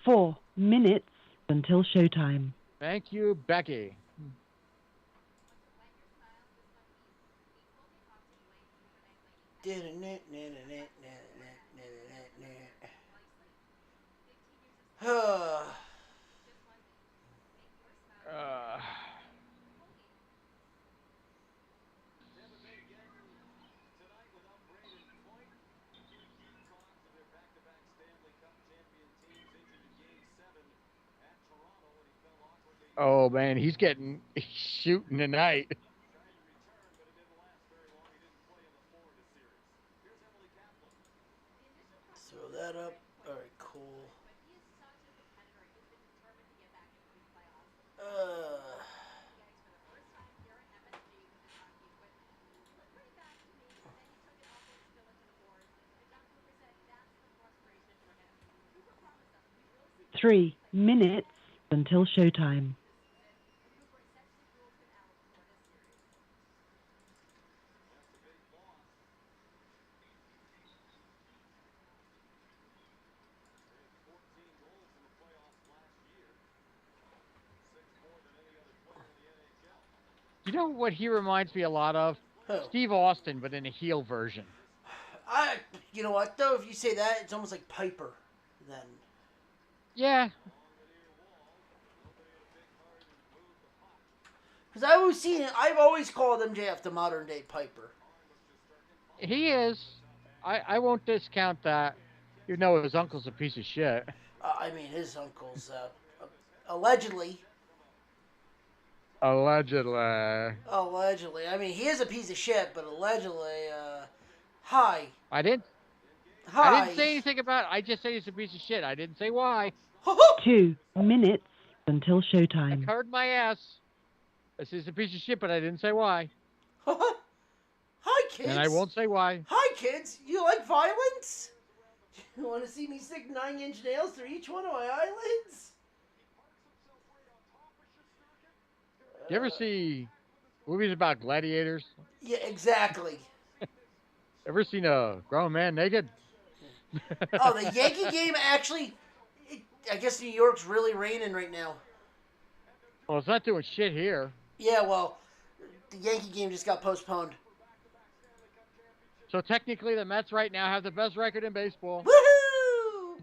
4 minutes until showtime. Thank you, Becky. Uh, oh man, he's shooting tonight. Throw that up. All right, cool. Uh, 3 minutes until showtime. You know what he reminds me a lot of? who? Steve Austin, but in a heel version. You know what though? If you say that, it's almost like Piper. Then. Yeah, Because I've always called MJF the modern day Piper. he is. I won't discount that. You know his uncle's a piece of shit. I mean, his uncle's allegedly. Allegedly. Allegedly. I mean, he is a piece of shit, but allegedly, hi. I didn't. I didn't Hi. say anything about it. I just said he's a piece of shit. I didn't say why. 2 minutes until I showtime. covered my ass. This is a piece of shit, but I didn't say why. Hi, kids. And I won't say why. Hi, kids. You like violence? You want to see me stick 9-inch nails through each one of my eyelids? You ever see movies about gladiators? Yeah, exactly. Ever seen a grown man naked? Oh, the Yankee game actually. I guess New York's really raining right now. Well, it's not doing shit here. Yeah, well, the Yankee game just got postponed. So technically, the Mets right now have the best record in baseball. Woohoo!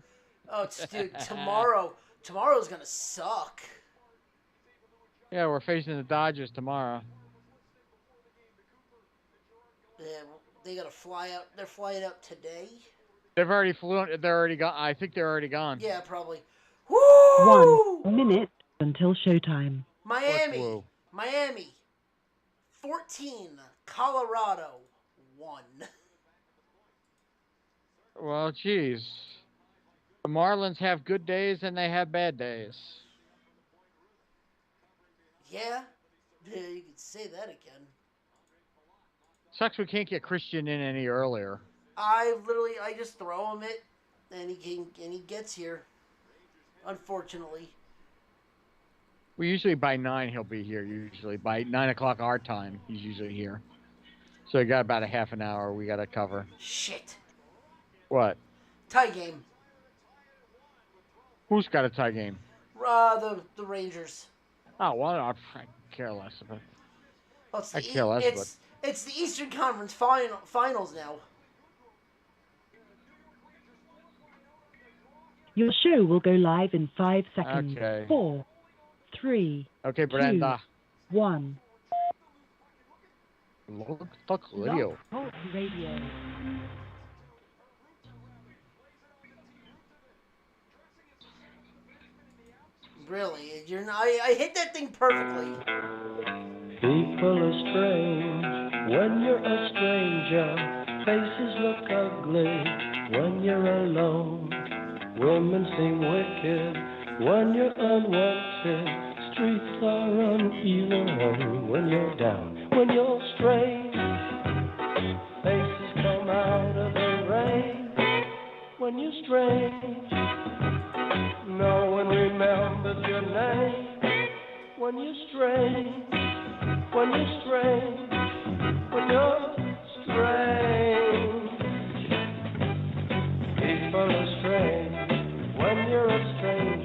Oh, dude, tomorrow's gonna suck. Yeah, we're facing the Dodgers tomorrow. Yeah, they gotta fly out. They're flying out today. They've already flown. They're already gone. I think they're already gone. Yeah, probably. Woo! 1 minute until showtime. Miami. 14. Colorado 1. Well, geez. The Marlins have good days and they have bad days. Yeah, you could say that again. Sucks we can't get Christian in any earlier. I just throw him it, and he gets here. Unfortunately. We usually by 9 he'll be here. Usually by 9 o'clock our time he's usually here. So we got about a half an hour we got to cover. Shit. What? Tie game. Who's got a tie game? The Rangers. Oh well, I care less about. Well, I care less. It's the Eastern Conference finals now. Your show will go live in 5 seconds. Okay. 4, 3, Okay, Brenda. 2, 1. Fuck radio. Blog Talk Radio. Really, you're not. I hit that thing perfectly. People are strange when you're a stranger. Faces look ugly when you're alone. Women seem wicked when you're unwanted. Streets are uneven when you're down. When you're strange, faces come out of the rain. When you're strange, no one remembers your name. When you're strange, when you're strange, when you're strange. People are strange when you're a stranger.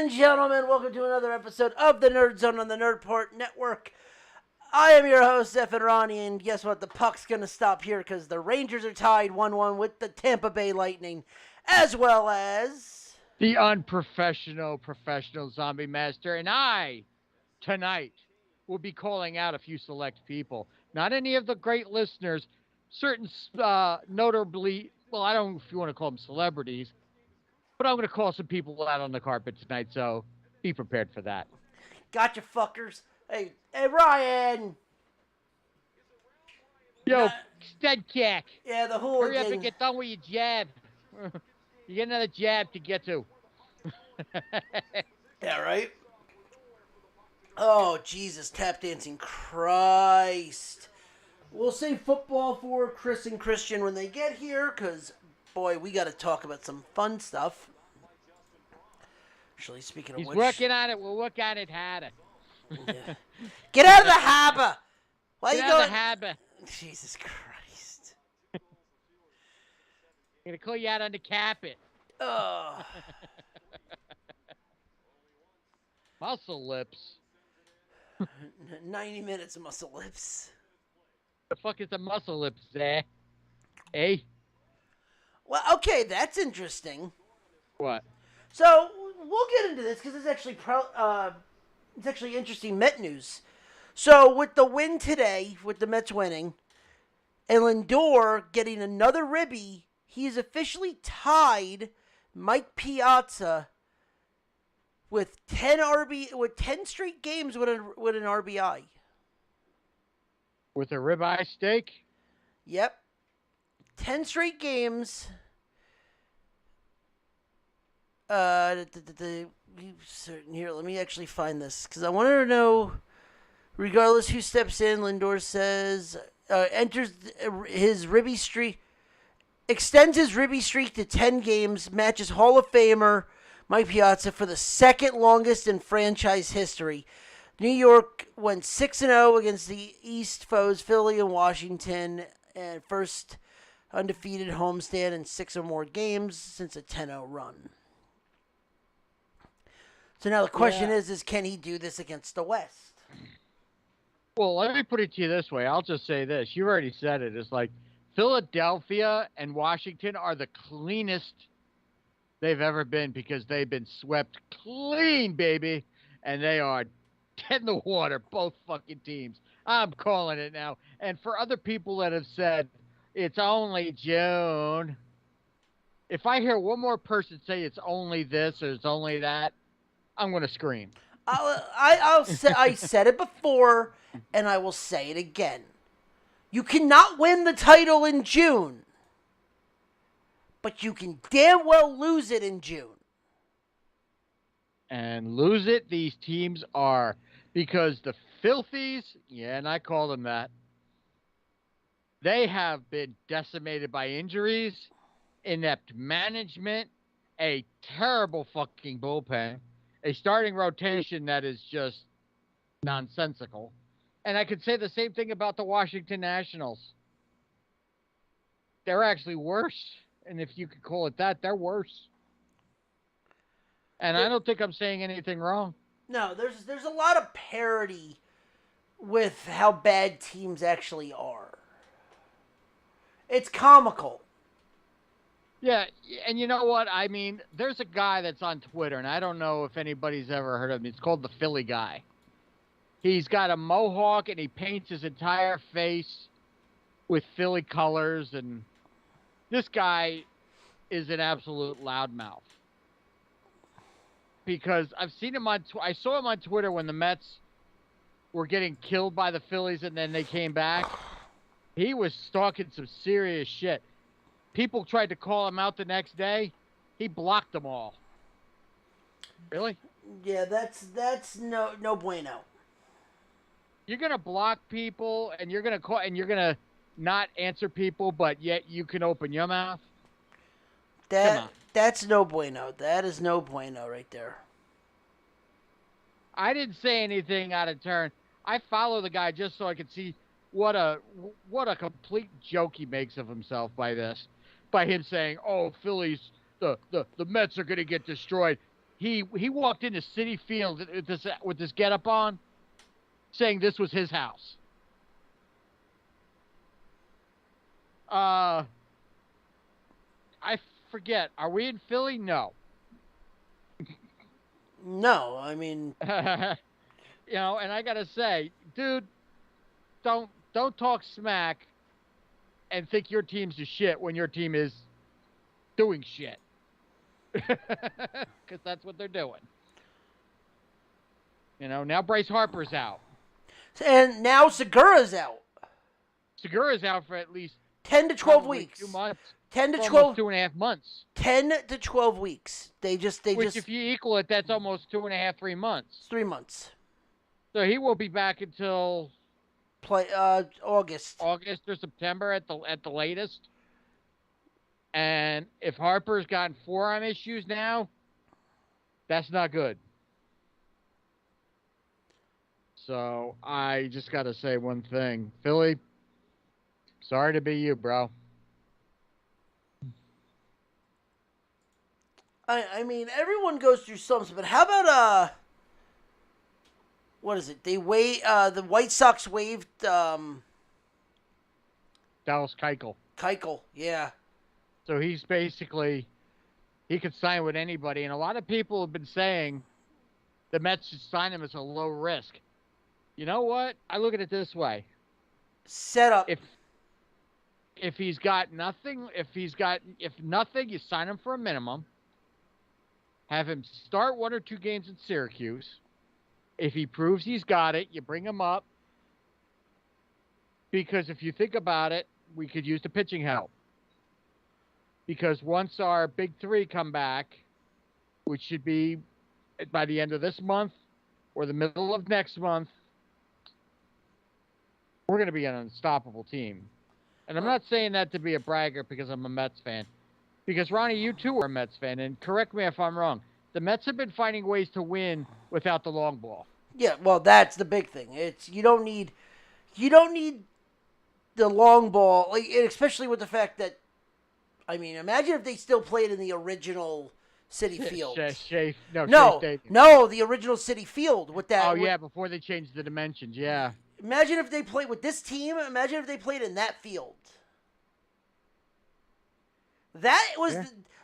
and gentlemen, welcome to another episode of the Nerd Zone on the Nerdport Network. I am your host, Zeph and Ronnie, and guess what? The puck's going to stop here because the Rangers are tied 1-1 with the Tampa Bay Lightning, as well as... The unprofessional professional zombie master, and I, tonight, will be calling out a few select people. Not any of the great listeners, certain notably, well, I don't know if you want to call them celebrities, but I'm going to call some people out on the carpet tonight, so be prepared for that. Gotcha, fuckers. Hey, Ryan! Yo, stud kick. Yeah, the Hurry up hooligan. and get done with your jab. You get another jab to get to. Yeah, right? Oh, Jesus, tap dancing Christ. We'll save football for Chris and Christian when they get here, because, boy, we got to talk about some fun stuff. Actually, speaking of He's which... working on it. We'll work on it harder. Yeah. Get out of the harbor! Why Get you out going... of the harbor. Jesus Christ. I'm going to call you out on the carpet. Oh. Muscle lips. 90 minutes of muscle lips. The fuck is the muscle lips there? Eh? Well, okay, that's interesting. What? So we'll get into this because it's actually interesting Met news. So with the win today, with the Mets winning, and Lindor getting another ribby, he is officially tied Mike Piazza with 10 straight games with an RBI. With a ribeye steak? Yep. 10 straight games. Here, let me actually find this because I wanted to know, regardless who steps in, Lindor says, enters his ribby streak, extends his ribby streak to 10 games, matches Hall of Famer Mike Piazza for the second longest in franchise history. New York went 6-0 against the East foes, Philly and Washington, and first undefeated homestand in 6 or more games since a 10-0 run. So now the question is can he do this against the West? Well, let me put it to you this way. I'll just say this. You already said it. It's like Philadelphia and Washington are the cleanest they've ever been because they've been swept clean, baby. And they are dead in the water, both fucking teams. I'm calling it now. And for other people that have said, it's only June, if I hear one more person say it's only this or it's only that, I'm going to scream. I said it before, and I will say it again. You cannot win the title in June, but you can damn well lose it in June. And lose it, these teams are, because the Filthies, yeah, and I call them that, they have been decimated by injuries, inept management, a terrible fucking bullpen, a starting rotation that is just nonsensical. And I could say the same thing about the Washington Nationals. They're actually worse. And if you could call it that, they're worse. And I don't think I'm saying anything wrong. No, there's a lot of parity with how bad teams actually are. It's comical. Yeah, and you know what? I mean, there's a guy that's on Twitter, and I don't know if anybody's ever heard of him. It's called the Philly Guy. He's got a mohawk, and he paints his entire face with Philly colors, and this guy is an absolute loudmouth. Because I've seen him I saw him on Twitter when the Mets were getting killed by the Phillies, and then they came back. He was talking some serious shit. People tried to call him out the next day. He blocked them all. Really? Yeah, that's no bueno. You're gonna block people, and you're gonna call, and you're gonna not answer people, but yet you can open your mouth. That's no bueno. That is no bueno right there. I didn't say anything out of turn. I follow the guy just so I could see what a complete joke he makes of himself by him saying, "Oh, Phillies, the Mets are going to get destroyed." he walked into Citi Field with this getup on, saying this was his house. I forget. Are we in Philly? No. No, I mean, You know, and I gotta say, dude, don't talk smack and think your team's a shit when your team is doing shit. Because that's what they're doing. You know, now Bryce Harper's out. and now Segura's out. Segura's out for at least 10 to 12 probably weeks. 2 months. 10 to Almost 12. 2.5 months. 10 to 12 weeks. Which, if you equal it, that's almost 2.5, 3 months. 3 months. So he won't be back until August. August or September at the latest. And if Harper's gotten forearm issues now, that's not good. So I just got to say one thing. Philly, sorry to be you, bro. I mean, everyone goes through something, but how about what is it? The White Sox waived Dallas Keuchel. Keuchel. Yeah. So he's basically, he could sign with anybody. And a lot of people have been saying the Mets should sign him as a low risk. You know what? I look at it this way. Set up. If he's got nothing, if nothing, you sign him for a minimum. Have him start 1 or 2 games in Syracuse. If he proves he's got it, you bring him up. Because if you think about it, we could use the pitching help. Because once our big 3 come back, which should be by the end of this month or the middle of next month, we're going to be an unstoppable team. And I'm not saying that to be a braggart because I'm a Mets fan. Because, Ronnie, you too are a Mets fan, and correct me if I'm wrong. The Mets have been finding ways to win without the long ball. Yeah, well, that's the big thing. It's you don't need the long ball, like, especially with the fact that, I mean, imagine if they still played in the original Citi Field. Shea No, the original Citi Field with that. Oh, yeah, before they changed the dimensions, yeah. Imagine if they played with this team. Imagine if they played in that field. That was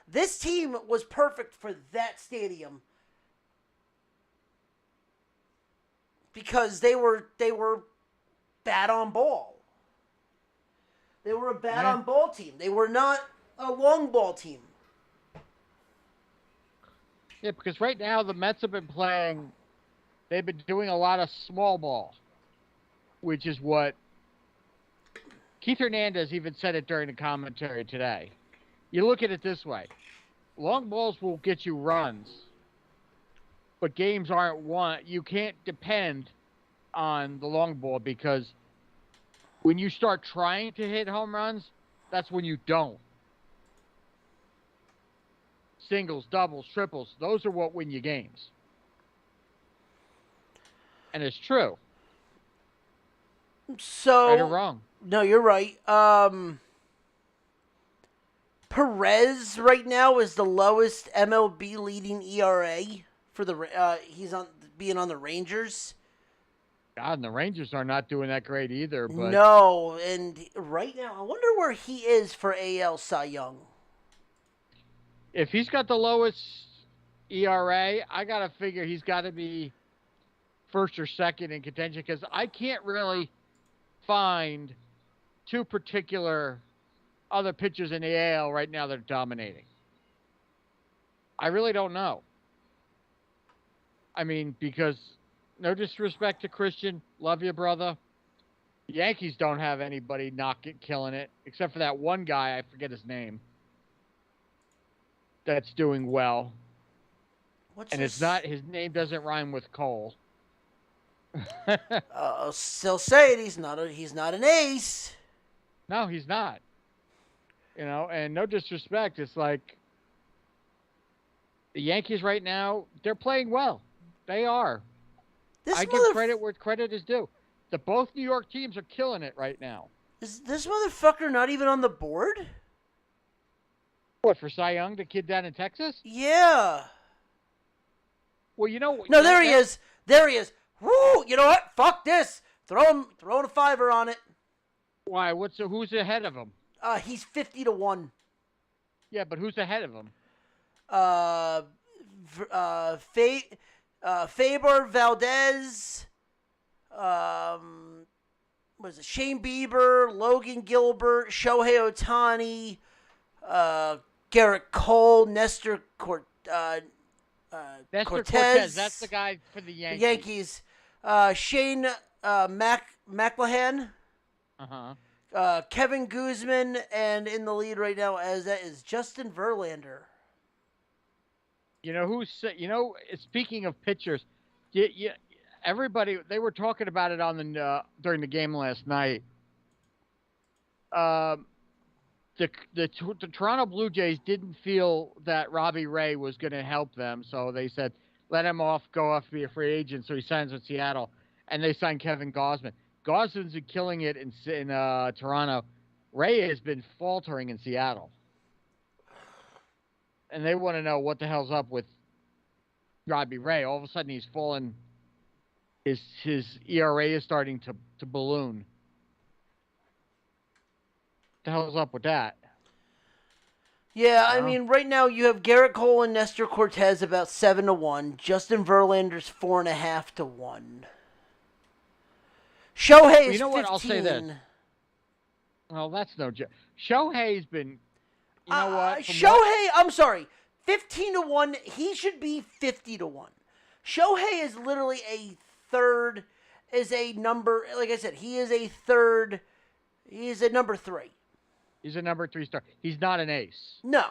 this team was perfect for that stadium because they were bad on ball. They were a bad on ball team. They were not a long ball team. Yeah, because right now the Mets have been playing. They've been doing a lot of small ball, which is what Keith Hernandez even said it during the commentary today. You look at it this way. Long balls will get you runs, but games aren't won. You can't depend on the long ball because when you start trying to hit home runs, that's when you don't. Singles, doubles, triples, those are what win you games. And it's true. So, right or wrong? No, you're right. Perez right now is the lowest MLB leading ERA for the he's on being on the Rangers. God, and the Rangers are not doing that great either. But no, and right now I wonder where he is for AL Cy Young. If he's got the lowest ERA, I gotta figure he's got to be first or second in contention because I can't really find 2 particular other pitchers in the AL right now that are dominating. I really don't know. I mean, because no disrespect to Christian, love you, brother. The Yankees don't have anybody killing it, except for that one guy, I forget his name, that's doing well. It's not, his name doesn't rhyme with Cole. I'll still say it, he's not an ace. No, he's not. You know, and no disrespect, it's like the Yankees right now, they're playing well. They are. I give credit where credit is due. Both New York teams are killing it right now. Is this motherfucker not even on the board? What, for Cy Young, the kid down in Texas? Yeah. Well, you know. No, there he is. There he is. Woo! You know what? Fuck this. Throwing a $5 on it. Why? Who's ahead of him? He's 50-1. Yeah, but who's ahead of him? Faber Valdez. Was it Shane Bieber, Logan Gilbert, Shohei Ohtani, Garrett Cole, Nestor Cortez. That's the guy for the Yankees. Shane McClanahan. Uh-huh. Kevin Guzman, and in the lead right now as that is Justin Verlander. You know speaking of pitchers, everybody, they were talking about it on during the game last night. The Toronto Blue Jays didn't feel that Robbie Ray was going to help them, so they said let him go off to be a free agent. So he signs with Seattle, and they signed Kevin Gausman. Gausman's been killing it in Toronto. Ray has been faltering in Seattle, and they want to know what the hell's up with Robbie Ray. All of a sudden, he's fallen. His ERA is starting to balloon. What the hell's up with that? Yeah, I mean, right now you have Garrett Cole and Nestor Cortez about 7-1. Justin Verlander's 4.5-1. Shohei is 15. What? I'll say this. Well, that's no joke. Shohei's been. You know what? I'm sorry. 15-1. He should be 50-1. Shohei is literally a third. Is a number. Like I said, he is a third. He is a number 3. He's a number 3 star. He's not an ace. No.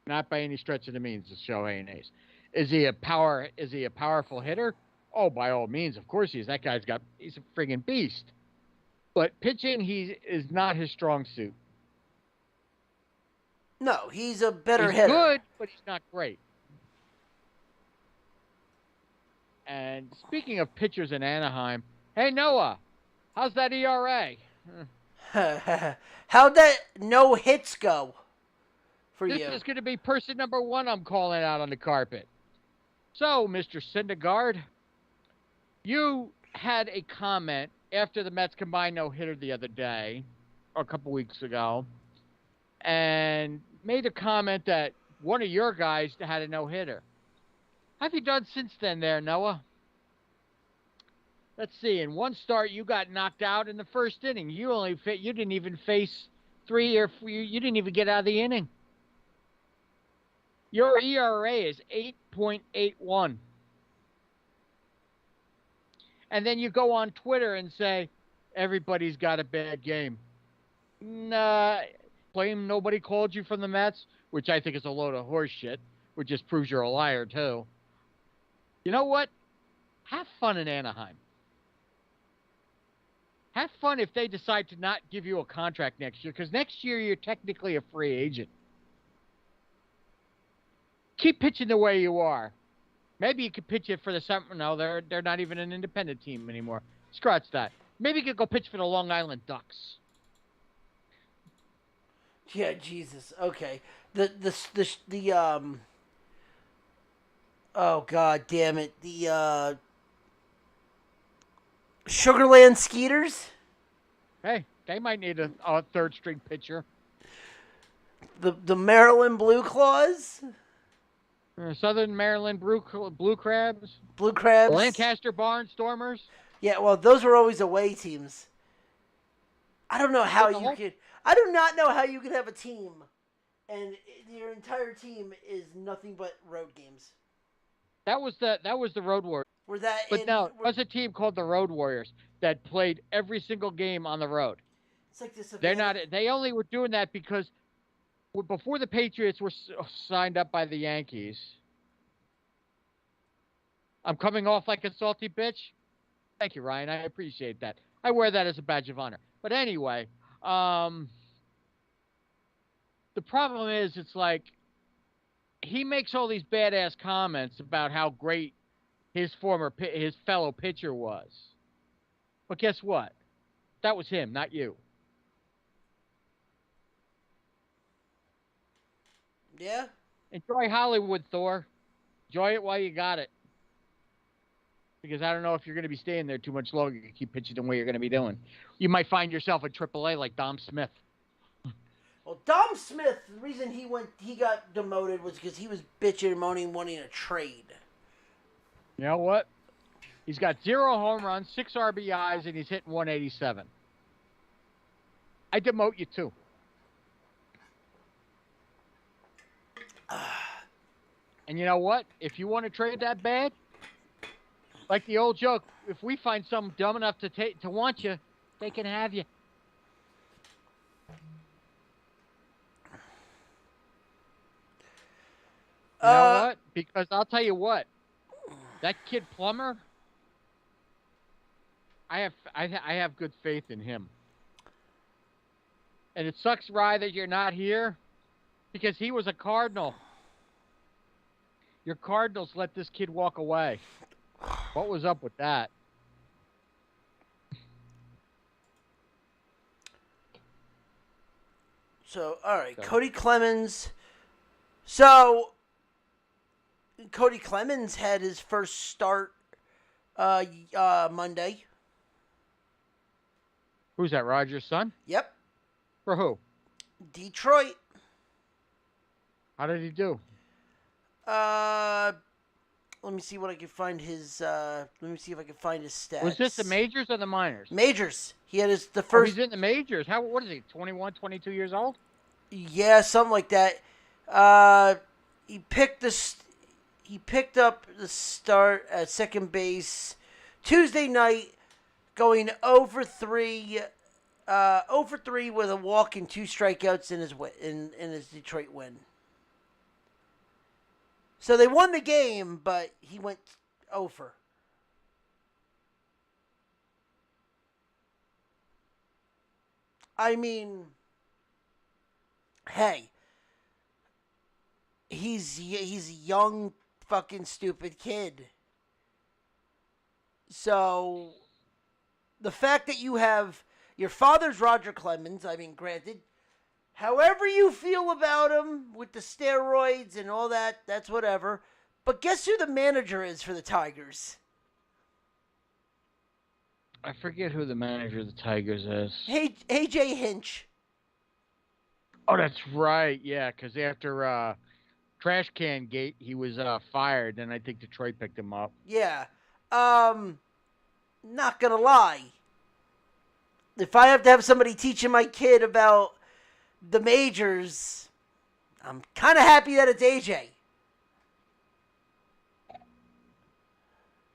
Not by any stretch of the means is Shohei an ace. Is he a powerful hitter? Oh, by all means, of course he is. That he's a friggin' beast. But pitching, he is not his strong suit. No, he's a better hitter. He's good, but he's not great. And speaking of pitchers in Anaheim, hey, Noah, how's that ERA? How'd that no hits go for you? This is going to be person number 1 I'm calling out on the carpet. So, Mr. Syndergaard, you had a comment after the Mets combined no-hitter the other day, or a couple weeks ago, and made a comment that one of your guys had a no-hitter. How have you done since then there, Noah? Let's see. In one start, you got knocked out in the first inning. You didn't even face 3 or 4. You didn't even get out of the inning. Your ERA is 8.81. And then you go on Twitter and say, everybody's got a bad game. Nah, claim nobody called you from the Mets, which I think is a load of horse shit, which just proves you're a liar, too. You know what? Have fun in Anaheim. Have fun if they decide to not give you a contract next year, because next year you're technically a free agent. Keep pitching the way you are. Maybe you could pitch it for the summer. No, they're not even an independent team anymore. Scratch that. Maybe you could go pitch for the Long Island Ducks. Yeah, Jesus. Okay. Oh God damn it. The Sugarland Skeeters. Hey, they might need a third string pitcher. The Maryland Blue Claws. Southern Maryland Blue Crabs. Blue Crabs. Lancaster Barnstormers. Yeah, well, those were always away teams. I don't know how I do not know how you could have a team, and your entire team is nothing but road games. That was the Road Warriors. It was a team called the Road Warriors that played every single game on the road. It's like this. They only were doing that because before the Patriots were signed up by the Yankees. I'm coming off like a salty bitch. Thank you, Ryan. I appreciate that. I wear that as a badge of honor. But anyway, the problem is, it's like he makes all these badass comments about how great his fellow pitcher was. But guess what? That was him, not you. Yeah. Enjoy Hollywood, Thor. Enjoy it while you got it. Because I don't know if you're going to be staying there too much longer. You keep pitching the way you're going to be doing. You might find yourself at AAA like Dom Smith. Well, Dom Smith, the reason he got demoted was because he was bitching and moaning, wanting a trade. You know what? He's got 0 home runs, 6 RBIs, and he's hitting 187. I demote you too. And you know what? If you want to trade that bad, like the old joke, if we find someone dumb enough to want you, they can have you. You know what? Because I'll tell you what, that kid Plummer, I have good faith in him. And it sucks, Rye, that you're not here, because he was a Cardinal. Your Cardinals let this kid walk away. What was up with that? So, all right, Cody Clemens. So, Cody Clemens had his first start Monday. Who's that, Roger's son? Yep. For who? Detroit. How did he do? Let me see what I can find his. Let me see if I can find his stats. Was this the majors or the minors? Majors. He had the Oh, first. he's in the majors. What is he? 21, 22 years old? Yeah, something like that. He picked up the start at second base Tuesday night, going 0 for 3. 0 for 3 with a walk and 2 strikeouts in his Detroit win. So they won the game, but he went 0 for. I mean, hey, he's a young fucking stupid kid. So the fact that you have your father's Roger Clemens, I mean, granted, however you feel about him with the steroids and all that, that's whatever. But guess who the manager is for the Tigers? I forget who the manager of the Tigers is. Hey, AJ Hinch. Oh, that's right. Yeah, because after Trash Can Gate, he was fired, and I think Detroit picked him up. Yeah. Not gonna lie. If I have to have somebody teaching my kid about the majors, I'm kind of happy that it's AJ.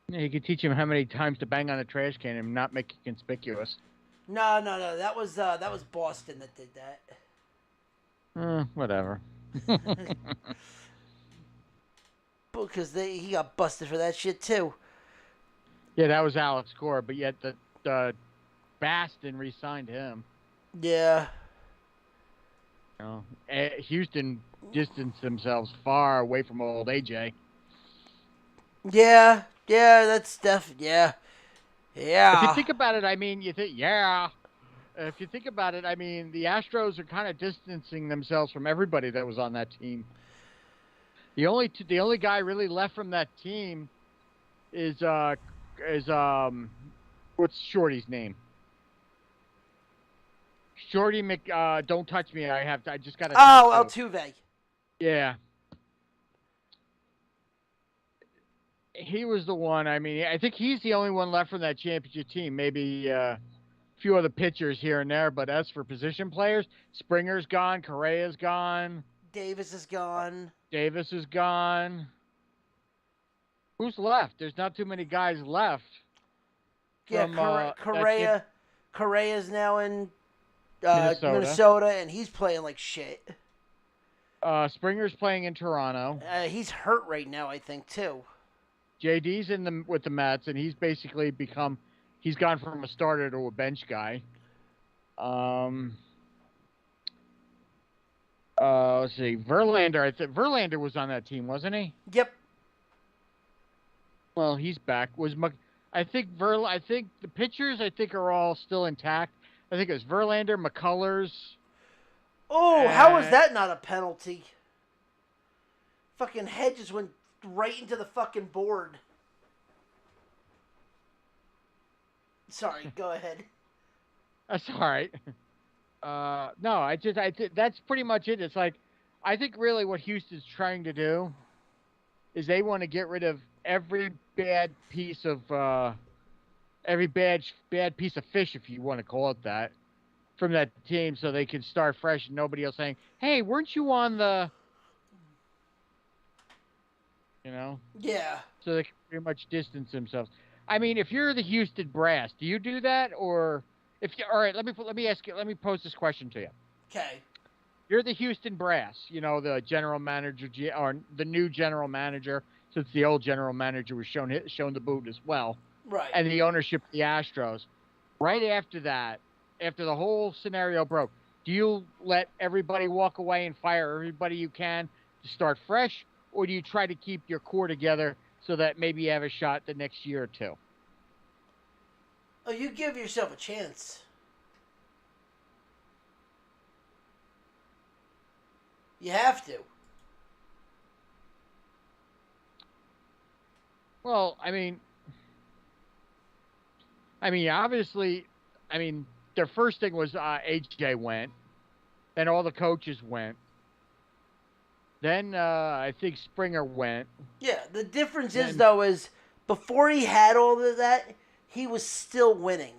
Yeah, you could teach him how many times to bang on a trash can and not make it conspicuous. No. That was Boston that did that. Whatever. Because he got busted for that shit too. Yeah, that was Alex Gore, but yet the Baston re-signed him. Yeah. You know, Houston distanced themselves far away from old AJ. Yeah, that's yeah. If you think about it, I mean, If you think about it, I mean, the Astros are kind of distancing themselves from everybody that was on that team. The only guy really left from that team is what's Shorty's name? Shorty don't touch me. I just got to. Oh, Altuve. Yeah. He was the one. I mean, I think he's the only one left from that championship team. Maybe a few other pitchers here and there, but as for position players, Springer's gone, Correa's gone. Davis is gone. Davis is gone. Who's left? There's not too many guys left. Yeah, Correa's now in Minnesota, and he's playing like shit. Springer's playing in Toronto. He's hurt right now, I think, too. JD's with the Mets, and he's basically he's gone from a starter to a bench guy. Let's see, Verlander. I think Verlander was on that team, wasn't he? Yep. Well, he's back. I think the pitchers are all still intact. I think it was Verlander, McCullers. Oh, how was that not a penalty? Fucking Hedges went right into the fucking board. Sorry, go ahead. That's all right. No, that's pretty much it. It's like, I think really what Houston's trying to do is they want to get rid of every bad piece of every bad piece of fish, if you want to call it that, from that team, so they can start fresh and nobody else saying, "Hey, weren't you on the?" You know. Yeah. So they can pretty much distance themselves. I mean, if you're the Houston Brass, do you do that, or if you? All right, let me ask you. Let me pose this question to you. Okay. You're the Houston Brass, you know, the general manager, or the new general manager, since the old general manager was shown the boot as well, Right. and the ownership of the Astros. Right after that, after the whole scenario broke, do you let everybody walk away and fire everybody you can to start fresh, or do you try to keep your core together so that maybe you have a shot the next year or two? Oh, you give yourself a chance. You have to. Well, I mean, obviously, their first thing was AJ went, then all the coaches went, then I think Springer went. Yeah, the difference is before he had all of that, he was still winning.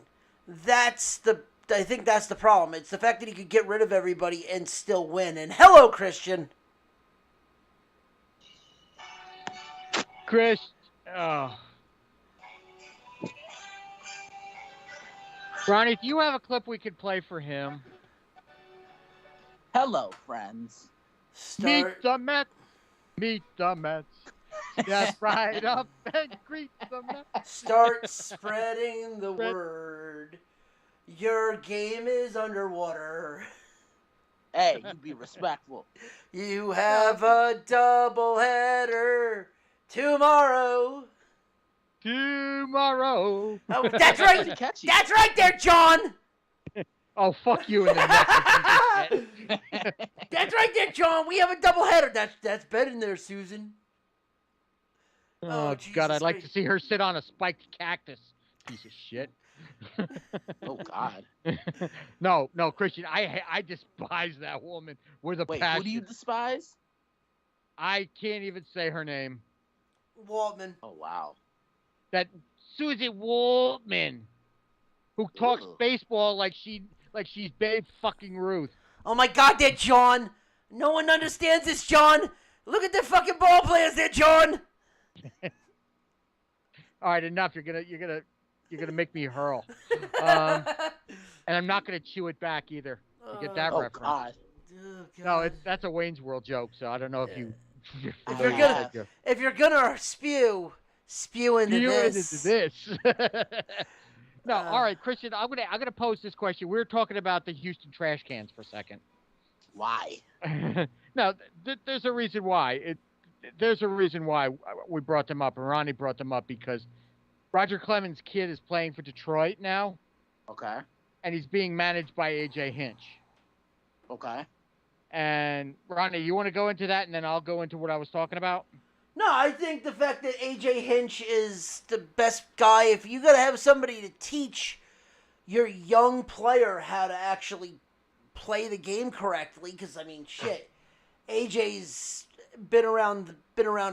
I think that's the problem. It's the fact that he could get rid of everybody and still win. And hello, Christian. Chris, Ronnie, do you have a clip we could play for him? Hello, friends. Meet the Mets. Meet the Mets. Step right up and greet the Mets. Start spreading the word. Your game is underwater. Hey, you be respectful. You have a doubleheader tomorrow. Tomorrow. Oh, that's right. Catchy. That's right there, John. Oh, fuck you in the Mets. That's right there, John. We have a doubleheader. That's better than there, Susan. Oh, Jesus God, I'd like to Christ. see her sit on a spiked cactus. Piece of shit. Oh, God. No, Christian, I despise that woman with a Wait, passion. who do you despise? I can't even say her name. Waltman. Oh, wow. That Susie Waltman, who talks Ugh. baseball like she's Babe fucking Ruth. Oh my God, there, John. No one understands this, John. Look at the fucking ball players there, John. All right, enough. You're gonna make me hurl, and I'm not gonna chew it back either. You get that Oh, reference? God. Oh, No, God. that's a Wayne's World joke. So I don't know if you. If you're gonna spew into You this. into this. No, all right, Christian. I'm gonna pose this question. We were talking about the Houston trash cans for a second. Why? No, there's a reason why. There's a reason why we brought them up, and Ronnie brought them up because Roger Clemens' kid is playing for Detroit now, Okay. and he's being managed by AJ Hinch. Okay. And Ronnie, you want to go into that, and then I'll go into what I was talking about? No, I think the fact that AJ Hinch is the best guy, if you gotta have somebody to teach your young player how to actually play the game correctly, because I mean, shit, AJ's been around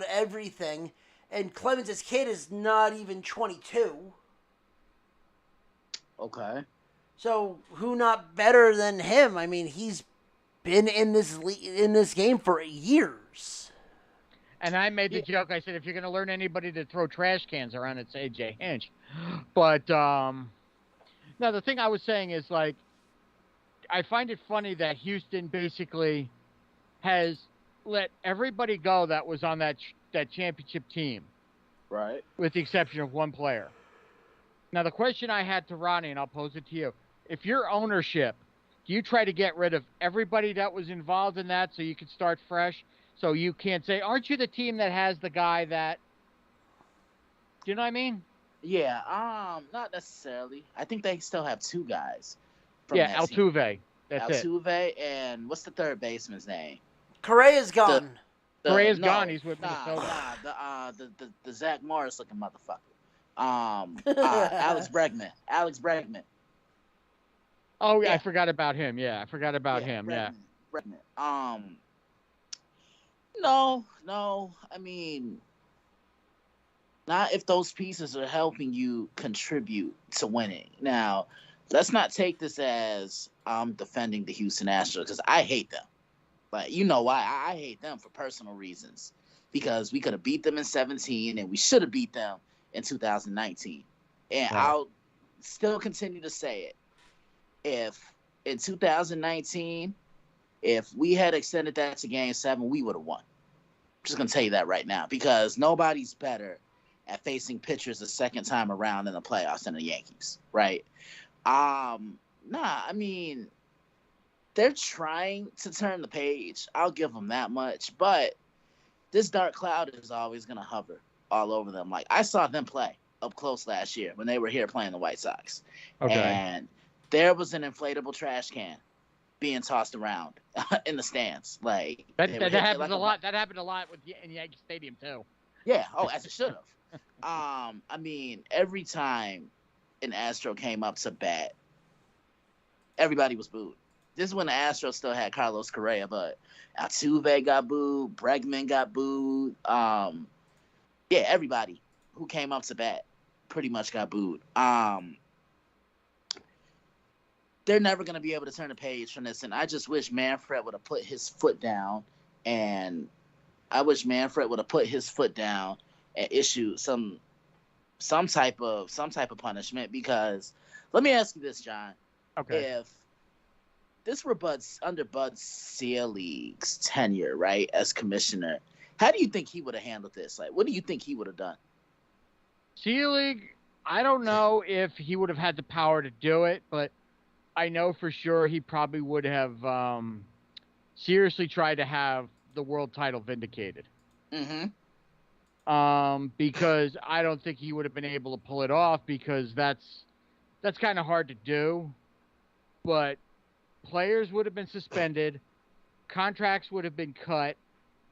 everything, and Clemens' kid is not even 22. Okay. So who not better than him? I mean, he's been in this game for years. And I made the joke. I said, if you're going to learn anybody to throw trash cans around, it's AJ Hinch. But no, the thing I was saying is, like, I find it funny that Houston basically has let everybody go that was on that championship team, Right. with the exception of one player. Now, the question I had to Ronnie, and I'll pose it to you: if you're ownership, do you try to get rid of everybody that was involved in that so you can start fresh? So you can't say, aren't you the team that has the guy that... Do you know what I mean? Yeah. Not necessarily. I think they still have two guys. Yeah, that team. Altuve. That's it. Altuve and what's the third baseman's name? Correa's gone. Correa's no, gone. He's with nah, Minnesota. the Zach Morris looking motherfucker. Alex Bregman. Oh, yeah, I Yeah. forgot about him. Yeah, I forgot about him. Bregman, Yeah. Bregman. No. I mean, not if those pieces are helping you contribute to winning. Now, let's not take this as I'm defending the Houston Astros because I hate them. Like, you know why? I hate them for personal reasons. Because we could have beat them in 17 and we should have beat them in 2019. And Right. I'll still continue to say it. If in 2019, if we had extended that to game 7, we would have won. I'm just going to tell you that right now because nobody's better at facing pitchers the second time around in the playoffs than the Yankees, right? I mean, they're trying to turn the page. I'll give them that much. But this dark cloud is always going to hover all over them. Like, I saw them play up close last year when they were here playing the White Sox. Okay. And there was an inflatable trash can being tossed around in the stands. Like That they were hitting it happens like a lot. That happened a lot in Yankee Stadium too. Yeah. Oh, as it should have. I mean, every time an Astro came up to bat, everybody was booed. This is when the Astros still had Carlos Correa, but Altuve got booed, Bregman got booed. Yeah, everybody who came up to bat pretty much got booed. They're never going to be able to turn the page from this, and I just wish Manfred would have put his foot down, and issued some type of punishment. Because let me ask you this, John. Okay. If this were under Bud Selig's tenure, right, as commissioner, how do you think he would have handled this? Like, what do you think he would have done? Selig, I don't know if he would have had the power to do it, but I know for sure he probably would have seriously tried to have the world title vindicated. Mm-hmm. Because I don't think he would have been able to pull it off because that's kind of hard to do. But players would have been suspended, contracts would have been cut,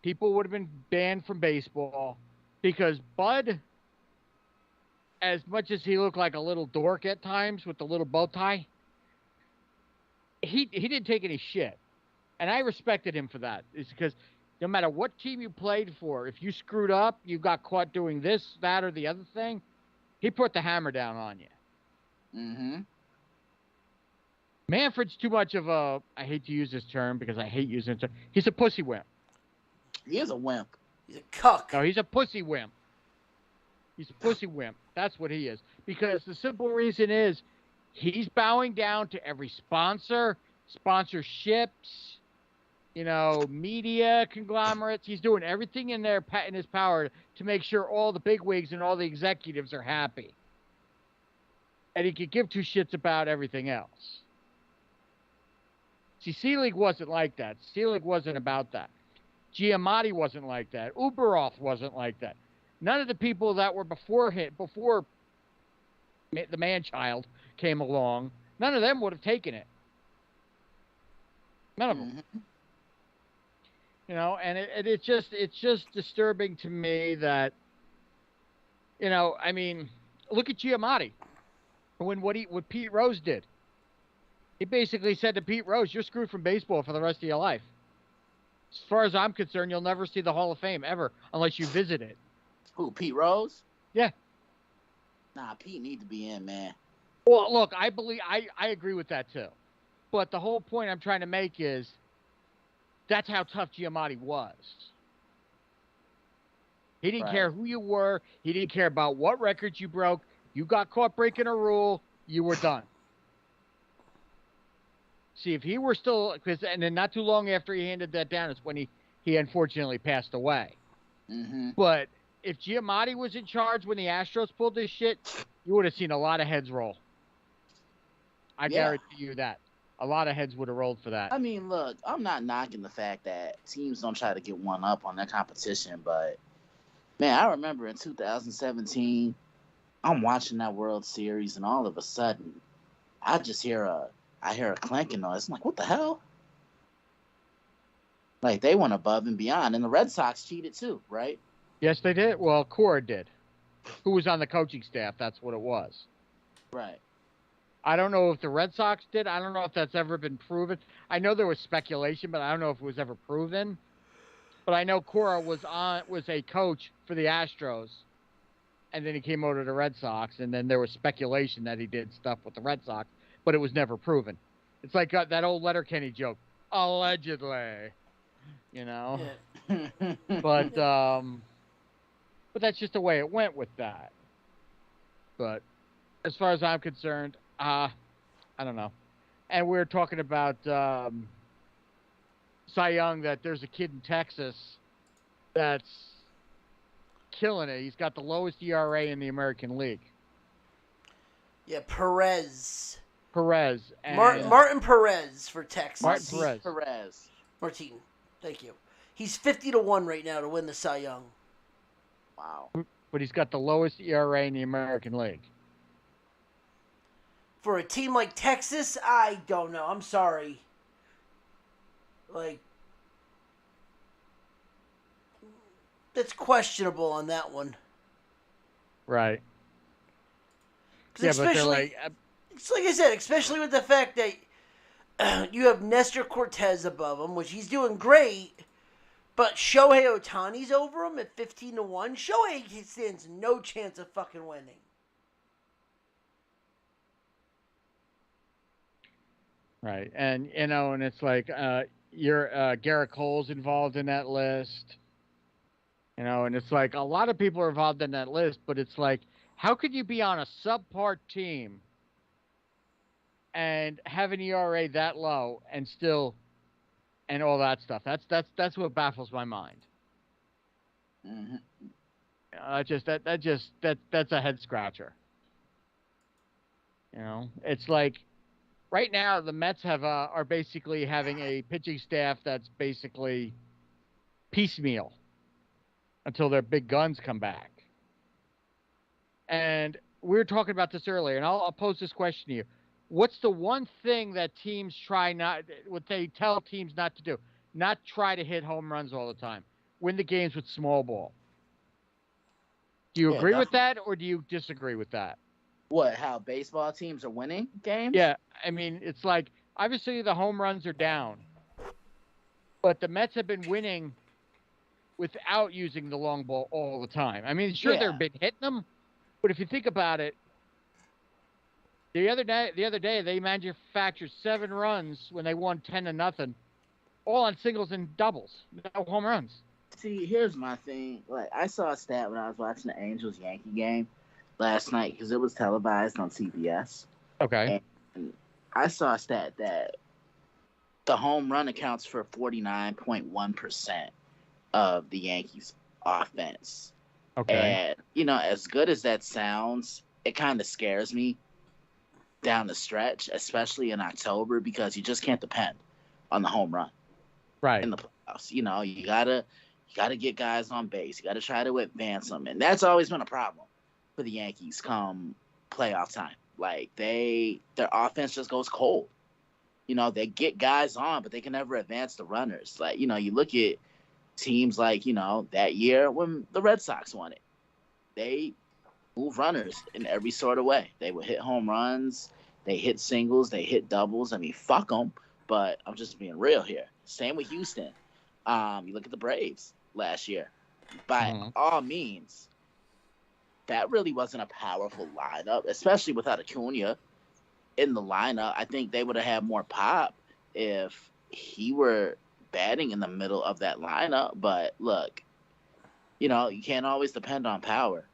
people would have been banned from baseball because Bud, as much as he looked like a little dork at times with the little bow tie, he didn't take any shit. And I respected him for that. It's because no matter what team you played for, if you screwed up, you got caught doing this, that, or the other thing, he put the hammer down on you. Mm-hmm. Manfred's too much of a, I hate to use this term because I hate using it. He's a pussy wimp. He is a wimp. He's a cuck. No, he's a pussy wimp. He's a pussy wimp. That's what he is. Because the simple reason is he's bowing down to every sponsor, sponsorships, media conglomerates. He's doing everything in his power to make sure all the bigwigs and all the executives are happy. And he could give two shits about everything else. See, Selig wasn't like that. Selig wasn't about that. Giamatti wasn't like that. Uberoth wasn't like that. None of the people that were before the man-child came along, none of them would have taken it. None of them. Mm-hmm. And it's just disturbing to me that, I mean, look at Giamatti. What Pete Rose did. He basically said to Pete Rose, "You're screwed from baseball for the rest of your life. As far as I'm concerned, you'll never see the Hall of Fame ever unless you visit it." Who, Pete Rose? Yeah. Nah, Pete need to be in, man. Well, look, I agree with that too. But the whole point I'm trying to make is that's how tough Giamatti was. He didn't care who you were. He didn't care about what records you broke. You got caught breaking a rule, you were done. See, if he were still, and then not too long after he handed that down is when he unfortunately passed away. Mm-hmm. But if Giamatti was in charge when the Astros pulled this shit, you would have seen a lot of heads roll. I guarantee you that. A lot of heads would have rolled for that. I mean, look, I'm not knocking the fact that teams don't try to get one up on their competition, but, man, I remember in 2017, I'm watching that World Series, and all of a sudden, I just hear a clanking noise. I'm like, what the hell? Like they went above and beyond, and the Red Sox cheated too, right? Yes, they did. Well, Cora did. Who was on the coaching staff? That's what it was. Right. I don't know if the Red Sox did. I don't know if that's ever been proven. I know there was speculation, but I don't know if it was ever proven. But I know Cora was a coach for the Astros, and then he came over to the Red Sox, and then there was speculation that he did stuff with the Red Sox, but it was never proven. It's like that old Letterkenny joke, allegedly, you know. Yeah. But that's just the way it went with that. But as far as I'm concerned, I don't know. And we were talking about Cy Young, that there's a kid in Texas that's killing it. He's got the lowest ERA in the American League. Yeah, Perez. And Martin Perez for Texas. Martin Perez. Martin. Thank you. He's 50-1 right now to win the Cy Young. Wow. But he's got the lowest ERA in the American League. For a team like Texas, I don't know. I'm sorry. Like, that's questionable on that one. Right. Yeah, but they're like... It's like I said, especially with the fact that you have Nestor Cortez above him, which he's doing great, but Shohei Ohtani's over him at 15-1. Shohei stands no chance of fucking winning. Right. And, and it's like Garrett Cole's involved in that list. And it's like a lot of people are involved in that list, but it's like, how could you be on a subpar team and have an ERA that low and still, and all that stuff? That's what baffles my mind. Mm-hmm. That's a head scratcher. It's like right now the Mets are basically having a pitching staff that's basically piecemeal until their big guns come back. And we were talking about this earlier, and I'll pose this question to you. What's the one thing that teams what they tell teams not to do? Not try to hit home runs all the time. Win the games with small ball. Do you agree with that, or do you disagree with that? What, how baseball teams are winning games? Yeah, I mean, it's like, obviously the home runs are down, but the Mets have been winning without using the long ball all the time. I mean, sure, they've been hitting them, but if you think about it, the other day they manufactured 7 runs when they won 10-0, all on singles and doubles, no home runs. See, here's my thing. Like, I saw a stat when I was watching the Angels-Yankee game last night because it was televised on CBS. Okay. And I saw a stat that the home run accounts for 49.1% of the Yankees' offense. Okay. And, as good as that sounds, it kind of scares me down the stretch, especially in October, because you just can't depend on the home run. Right. In the playoffs. You gotta get guys on base. You gotta try to advance them. And that's always been a problem for the Yankees come playoff time. Like, their offense just goes cold. They get guys on, but they can never advance the runners. Like, you look at teams like, that year when the Red Sox won it. They move runners in every sort of way. They would hit home runs. They hit singles. They hit doubles. I mean, fuck them. But I'm just being real here. Same with Houston. You look at the Braves last year. By all means, that really wasn't a powerful lineup, especially without Acuna in the lineup. I think they would have had more pop if he were batting in the middle of that lineup. But look, you can't always depend on power.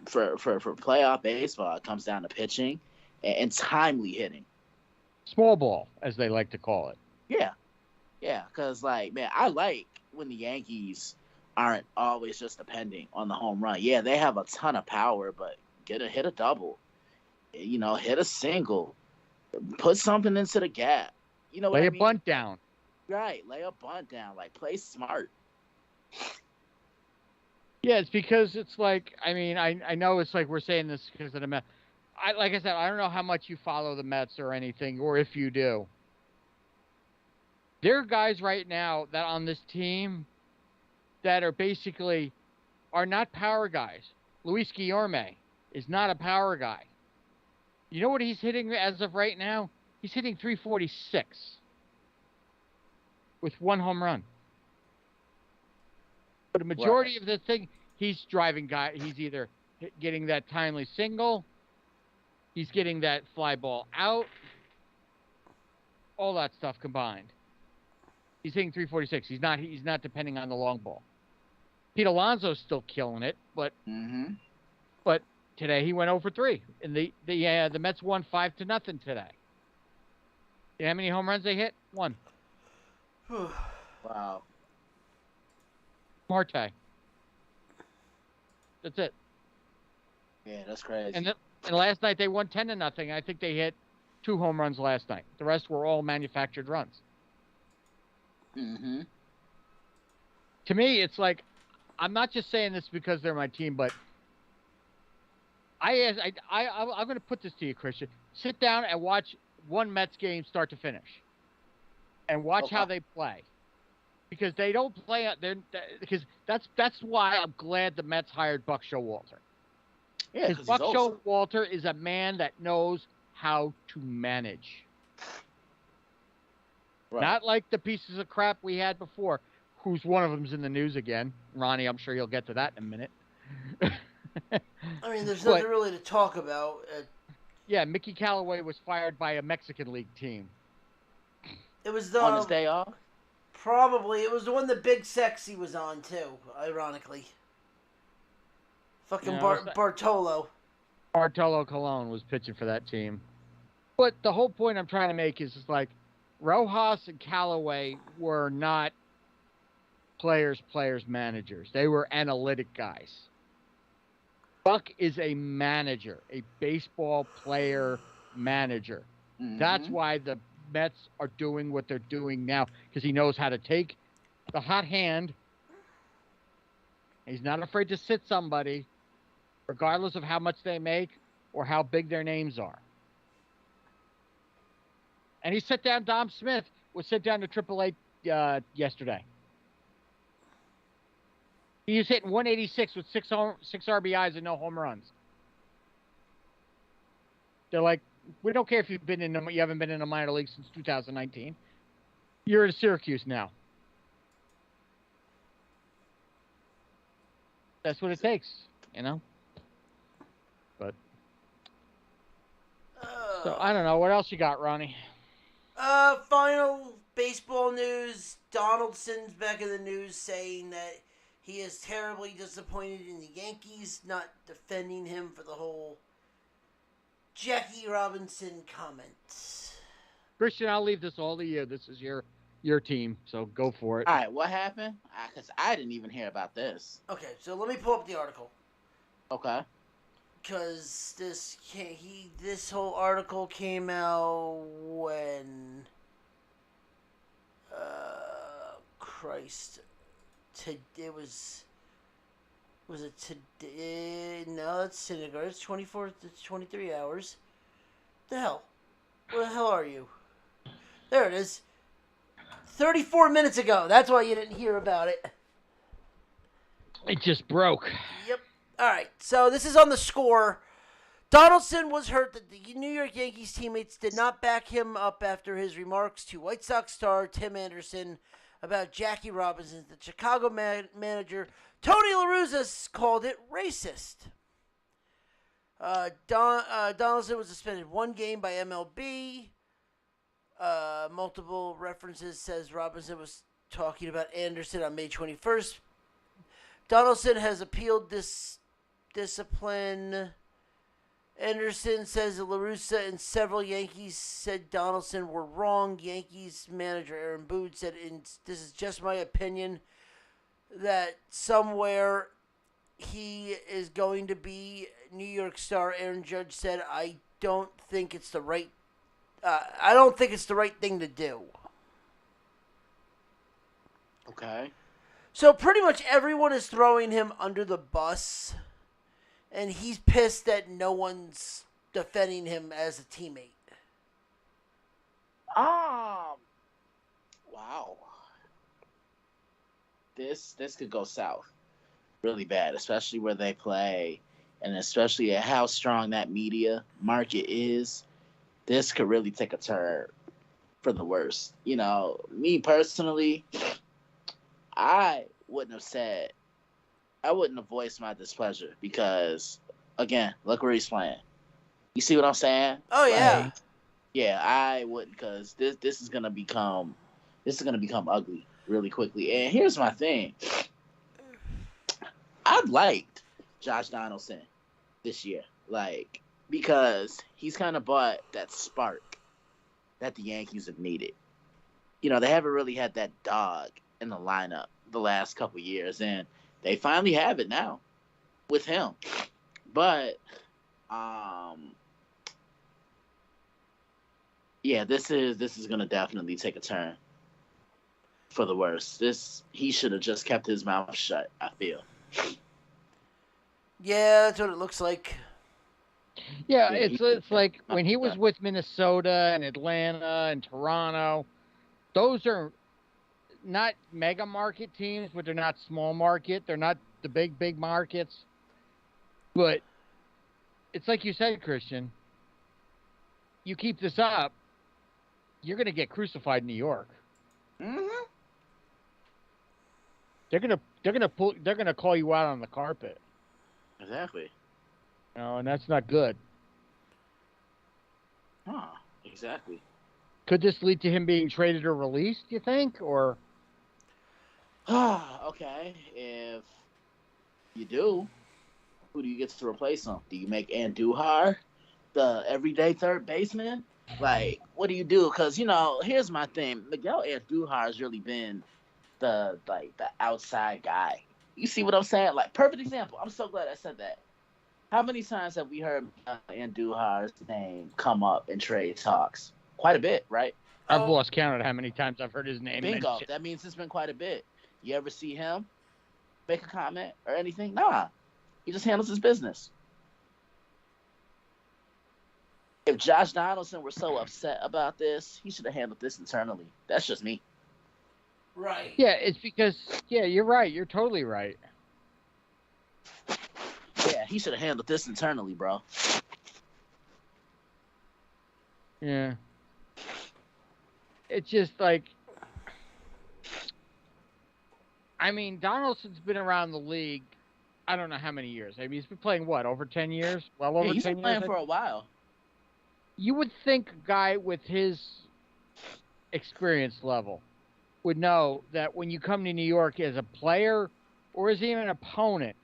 For playoff baseball, it comes down to pitching and timely hitting. Small ball, as they like to call it. Yeah, because, like, man, I like when the Yankees aren't always just depending on the home run. Yeah, they have a ton of power, but hit a double, hit a single, put something into the gap. You know what I mean? Lay a bunt down. Right, lay a bunt down. Like, play smart. Yeah, it's because it's like, I mean, I know it's like we're saying this because of the Mets. Like I said, I don't know how much you follow the Mets or anything, or if you do. There are guys right now that on this team that are basically are not power guys. Luis Guillorme is not a power guy. You know what he's hitting as of right now? He's hitting 346 with 1 home run. But a majority of the thing, he's driving guy. He's either getting that timely single, he's getting that fly ball out, all that stuff combined. He's hitting 346. He's not depending on the long ball. Pete Alonso's still killing it, but today he went 0 for 3. And the Mets won 5-0 today. You know how many home runs they hit? 1. Wow. Marte. That's it. Yeah, that's crazy. And last night they won 10-0. I think they hit 2 home runs last night. The rest were all manufactured runs. Mm-hmm. To me, it's like, I'm not just saying this because they're my team, but I'm going to put this to you, Christian. Sit down and watch one Mets game start to finish, and watch how they play, because they don't play. Because that's why I'm glad the Mets hired Buck Showalter. Yeah, because Buck Showalter is a man that knows how to manage. Right. Not like the pieces of crap we had before, who's one of them's in the news again. Ronnie, I'm sure you'll get to that in a minute. I mean, there's nothing really to talk about. Yeah, Mickey Callaway was fired by a Mexican League team. It was on his day off? Probably. It was the one that Big Sexy was on, too, ironically. Fucking Bartolo. Bartolo Colon was pitching for that team. But the whole point I'm trying to make is just like, Rojas and Callaway were not players, managers. They were analytic guys. Buck is a manager, a baseball player manager. Mm-hmm. That's why the Mets are doing what they're doing now, because he knows how to take the hot hand. He's not afraid to sit somebody, regardless of how much they make or how big their names are. And he set down Dom Smith, was sent down to AAA yesterday. He was hitting 186 with 6 RBIs and no home runs. They're like, we don't care if you haven't been in a minor league since 2019. You're at Syracuse now. That's what it takes, you know? But so I don't know. What else you got, Ronnie? Final baseball news. Donaldson's back in the news saying that he is terribly disappointed in the Yankees not defending him for the whole Jackie Robinson comment. Christian, I'll leave this all to you. This is your team, so go for it. All right, what happened? Because I didn't even hear about this. Okay, so let me pull up the article. Okay. Because this whole article came out when, was it today? No, that's Syndergaard. It's 24 to 23 hours. The hell? Where the hell are you? There it is. 34 minutes ago. That's why you didn't hear about it. It just broke. Yep. All right, so this is on the score. Donaldson was hurt that the New York Yankees teammates did not back him up after his remarks to White Sox star Tim Anderson about Jackie Robinson. The Chicago manager, Tony La Russa, called it racist. Donaldson was suspended 1 game by MLB. Multiple references says Robinson was talking about Anderson on May 21st. Donaldson has appealed this discipline. Anderson says that La Russa and several Yankees said Donaldson were wrong. Yankees manager Aaron Boone said, this is just my opinion, that somewhere he is going to be New York star. Aaron Judge said, I don't think it's the right thing to do. Okay. So pretty much everyone is throwing him under the bus, and he's pissed that no one's defending him as a teammate. Wow. this could go south really bad, especially where they play, and especially at how strong that media market is. This could really take a turn for the worse. Me personally, I wouldn't have voiced my displeasure because, again, look where he's playing. You see what I'm saying? Oh yeah. Like, yeah, I wouldn't, because this is gonna become ugly really quickly. And here's my thing: I liked Josh Donaldson this year, because he's kind of brought that spark that the Yankees have needed. They haven't really had that dog in the lineup the last couple years, and they finally have it now with him. But yeah, this is gonna definitely take a turn for the worse. He should have just kept his mouth shut, I feel. Yeah, that's what it looks like. Yeah, it's like when he was with Minnesota and Atlanta and Toronto, those are not mega market teams, but they're not small market. They're not the big markets. But it's like you said, Christian, you keep this up, you're going to get crucified in New York. Mm-hmm. They're going to call you out on the carpet. Exactly. And that's not good. Huh. Exactly. Could this lead to him being traded or released, you think? Or okay. If you do, who do you get to replace him? Do you make Andujar the everyday third baseman? What do you do? Because, here's my thing. Miguel Andujar has really been the outside guy. You see what I'm saying? Perfect example. I'm so glad I said that. How many times have we heard Andujar's name come up in trade talks? Quite a bit, right? I've lost count of how many times I've heard his name Bingo. mentioned. That means it's been quite a bit. You ever see him make a comment or anything? Nah. He just handles his business. If Josh Donaldson were so upset about this, he should have handled this internally. That's just me. Right. Yeah, it's because, you're right. You're totally right. Yeah, he should have handled this internally, bro. Yeah. It's just like, Donaldson's been around the league, I don't know how many years. He's been playing, over 10 years? Well, over 10 years? He's been playing for a while. You would think a guy with his experience level would know that when you come to New York as a player or as even an opponent,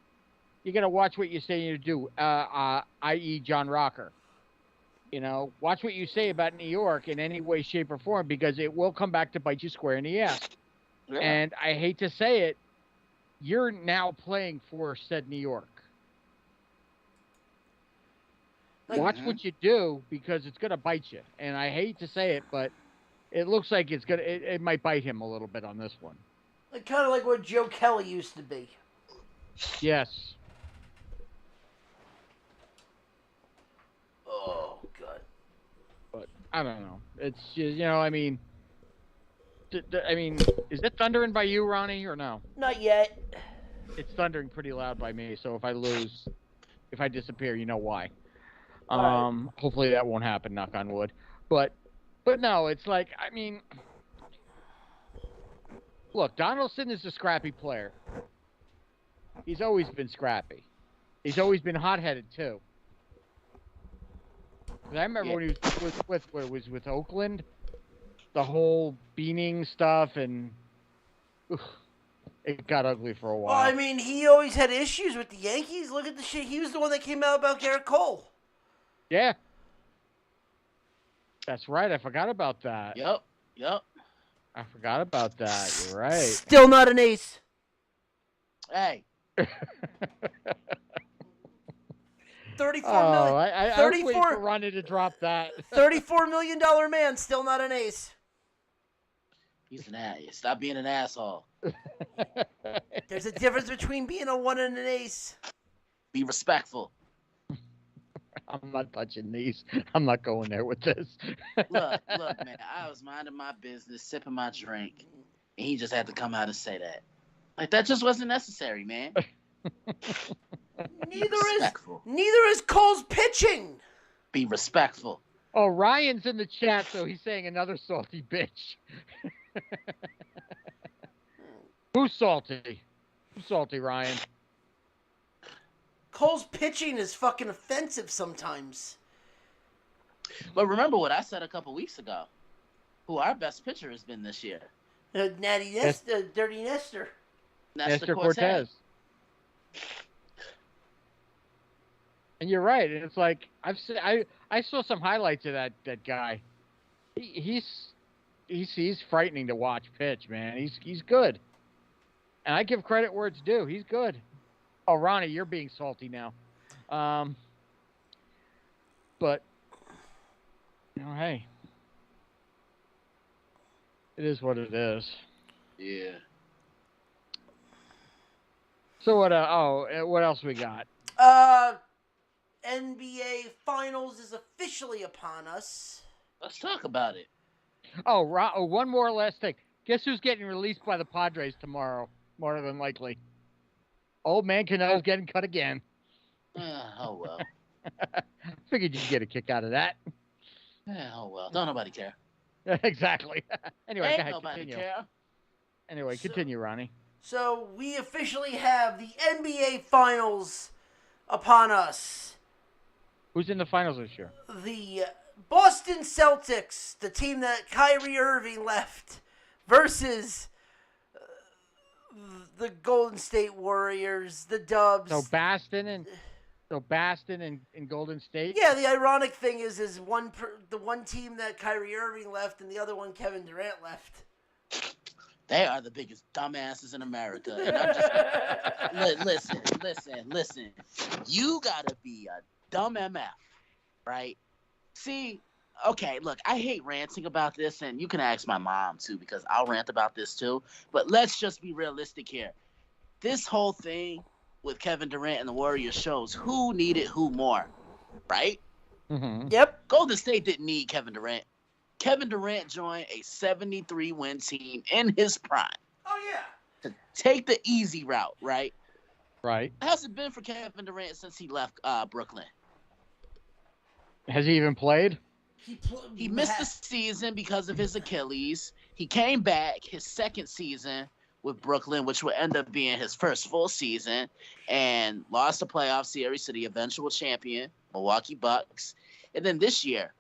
you got to watch what you say you do, i.e. John Rocker. Watch what you say about New York in any way, shape, or form, because it will come back to bite you square in the ass. Yeah. And I hate to say it, you're now playing for said New York. Watch what you do, because it's going to bite you. And I hate to say it, but it looks like it might bite him a little bit on this one. Kind of like what Joe Kelly used to be. Yes. Oh, God. But I don't know. It's just, is it thundering by you, Ronnie, or no? Not yet. It's thundering pretty loud by me, so if I disappear, you know why. Right. Hopefully that won't happen, knock on wood. But no, it's like, look, Donaldson is a scrappy player. He's always been scrappy. He's always been hot-headed, too. 'Cause I remember when he was with Oakland, the whole beaning stuff, and it got ugly for a while. Well, he always had issues with the Yankees. Look at the shit. He was the one that came out about Garrett Cole. Yeah. That's right. I forgot about that. Yep. I forgot about that. You're right. Still not an ace. Hey. 34 million. I was waiting for Ronnie to drop that. $34 million man, still not an ace. He's an ass. Stop being an asshole. There's a difference between being a one and an ace. Be respectful. I'm not touching these. I'm not going there with this. Look, man. I was minding my business, sipping my drink, and he just had to come out and say that. Like that just wasn't necessary, man. Neither Respectful. is Cole's pitching. Be respectful. Oh, Ryan's in the chat, so he's saying another salty bitch. Who's salty? Who's salty, Ryan? Cole's pitching is fucking offensive sometimes. But remember what I said a couple weeks ago. Who our best pitcher has been this year? Dirty Nestor. Nestor Cortez. And you're right. And it's like I saw some highlights of that guy. He's frightening to watch pitch, man. He's good. And I give credit where it's due. He's good. Oh, Ronnie, you're being salty now. But hey. It is what it is. Yeah. So what else we got? NBA Finals is officially upon us. Let's talk about it. Oh, one more last thing. Guess who's getting released by the Padres tomorrow? More than likely. Old man Cano's getting cut again. Oh well. Figured you'd get a kick out of that. Oh well. Don't nobody care. Exactly. Anyway, Ain't go ahead, nobody continue. care. Anyway, continue, Ronnie. So we officially have the NBA Finals upon us. Who's in the finals this year? The Boston Celtics, the team that Kyrie Irving left, versus the Golden State Warriors, the Dubs. So Baston and Golden State. Yeah, the ironic thing is the one team that Kyrie Irving left and the other one Kevin Durant left. They are the biggest dumbasses in America. And I'm just, listen. You gotta be a dumb MF, right? See, okay, look, I hate ranting about this, and you can ask my mom too, because I'll rant about this too. But let's just be realistic here. This whole thing with Kevin Durant and the Warriors shows who needed who more, right? Mm-hmm. Yep. Golden State didn't need Kevin Durant. Kevin Durant joined a 73-win team in his prime Oh, yeah. to take the easy route, right? Right. How's it been for Kevin Durant since he left Brooklyn? Has he even played? He missed the season because of his Achilles. He came back his second season with Brooklyn, which would end up being his first full season, and lost the playoff series to the eventual champion, Milwaukee Bucks. And then this year,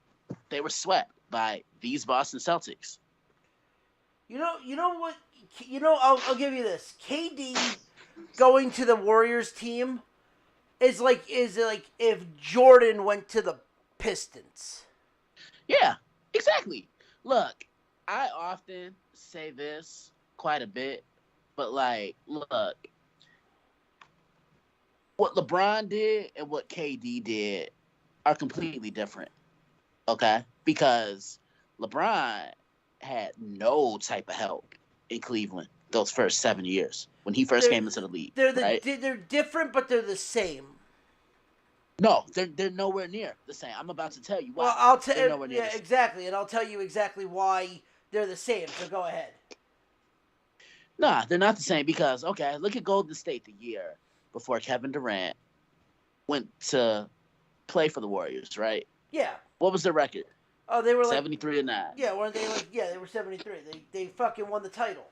they were swept by these Boston Celtics. You know what? I'll give you this. KD going to the Warriors team is like if Jordan went to the Pistons. Yeah, exactly. Look, I often say this quite a bit, but look, what LeBron did and what KD did are completely different. Okay? Because LeBron had no type of help in Cleveland those first 7 years when he first came into the league. They're different, but they're the same. No, they're nowhere near the same. I'm about to tell you why. Well, I'll tell They're nowhere near yeah, the same. exactly, and I'll tell you exactly why they're the same. So go ahead. Nah, they're not the same because, okay, look at Golden State the year before Kevin Durant went to play for the Warriors, right? Yeah. What was their record? Oh, they were 73-9. Yeah, weren't they they were 73. They fucking won the title.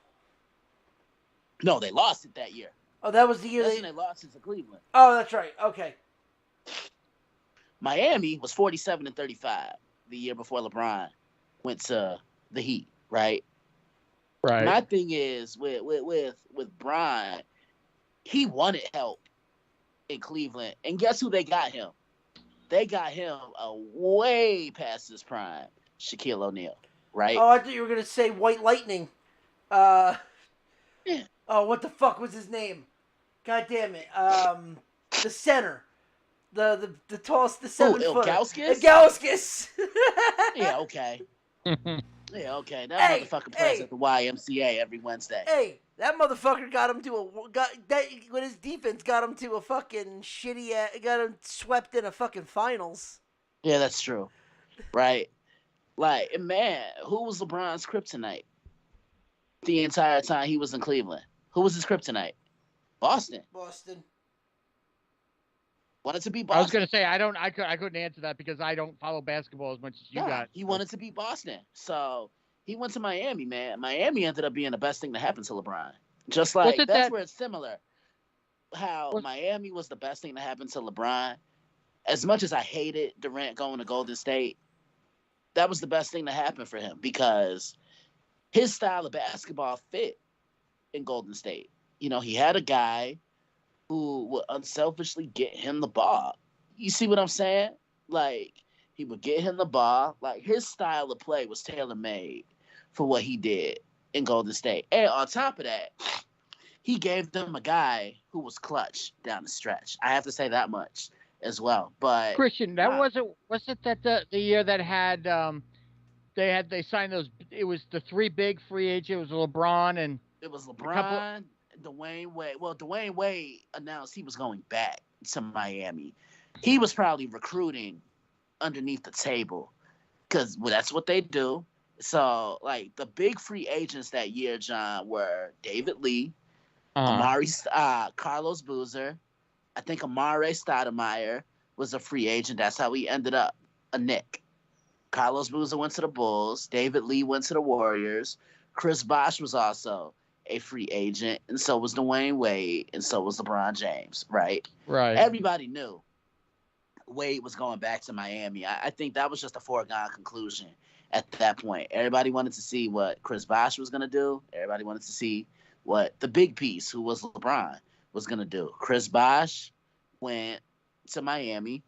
No, they lost it that year. Oh, that was the year They lost it to Cleveland. Oh, that's right. Okay. Miami was 47-35 the year before LeBron went to the Heat, right? Right. My thing is with Bron, he wanted help in Cleveland, and guess who they got him? They got him way past his prime, Shaquille O'Neal, right? Oh, I thought you were gonna say White Lightning. Yeah. Oh, what the fuck was his name? God damn it. The center. The tallest, the 7-footer. Ilgauskas? Ilgauskas. Yeah, okay. Yeah, okay. That Hey, motherfucker plays at the YMCA every Wednesday. Hey, that motherfucker got him to with his defense got him to a fucking got him swept in a fucking finals. Yeah, that's true. Right? Like, man, who was LeBron's kryptonite the entire time he was in Cleveland? Who was his kryptonite? Boston. Boston. Wanted to be I Boston. was gonna say I couldn't answer that because I don't follow basketball as much as you Nah, guys. he wanted to be Boston. So he went to Miami, man. Miami ended up being the best thing to happen to LeBron. Just like Wasn't that's that- where it's similar. How Was- Miami was the best thing to happen to LeBron. As much as I hated Durant going to Golden State, that was the best thing to happen for him because his style of basketball fit in Golden State. You know, he had a guy who would unselfishly get him the ball. You see what I'm saying? Like, he would get him the ball. Like, his style of play was tailor-made for what he did in Golden State. And on top of that, he gave them a guy who was clutch down the stretch. I have to say that much as well. But Christian, that Wow. wasn't that the year that had they signed those. It was the three big free agents. It was LeBron and it was LeBron, Dwayne Wade. Well, Dwayne Wade announced he was going back to Miami. He was probably recruiting underneath the table because that's what they do. So, like, the big free agents that year, John, were David Lee, Carlos Boozer. I think Amare Stoudemire was a free agent. That's how he ended up a Knick. Carlos Boozer went to the Bulls. David Lee went to the Warriors. Chris Bosh was also a free agent, and so was Dwayne Wade, and so was LeBron James, right? right. Everybody knew Wade was going back to Miami. I think that was just a foregone conclusion at that point. Everybody wanted to see what Chris Bosh was going to do. Everybody wanted to see what the big piece, who was LeBron, was going to do. Chris Bosh went to Miami,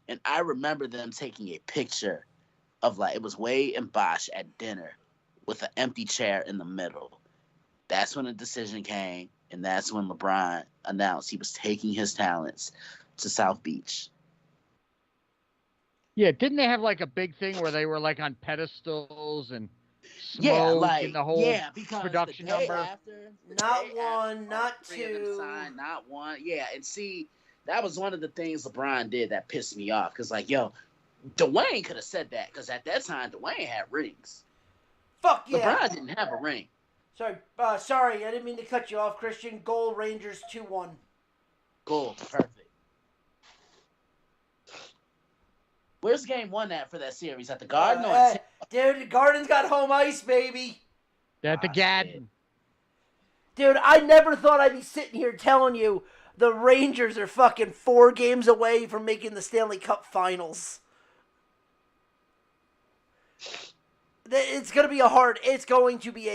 and I remember them taking a picture of, like, it was Wade and Bosh at dinner with an empty chair in the middle. That's when the decision came, and that's when LeBron announced he was taking his talents to South Beach. Yeah, didn't they have like a big thing where they were like on pedestals and smoke Yeah, like, and the whole yeah, because production the day number? after, the Not day one, after, not all three of them two. signed, not one. Yeah, and see, that was one of the things LeBron did that pissed me off. Because, like, yo, Dwayne could have said that. Because at that time, Dwayne had rings. Fuck yeah. LeBron didn't have a ring. Sorry, I didn't mean to cut you off, Christian. Goal Rangers 2-1. Cool, perfect. Where's game one at for that series? At the Garden or at Dude, the Garden's got home ice, baby. At the Ah, Garden. Dude, I never thought I'd be sitting here telling you the Rangers are fucking 4 games away from making the Stanley Cup Finals. It's going to be a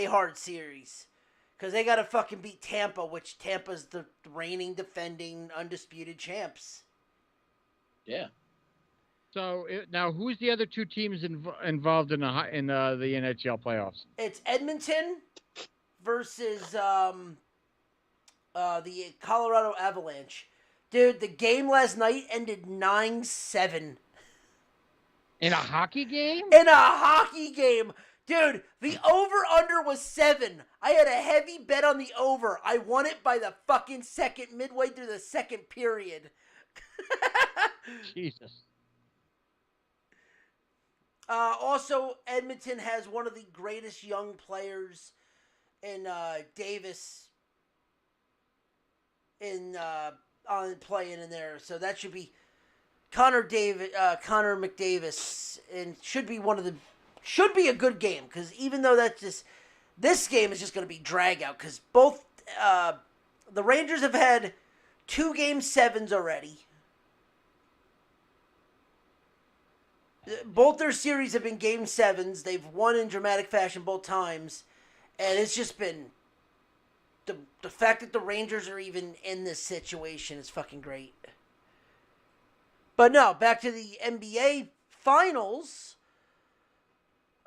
hard series. Because they got to fucking beat Tampa, which Tampa's the reigning, defending, undisputed champs. Yeah. So now, who's the other two teams involved in the NHL playoffs? It's Edmonton versus the Colorado Avalanche. Dude, the game last night ended 9-7. In a hockey game? In a hockey game. Dude, the over-under was 7. I had a heavy bet on the over. I won it by the fucking midway through the second period. Jesus. Also, Edmonton has one of the greatest young players in Davis on playing in there. So that should be Connor McDavis, and should be a good game, because even though this game is just going to be drag out, because both the Rangers have had 2 Game 7s already. Both their series have been Game 7s. They've won in dramatic fashion both times. And it's just been... The fact that the Rangers are even in this situation is fucking great. But no, back to the NBA Finals.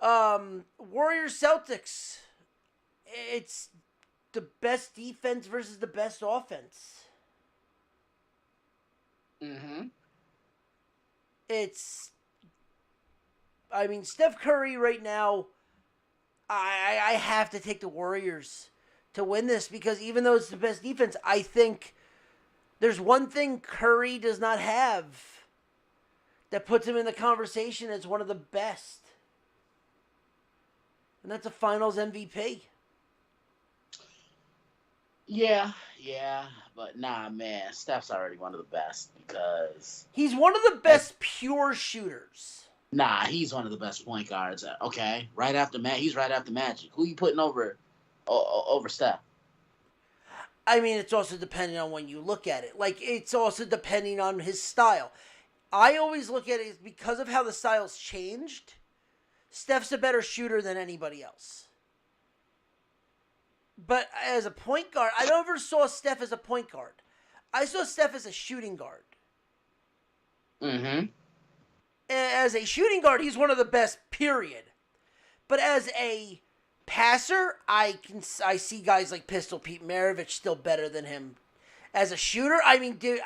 Warriors-Celtics. It's the best defense versus the best offense. Mm-hmm. Steph Curry right now, I have to take the Warriors to win this, because even though it's the best defense, I think there's one thing Curry does not have that puts him in the conversation as one of the best. And that's a Finals MVP. Yeah, but nah, man, Steph's already one of the best because He's one of the best pure shooters. nah, he's one of the best point guards. Okay, right after he's right after Magic. Who you putting over Steph? I mean, it's also depending on when you look at it. Like, it's also depending on his style. I always look at it because of how the style's changed. Steph's a better shooter than anybody else. But as a point guard, I never saw Steph as a point guard. I saw Steph as a shooting guard. Mm-hmm. As a shooting guard, he's one of the best, period. But as a passer, I see guys like Pistol Pete Maravich still better than him. As a shooter, I mean, dude,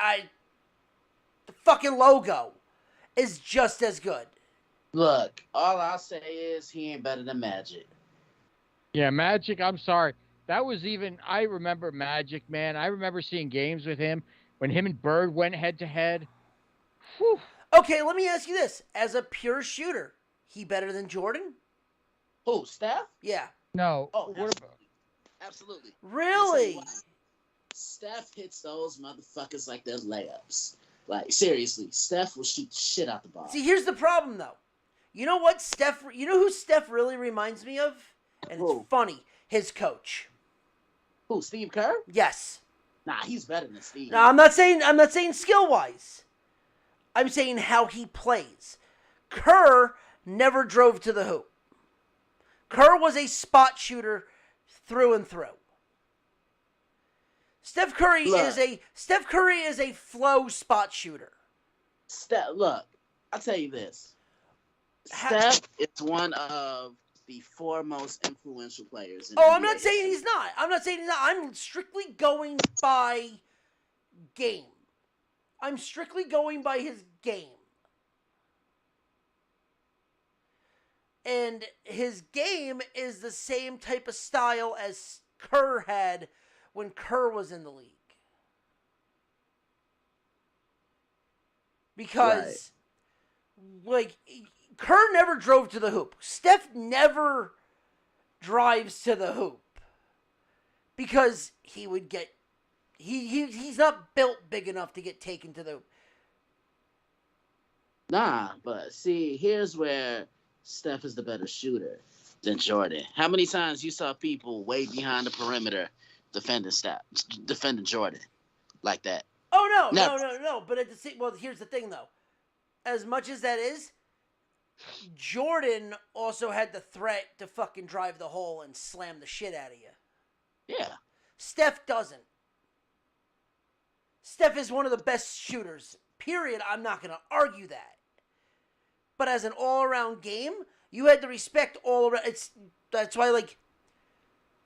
the fucking logo is just as good. Look, all I'll say is he ain't better than Magic. Yeah, Magic, I'm sorry. That was I remember Magic, man. I remember seeing games with him when him and Bird went head to head. Whew. Okay, let me ask you this. As a pure shooter, he better than Jordan? Who, Steph? Yeah. No. Oh, What about? absolutely. Really? Steph hits those motherfuckers like they're layups. Like, seriously, Steph will shoot the shit out the ball. See, here's the problem, though. You know what you know who Steph really reminds me of? And Who? it's funny. His coach. Who, Steve Kerr? Yes. Nah, he's better than Steve. No, I'm not saying skill-wise. I'm saying how he plays. Kerr never drove to the hoop. Kerr was a spot shooter through and through. Steph Curry is a flow spot shooter. Look, I'll tell you this. Steph is one of the foremost influential players. I'm not saying he's not. I'm strictly going by game. I'm strictly going by his game. And his game is the same type of style as Kerr had when Kerr was in the league. Because, like, Kerr never drove to the hoop. Steph never drives to the hoop. Because he would get... He's not built big enough to get taken to the hoop. Nah, but see, here's where Steph is the better shooter than Jordan. How many times you saw people way behind the perimeter defending Jordan like that? Oh, Never. no. But here's the thing, though. As much as that is, Jordan also had the threat to fucking drive the hole and slam the shit out of you. Yeah. Steph doesn't. Steph is one of the best shooters. Period. I'm not going to argue that. But as an all-around game, you had to respect all around. That's why, like,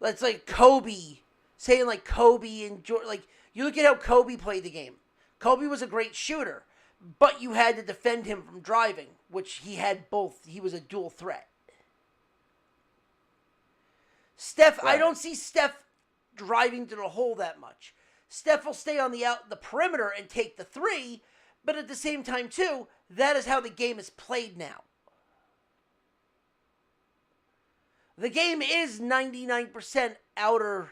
that's like Kobe saying like Kobe and Jordan. Like, you look at how Kobe played the game. Kobe was a great shooter, but you had to defend him from driving, which he had both. He was a dual threat. Steph, Right. I don't see Steph driving to the hole that much. Steph will stay on the perimeter and take the three, but at the same time, too, that is how the game is played now. The game is 99% outer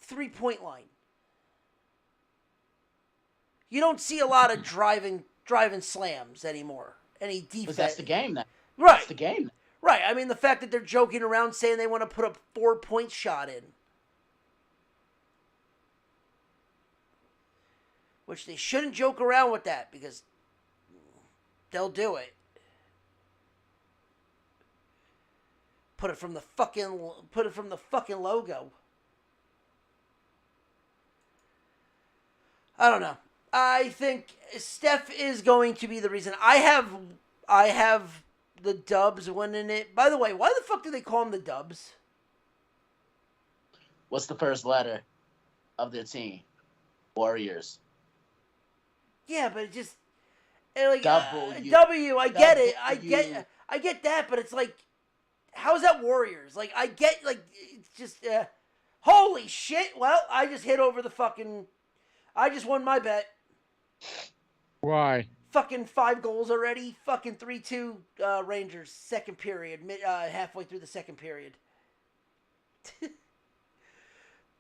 3-point line. You don't see a lot of driving slams anymore. Any defense. But that's the game now. Right. That's the game now. Right. I mean, the fact that they're joking around saying they want to put a 4-point shot in. Which they shouldn't joke around with that because they'll do it. Put it from the fucking logo. I don't know. I think Steph is going to be the reason. I have the Dubs winning it. By the way, why the fuck do they call them the Dubs? What's the first letter of their team? Warriors. Yeah, but it just like W. W. I get it. W. I get that, but it's like, how is that Warriors? Like, I get like it's just holy shit. Well, I just hit over the fucking. I just won my bet. Why? Fucking 5 goals already. Fucking 3-2 Rangers. Second period. Halfway through the second period.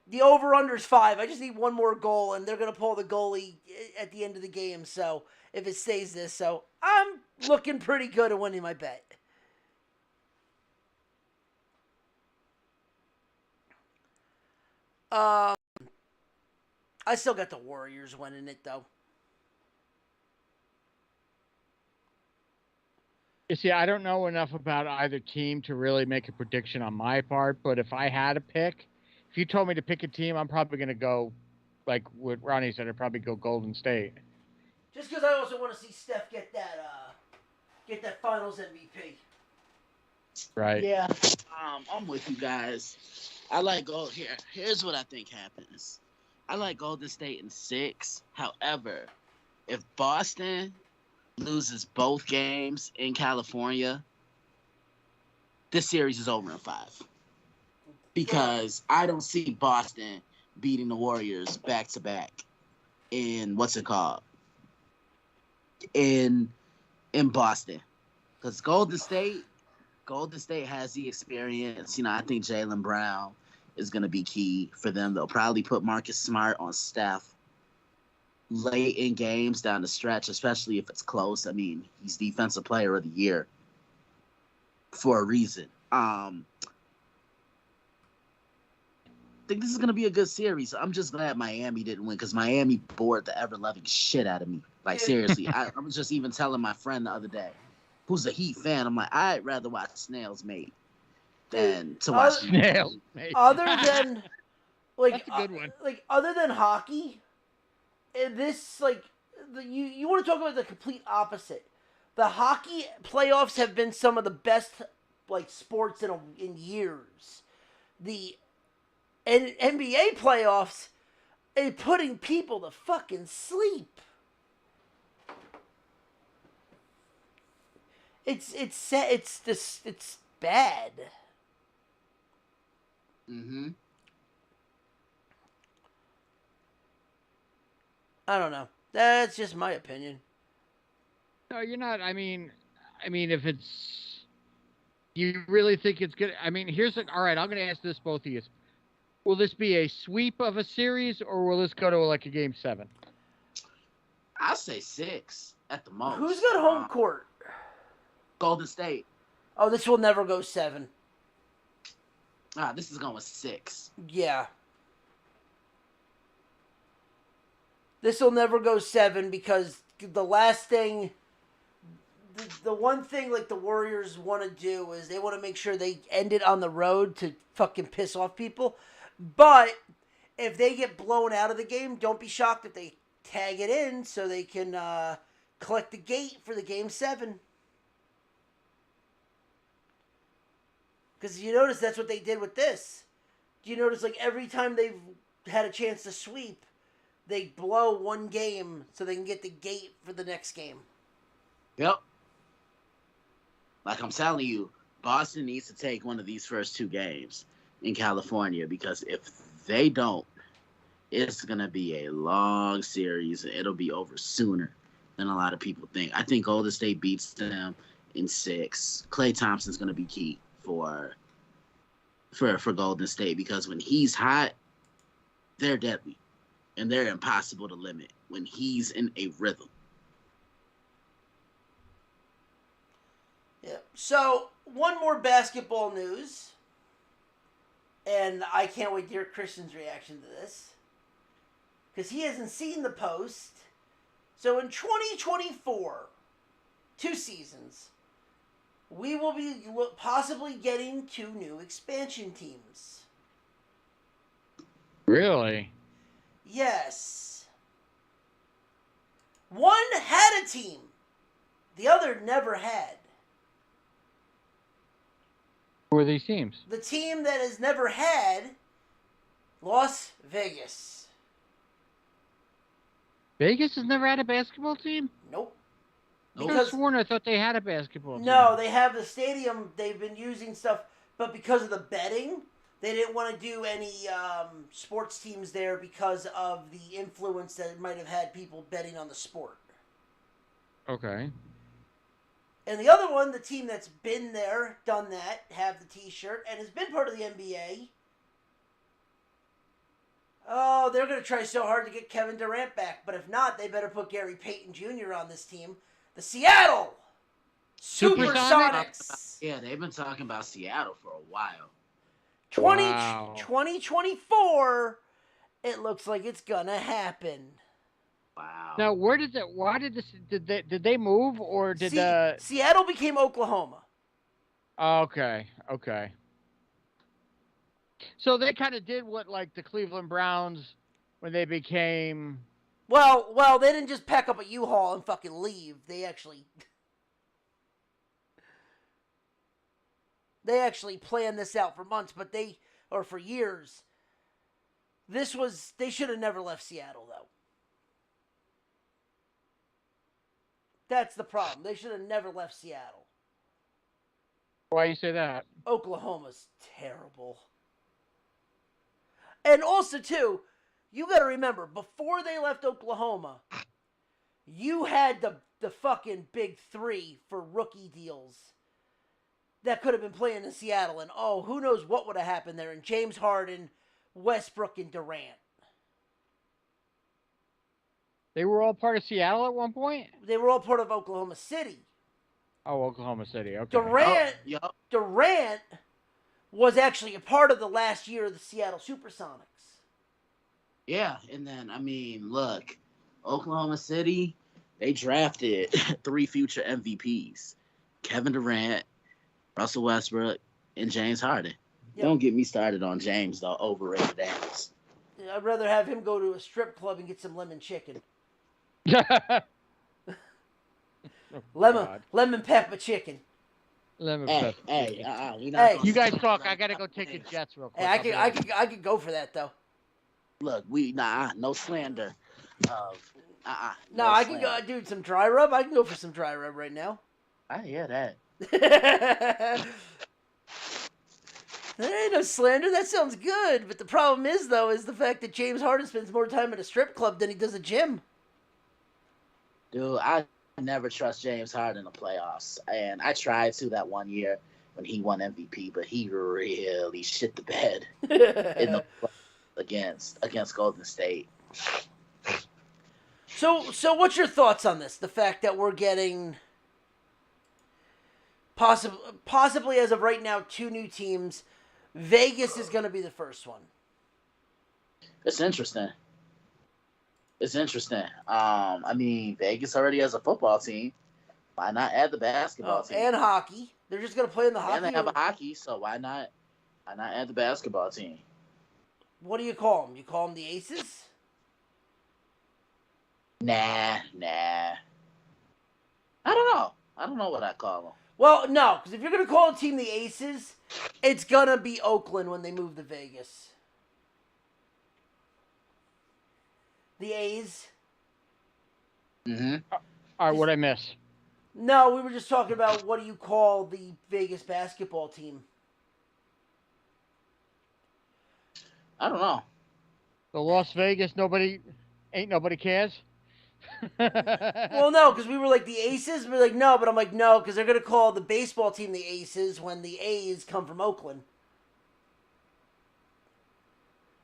The over-under is 5. I just need one more goal, and they're going to pull the goalie at the end of the game. So if it stays this, so I'm looking pretty good at winning my bet. I still got the Warriors winning it, though. You see, I don't know enough about either team to really make a prediction on my part, but if I had a pick, if you told me to pick a team, I'm probably going to go, like what Ronnie said, I'd probably go Golden State. Just because I also want to see Steph get that Finals MVP. Right. Yeah, I'm with you guys. I like Gold here. Here's what I think happens. I like Golden State in 6. However, if Boston loses both games in California, this series is over in 5. Because I don't see Boston beating the Warriors back to back in in Boston. Because Golden State has the experience. I think Jaylen Brown is going to be key for them. They'll probably put Marcus Smart on Steph late in games down the stretch, especially if it's close. I mean, he's Defensive Player of the Year for a reason. I think this is going to be a good series. I'm just glad Miami didn't win because Miami bored the ever-loving shit out of me. Like, seriously. I was just even telling my friend the other day, who's a Heat fan, I'm like, I'd rather watch Snails Mate than to watch Snails Mate. Other than, like, That's a good one. Like, other than hockey, this, like, you want to talk about the complete opposite. The hockey playoffs have been some of the best, like, sports in years. The NBA playoffs are putting people to fucking sleep. It's bad. Mm-hmm. I don't know. That's just my opinion. No, you're not. I mean, if it's, you really think it's good? I mean, all right. I'm going to ask this both of you. Will this be a sweep of a series, or will this go to like a game 7? I'll say 6 at the most. Who's got home court? Golden State. Oh, this will never go 7. This is going 6. Yeah. This will never go 7 because the last thing, the one thing like the Warriors want to do is they want to make sure they end it on the road to fucking piss off people. But if they get blown out of the game, don't be shocked if they tag it in so they can collect the gate for the game 7. Because you notice that's what they did with this. Do you notice like every time they've had a chance to sweep, they blow one game so they can get the gate for the next game? Yep. Like I'm telling you, Boston needs to take one of these first 2 games in California because if they don't, it's going to be a long series. It'll be over sooner than a lot of people think. I think Golden State beats them in 6. Klay Thompson's going to be key for Golden State because when he's hot, they're deadly and they're impossible to limit when he's in a rhythm. Yeah. So, one more basketball news, and I can't wait to hear Christian's reaction to this because he hasn't seen the post. So, in 2024, 2 seasons, we will be possibly getting 2 new expansion teams. Really? Yes. One had a team. The other never had. Who are these teams? The team that has never had, Las Vegas. Vegas has never had a basketball team? Nope. I could have sworn I thought they had a basketball team. No, they have the stadium. They've been using stuff, but because of the betting, they didn't want to do any sports teams there because of the influence that it might have had people betting on the sport. Okay. And the other one, the team that's been there, done that, have the T-shirt, and has been part of the NBA, Oh, they're going to try so hard to get Kevin Durant back. But if not, they better put Gary Payton Jr. on this team. The Seattle Supersonics. Yeah, they've been talking about Seattle for a while. 2024, it looks like it's going to happen. Wow. Now, why did they move or did Seattle became Oklahoma. Okay. So they kind of did what like the Cleveland Browns when they became. Well, they didn't just pack up a U-Haul and fucking leave. They actually planned this out for months, or for years. They should have never left Seattle though. That's the problem. They should have never left Seattle. Why you say that? Oklahoma's terrible. And also, too, you got to remember, before they left Oklahoma, you had the fucking big three for rookie deals that could have been playing in Seattle. And, who knows what would have happened there. And James Harden, Westbrook, and Durant. They were all part of Seattle at one point? They were all part of Oklahoma City. Oh, Oklahoma City. Okay. Durant was actually a part of the last year of the Seattle Supersonics. Yeah, and then, look, Oklahoma City, they drafted 3 future MVPs. Kevin Durant, Russell Westbrook, and James Harden. Yep. Don't get me started on James, though. Overrated ass. I'd rather have him go to a strip club and get some lemon chicken. Lemon pepper chicken. Hey, you guys talk. I gotta go take the Jets real quick. Hey, I could go for that though. Look, no slander. No, I can go, dude. Some dry rub. I can go for some dry rub right now. I hear that. There ain't no slander. That sounds good. But the problem is the fact that James Harden spends more time at a strip club than he does a gym. Dude, I never trust James Harden in the playoffs. And I tried to that one year when he won MVP, but he really shit the bed in the against Golden State. So what's your thoughts on this? The fact that we're getting possibly as of right now 2 new teams. Vegas is going to be the first one. It's interesting. Vegas already has a football team. Why not add the basketball team? And hockey. They're just going to play in the hockey. And they have a hockey, so why not add the basketball team? What do you call them? You call them the Aces? Nah. I don't know what I call them. Well, no, because if you're going to call a team the Aces, it's going to be Oakland when they move to Vegas. The A's. Mm-hmm. All right, what'd I miss? No, we were just talking about what do you call the Vegas basketball team? I don't know. The Las Vegas, ain't nobody cares? Well, no, because we were like the Aces. We're like, no, but I'm like, no, because they're going to call the baseball team the Aces when the A's come from Oakland.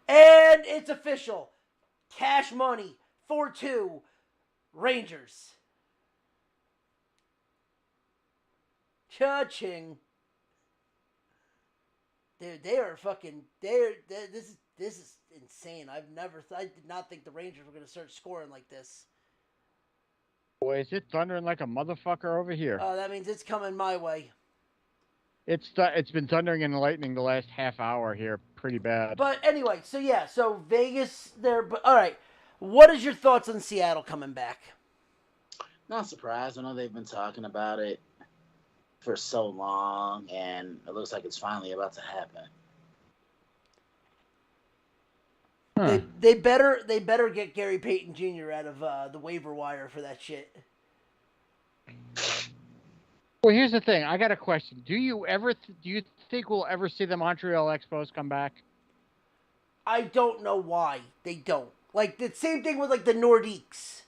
And it's official. Cash money, 4-2, Rangers. Cha-ching. Dude, they are fucking, this is insane. I did not think the Rangers were going to start scoring like this. Boy, is it thundering like a motherfucker over here. Oh, that means it's coming my way. It's been thundering and lightning the last half hour here, pretty bad. But anyway, so Vegas there. But all right, what is your thoughts on Seattle coming back? Not surprised. I know they've been talking about it for so long, and it looks like it's finally about to happen. Huh. They better get Gary Payton Jr. out of the waiver wire for that shit. Well, here's the thing. I got a question. Do you think we'll ever see the Montreal Expos come back? I don't know why they don't. Like the same thing with like the Nordiques.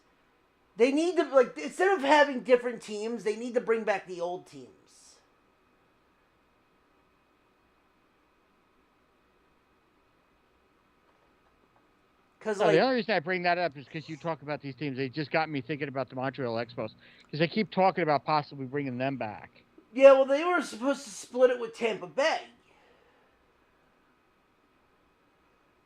They need to instead of having different teams, they need to bring back the old teams. Because No, the only reason I bring that up is because you talk about these teams. They just got me thinking about the Montreal Expos because they keep talking about possibly bringing them back. yeah, well, they were supposed to split it with Tampa Bay.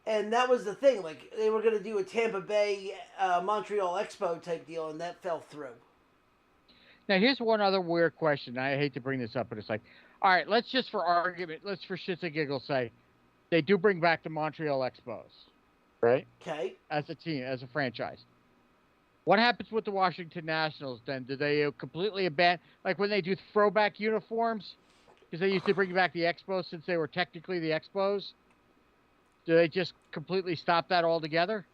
And that was the thing. Like, they were going to do a Tampa Bay, Montreal Expo type deal, and that fell through. Now, here's one other weird question. I hate to bring this up, but it's like, all right, let's just for argument, let's for shits and giggles say they do bring back the Montreal Expos, right? Okay. As a team, as a franchise. What happens with the Washington Nationals then? Do they completely abandon, like when they do throwback uniforms? Because they used to bring back the Expos since they were technically the Expos. Do they just completely stop that altogether?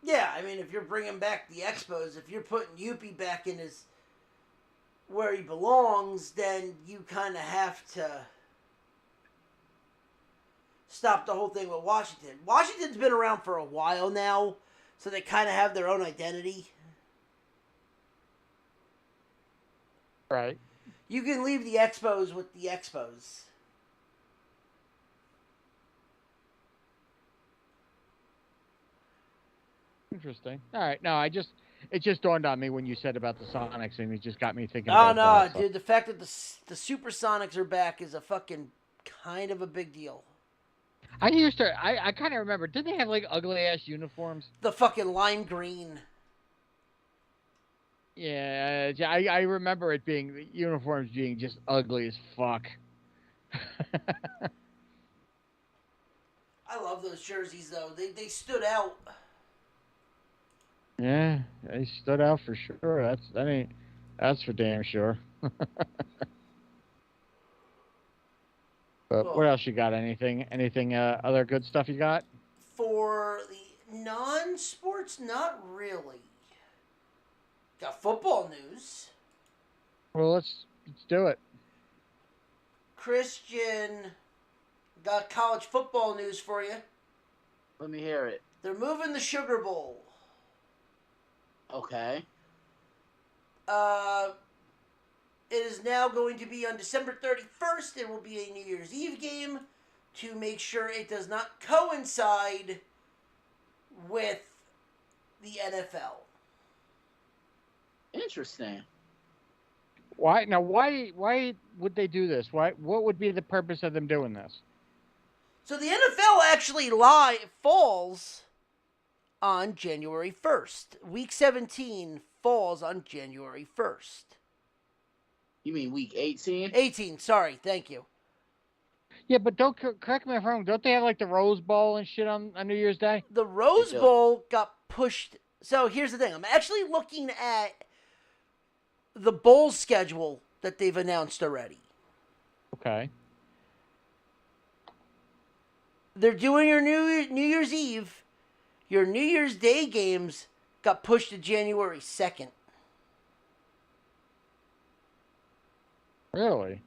Yeah, I mean, if you're bringing back the Expos, if you're putting Youppi back in his where he belongs, then you kind of have to stop the whole thing with Washington. Washington's been around for a while now, so they kind of have their own identity. Right. You can leave the Expos with the Expos. Interesting. All right. No, it just dawned on me when you said about the Sonics, and it just got me thinking. Oh, about no, that, so. dude. The fact that the Supersonics are back is a fucking kind of a big deal. I kind of remember. Didn't they have like ugly ass uniforms? The fucking lime green. Yeah, I remember it being the uniforms being just ugly as fuck. I love those jerseys though. They stood out. Yeah, they stood out for sure. That's for damn sure. But Well, what else you got? Anything other good stuff you got? for the non-sports, not really. Got football news. Well, let's do it. Christian, got college football news for you. Let me hear it. They're moving the Sugar Bowl. Okay. It is now going to be on December 31st. It will be a New Year's Eve game to make sure it does not coincide with the NFL. Interesting. Why now? Why would they do this? What would be the purpose of them doing this? So the NFL actually falls on January 1st. Week 17 falls on January 1st. You mean week 18? 18, sorry, thank you. Yeah, but don't correct me if I'm wrong. Don't they have like the Rose Bowl and shit on New Year's Day? The Rose They do. Bowl got pushed. So here's the thing. I'm actually looking at the bowl schedule that they've announced already. Okay. They're doing your New Year's Eve. Your New Year's Day games got pushed to January 2nd. Really?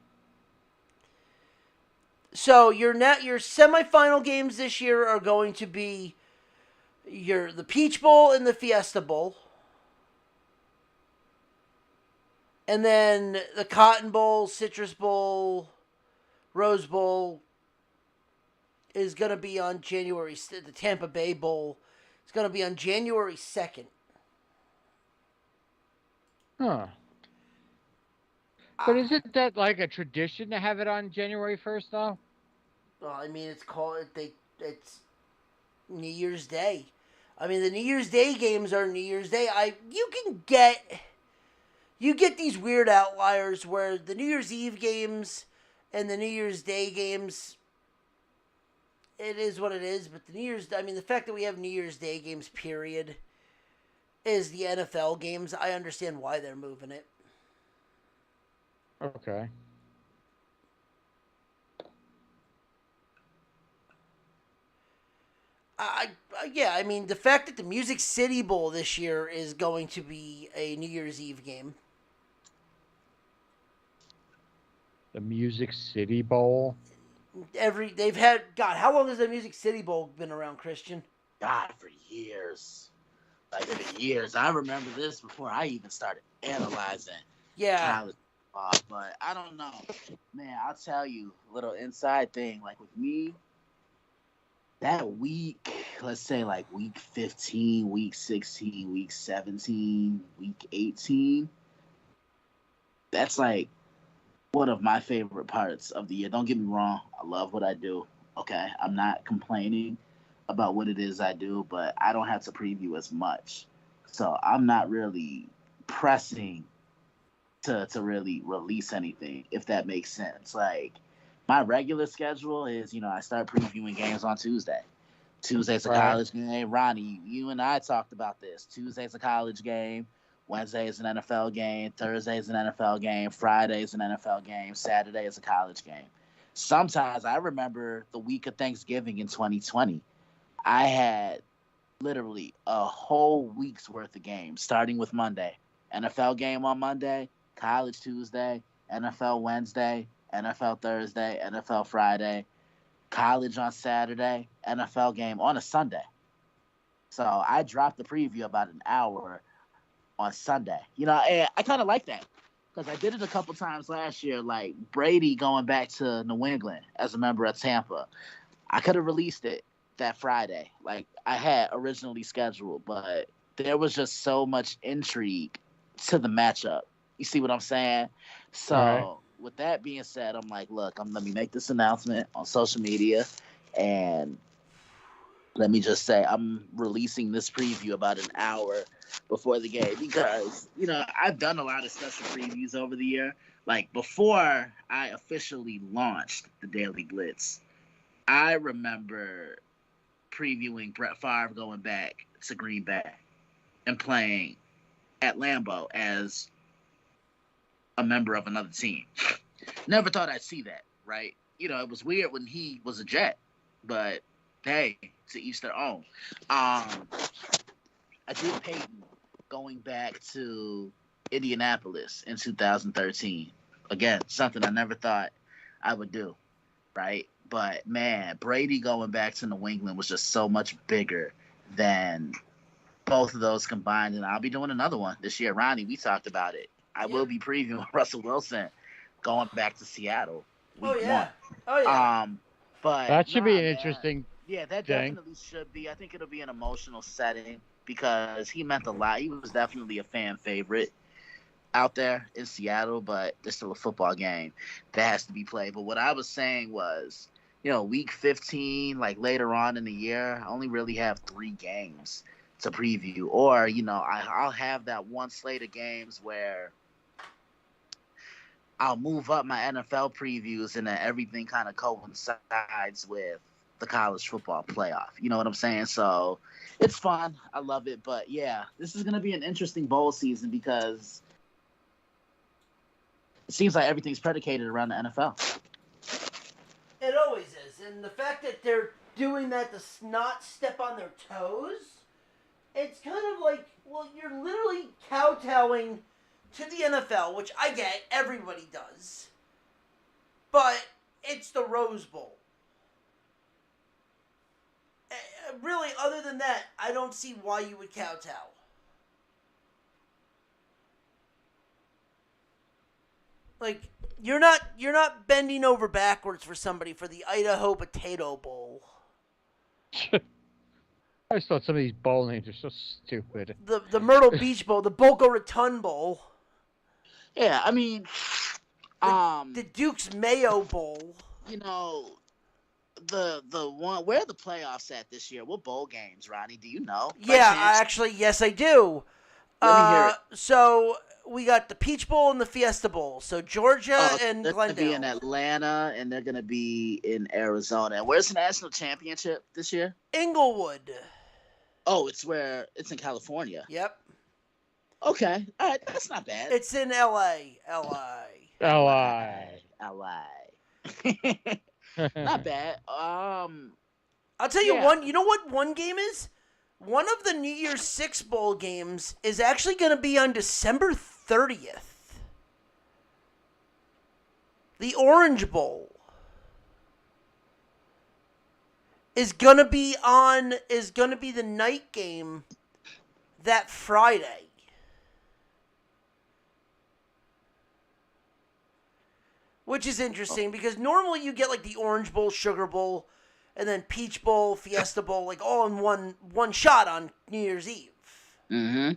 So your semifinal games this year are going to be the Peach Bowl and the Fiesta Bowl. And then the Cotton Bowl, Citrus Bowl, Rose Bowl is going to be on the Tampa Bay Bowl is going to be on January 2nd. Huh. But isn't that like a tradition to have it on January 1st, though? Well, I mean, it's New Year's Day. I mean, the New Year's Day games are New Year's Day. You get these weird outliers where the New Year's Eve games and the New Year's Day games, it is what it is. But the fact that we have New Year's Day games, period, is the NFL games. I understand why they're moving it. Okay. I mean, the fact that the Music City Bowl this year is going to be a New Year's Eve game. The Music City Bowl? How long has the Music City Bowl been around, Christian? God, for years. Like, for years. I remember this before I even started analyzing college ball, but I don't know. Man, I'll tell you a little inside thing. Like, with me, that week, let's say like week 15, week 16, week 17, week 18. That's like one of my favorite parts of the year. Don't get me wrong. I love what I do. Okay. I'm not complaining about what it is I do, but I don't have to preview as much. So I'm not really pressing to really release anything, if that makes sense. Like my regular schedule is, I start previewing games on Tuesday. Tuesday's a college game. Ronnie, you and I talked about this. Tuesday's a college game. Wednesday is an NFL game. Thursday is an NFL game. Friday is an NFL game. Saturday is a college game. Sometimes I remember the week of Thanksgiving in 2020. I had literally a whole week's worth of games, starting with Monday. NFL game on Monday, college Tuesday, NFL Wednesday, NFL Thursday, NFL Friday, college on Saturday, NFL game on a Sunday. So I dropped the preview about an hour on Sunday. And I kind of like that because I did it a couple times last year, like Brady going back to New England as a member of Tampa. I could have released it that Friday, like I had originally scheduled, but there was just so much intrigue to the matchup. You see what I'm saying? So with that being said, I'm like, look, let me make this announcement on social media, and let me just say I'm releasing this preview about an hour before the game because, I've done a lot of special previews over the year. Like before I officially launched the Daily Blitz, I remember previewing Brett Favre going back to Green Bay and playing at Lambeau as a member of another team. Never thought I'd see that, right? It was weird when he was a Jet, but hey, to each their own. I did Peyton going back to Indianapolis in 2013. Again, something I never thought I would do, right? But man, Brady going back to New England was just so much bigger than both of those combined. And I'll be doing another one this year. Ronnie, we talked about it. I will be previewing Russell Wilson going back to Seattle. Week one. Oh yeah. But that should be an interesting. Yeah, that thing. definitely should be. I think it'll be an emotional setting because he meant a lot. He was definitely a fan favorite out there in Seattle, but there's still a football game that has to be played. But what I was saying was, week 15, like later on in the year, I only really have 3 games to preview. Or, I'll have that one slate of games where I'll move up my NFL previews and then everything kind of coincides with the college football playoff. You know what I'm saying? So it's fun. I love it. But yeah, this is going to be an interesting bowl season because it seems like everything's predicated around the NFL. It always is. And the fact that they're doing that to not step on their toes, it's kind of like, well, you're literally kowtowing to the NFL, which I get, everybody does. But it's the Rose Bowl. Really, other than that, I don't see why you would kowtow. Like, you're not bending over backwards for somebody for the Idaho Potato Bowl. I just thought some of these bowl names are so stupid. The Myrtle Beach Bowl, the Boca Raton Bowl. Yeah, I mean, the Duke's Mayo Bowl. The one, where are the playoffs at this year? What bowl games, Ronnie? Do you know? Yeah, yes, I do. Let me hear it. So we got the Peach Bowl and the Fiesta Bowl. So Georgia and they're Glendale. They're going to be in Atlanta, and they're going to be in Arizona. And where's the national championship this year? Inglewood. Oh, it's in California. Yep. Okay. All right. That's not bad. It's in L.A. Not bad. I'll tell you one. You know what one game is? One of the New Year's Six bowl games is actually going to be on December 30th. The Orange Bowl is going to be the night game that Friday. Which is interesting because normally you get like the Orange Bowl, Sugar Bowl, and then Peach Bowl, Fiesta Bowl, like all in one shot on New Year's Eve. Mm-hmm.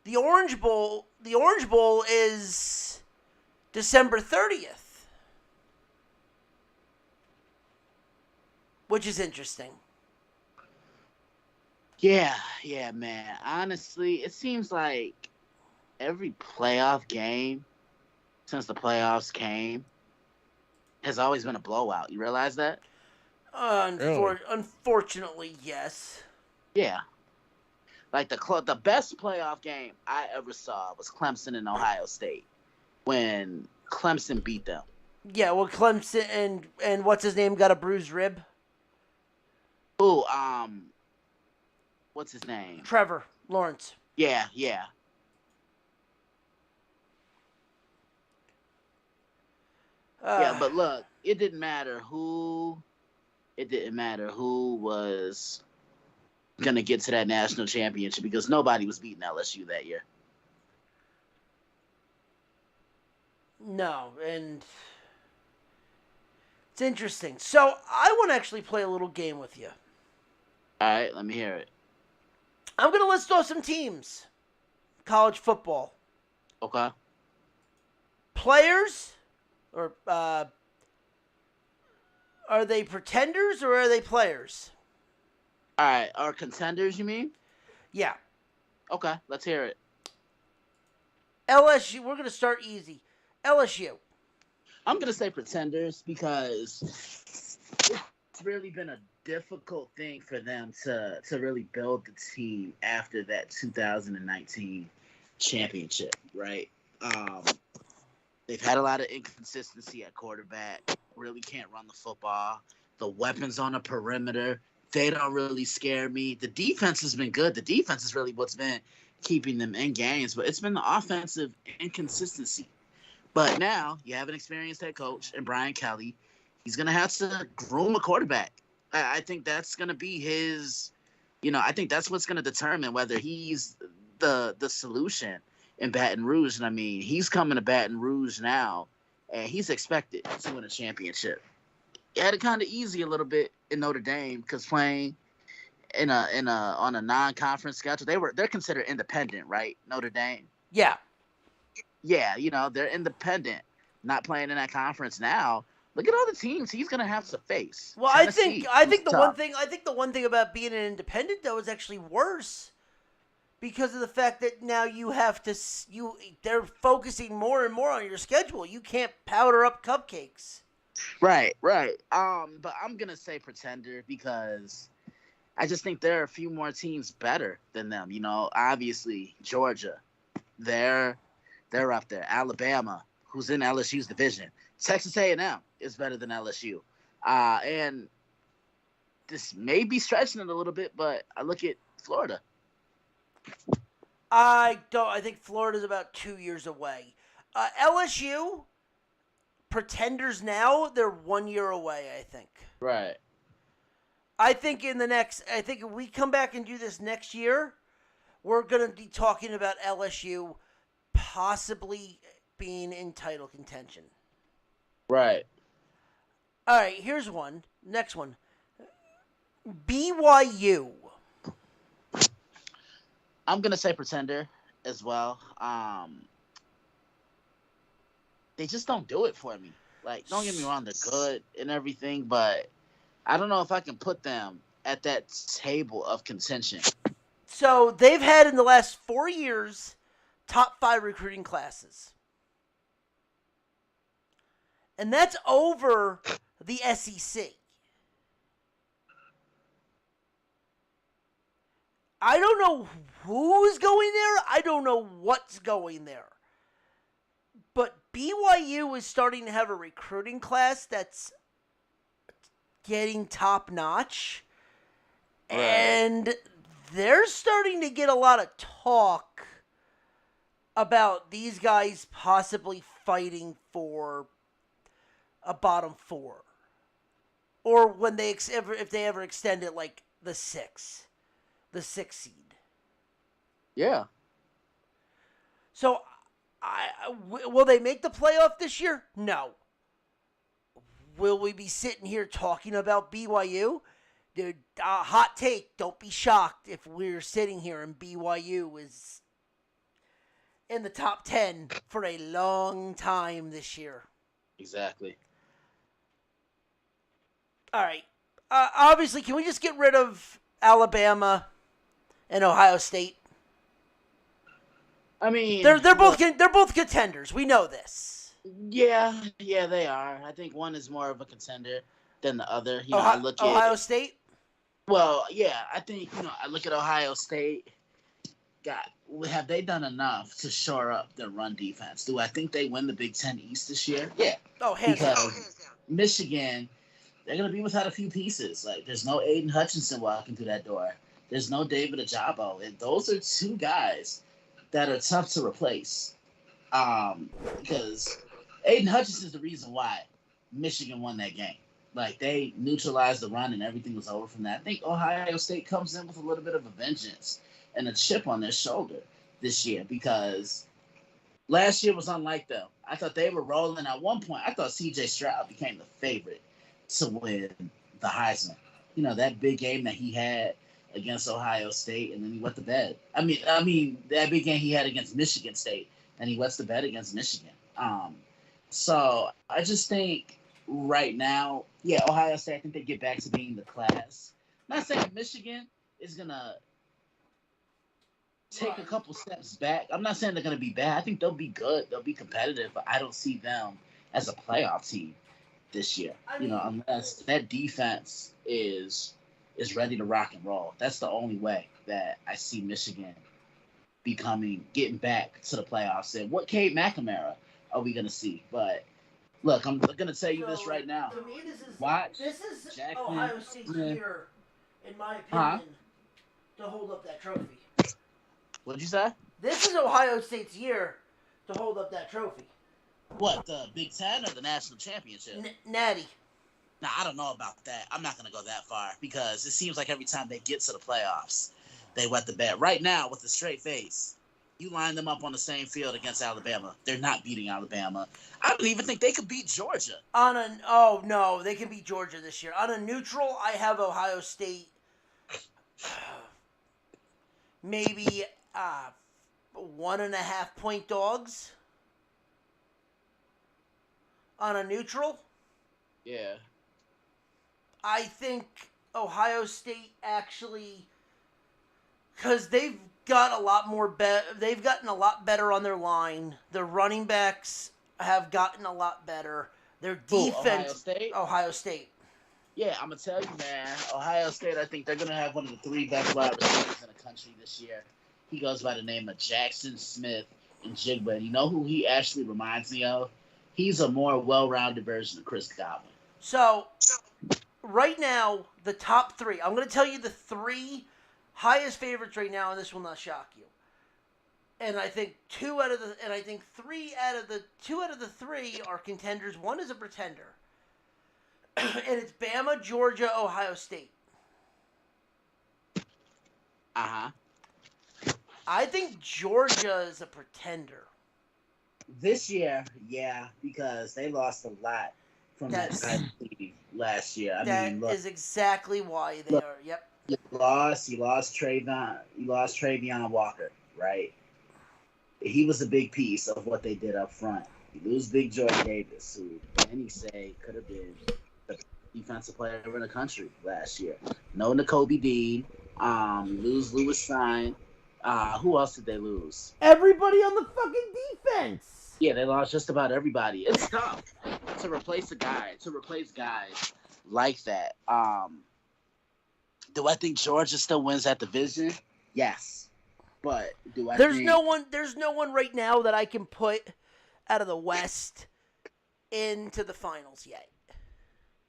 The Orange Bowl is December 30th, which is interesting. Yeah, man. Honestly, it seems like every playoff game since the playoffs came has always been a blowout. You realize that? Really? Unfortunately, yes. Yeah. Like the best playoff game I ever saw was Clemson and Ohio State when Clemson beat them. Yeah, well, Clemson and what's his name got a bruised rib? Ooh, what's his name? Trevor Lawrence. Yeah. Yeah, But look, it didn't matter who was gonna get to that national championship because nobody was beating LSU that year. No, and it's interesting. So I want to actually play a little game with you. All right, let me hear it. I'm going to list off some teams. College football. Okay. Players, or are they pretenders or are they players? All right, are contenders, you mean? Yeah. Okay, let's hear it. LSU, we're going to start easy. LSU. I'm going to say pretenders because it's really been a difficult thing for them to really build the team after that 2019 championship, right? They've had a lot of inconsistency at quarterback, really can't run the football. The weapons on the perimeter, they don't really scare me. The defense has been good. The defense is really what's been keeping them in games, but it's been the offensive inconsistency. But now you have an experienced head coach in Brian Kelly. He's going to have to groom a quarterback. I think that's going to be his, I think that's what's going to determine whether he's the solution in Baton Rouge. And I mean, he's coming to Baton Rouge now, and he's expected to win a championship. He had it kind of easy a little bit in Notre Dame because playing on a non-conference schedule, they're considered independent, right? Notre Dame. Yeah. Yeah, they're independent, not playing in that conference now. Look at all the teams he's going to have to face. Well, Tennessee, I think the tough. one thing about being an independent though is actually worse because of the fact that now you have to they're focusing more and more on your schedule. You can't powder up cupcakes. Right. But I'm going to say pretender because I just think there are a few more teams better than them. Obviously Georgia, they're up there. Alabama, who's in LSU's division. Texas A&M is better than LSU. And this may be stretching it a little bit, but I look at Florida. I think Florida's about 2 years away. LSU, pretenders now, they're 1 year away, I think. Right. I think if we come back and do this next year, we're going to be talking about LSU possibly being in title contention. Right. All right, here's one. Next one. BYU. I'm going to say pretender as well. They just don't do it for me. Like, don't get me wrong, they're good and everything, but I don't know if I can put them at that table of contention. So they've had in the last 4 years top 5 recruiting classes. And that's over the SEC. I don't know who's going there. I don't know what's going there. But BYU is starting to have a recruiting class that's getting top notch. Right. And they're starting to get a lot of talk about these guys possibly fighting for a bottom 4, or when if they ever extend it, like the 6th seed. Yeah. So, will they make the playoff this year? No. will we be sitting here talking about BYU? Dude, hot take. Don't be shocked if we're sitting here and BYU is in the top 10 for a long time this year. Exactly. All right. Obviously, can we just get rid of Alabama and Ohio State? I mean, They're both contenders. We know this. Yeah, they are. I think one is more of a contender than the other. You know, I look at Ohio State. Well, yeah, I think I look at Ohio State. God, have they done enough to shore up their run defense? Do I think they win the Big Ten East this year? Yeah. Oh, hands down. Michigan, they're gonna be without a few pieces. Like, there's no Aiden Hutchinson walking through that door. There's no David Ajabo, and those are two guys that are tough to replace. Because Aiden Hutchinson is the reason why Michigan won that game. Like, they neutralized the run and everything was over from that. I think Ohio State comes in with a little bit of a vengeance and a chip on their shoulder this year, because last year was unlike them. I thought they were rolling. At one point, I thought C.J. Stroud became the favorite to win the Heisman. You know, that big game that he had against Ohio State, and then he went to bed. I mean that big game he had against Michigan State, and he went to bed against Michigan. So I just think right now, yeah, Ohio State, I think they get back to being the class. I'm not saying Michigan is gonna take a couple steps back. I'm not saying they're gonna be bad. I think they'll be good. They'll be competitive, but I don't see them as a playoff team this year. Unless that defense is ready to rock and roll. That's the only way that I see Michigan getting back to the playoffs. And what Cade McNamara are we gonna see? But look, I'm gonna tell you this right now. To me, this is Jackson, Ohio State's year, in my opinion, to hold up that trophy. What'd you say? This is Ohio State's year to hold up that trophy. What, the Big Ten or the national championship? Natty. Now, I don't know about that. I'm not going to go that far, because it seems like every time they get to the playoffs, they wet the bed. Right now, with a straight face, you line them up on the same field against Alabama. They're not beating Alabama. I don't even think they could beat Georgia. Oh, no, they can beat Georgia this year. On a neutral, I have Ohio State maybe 1.5 point dogs. On a neutral? Yeah. I think Ohio State actually, because they've got a lot more they've gotten a lot better on their line. Their running backs have gotten a lot better. Their defense, Ohio State. Yeah, I'm gonna tell you, man. Ohio State, I think they're gonna have one of the 3 best wide receivers in the country this year. He goes by the name of Jackson Smith and Jigba. You know who he actually reminds me of? He's a more well-rounded version of Chris Godwin. So, right now, the top 3. I'm going to tell you the 3 highest favorites right now, and this will not shock you. And I think 2 out of the 3 are contenders. One is a pretender. And it's Bama, Georgia, Ohio State. Uh-huh. I think Georgia is a pretender. This year, yeah, because they lost a lot from that team last year. That is exactly why they are. Yep. You lost Travion Walker, right? He was a big piece of what they did up front. You lose Big Joy Davis, who many say could have been the defensive player in the country last year. No Nakobe Dean. Lose Lewis Stein. Who else did they lose? Everybody on the fucking defense. Yeah, they lost just about everybody. It's tough to replace guys like that. Do I think Georgia still wins that division? Yes. But do I There's no one right now that I can put out of the West into the finals yet.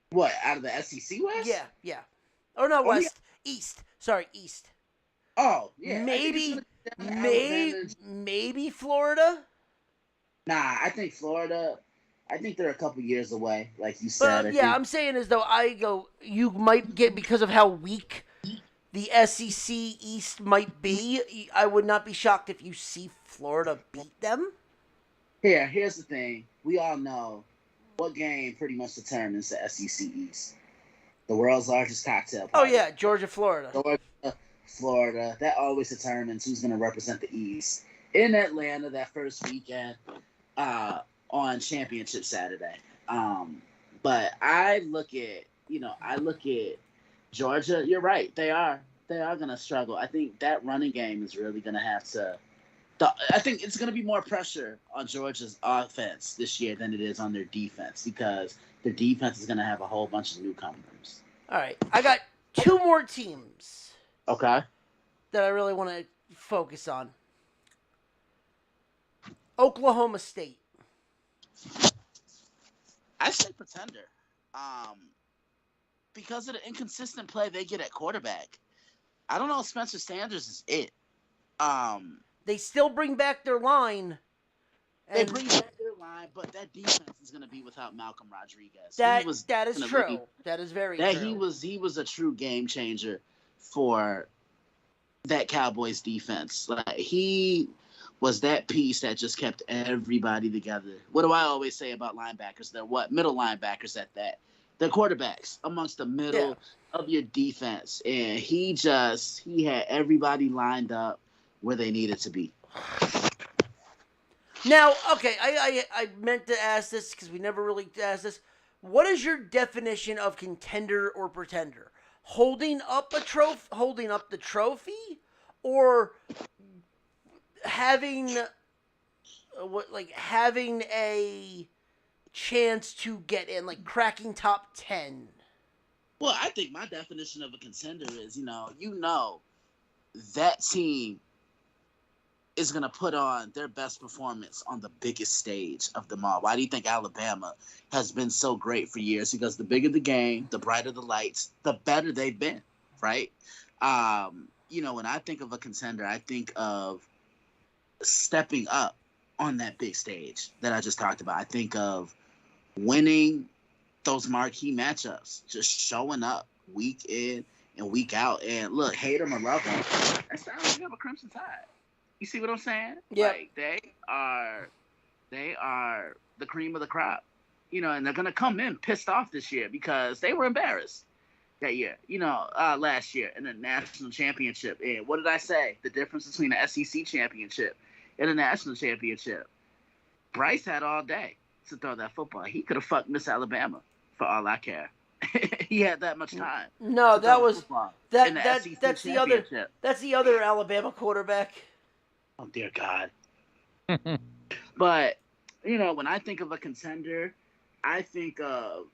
What, out of the SEC West? Yeah. Or not West, yeah. East. Sorry, East. Oh, yeah. Maybe Florida. Nah, I think Florida. I think they're a couple years away, like you said. But I'm saying as though you might get, because of how weak the SEC East might be. I would not be shocked if you see Florida beat them. Here's the thing. We all know what game pretty much determines the SEC East? The world's largest cocktail Oh party. yeah, Georgia, Florida. Georgia, Florida. That always determines who's going to represent the East in Atlanta that first weekend on Championship Saturday. But I look at Georgia. You're right. They are going to struggle. I think that running game is really going to have to. I think it's going to be more pressure on Georgia's offense this year than it is on their defense because their defense is going to have a whole bunch of newcomers. All right, I got two more teams. Okay. That I really want to focus on. Oklahoma State. I say pretender. Because of the inconsistent play they get at quarterback. I don't know if Spencer Sanders is it. They still bring back their line. They bring back their line, but that defense is going to be without Malcolm Rodriguez. That is true. That is very true. He was a true game changer for that Cowboys defense. Like he was that piece that just kept everybody together. What do I always say about linebackers? They're what? Middle linebackers at that. They're quarterbacks amongst the middle of your defense. And he had everybody lined up where they needed to be. Now, okay, I meant to ask this because we never really asked this. What is your definition of contender or pretender? Holding up the trophy, or having having a chance to get in, like cracking top 10? Well, I think my definition of a contender is, that team is going to put on their best performance on the biggest stage of them all. Why do you think Alabama has been so great for years? Because the bigger the game, the brighter the lights, the better they've been, right? When I think of a contender, I think of stepping up on that big stage that I just talked about. I think of winning those marquee matchups, just showing up week in and week out. And look, hate them or love them, that's how you have a Crimson Tide. You see what I'm saying? Yeah. Like they are the cream of the crop, and they're gonna come in pissed off this year because they were embarrassed that year, last year in the national championship. And what did I say? The difference between the SEC championship and the national championship. Bryce had all day to throw that football. He could have fucked Miss Alabama for all I care. He had that much time. No, that was SEC that's the other Alabama quarterback. Oh, dear God. But, when I think of a contender, I think of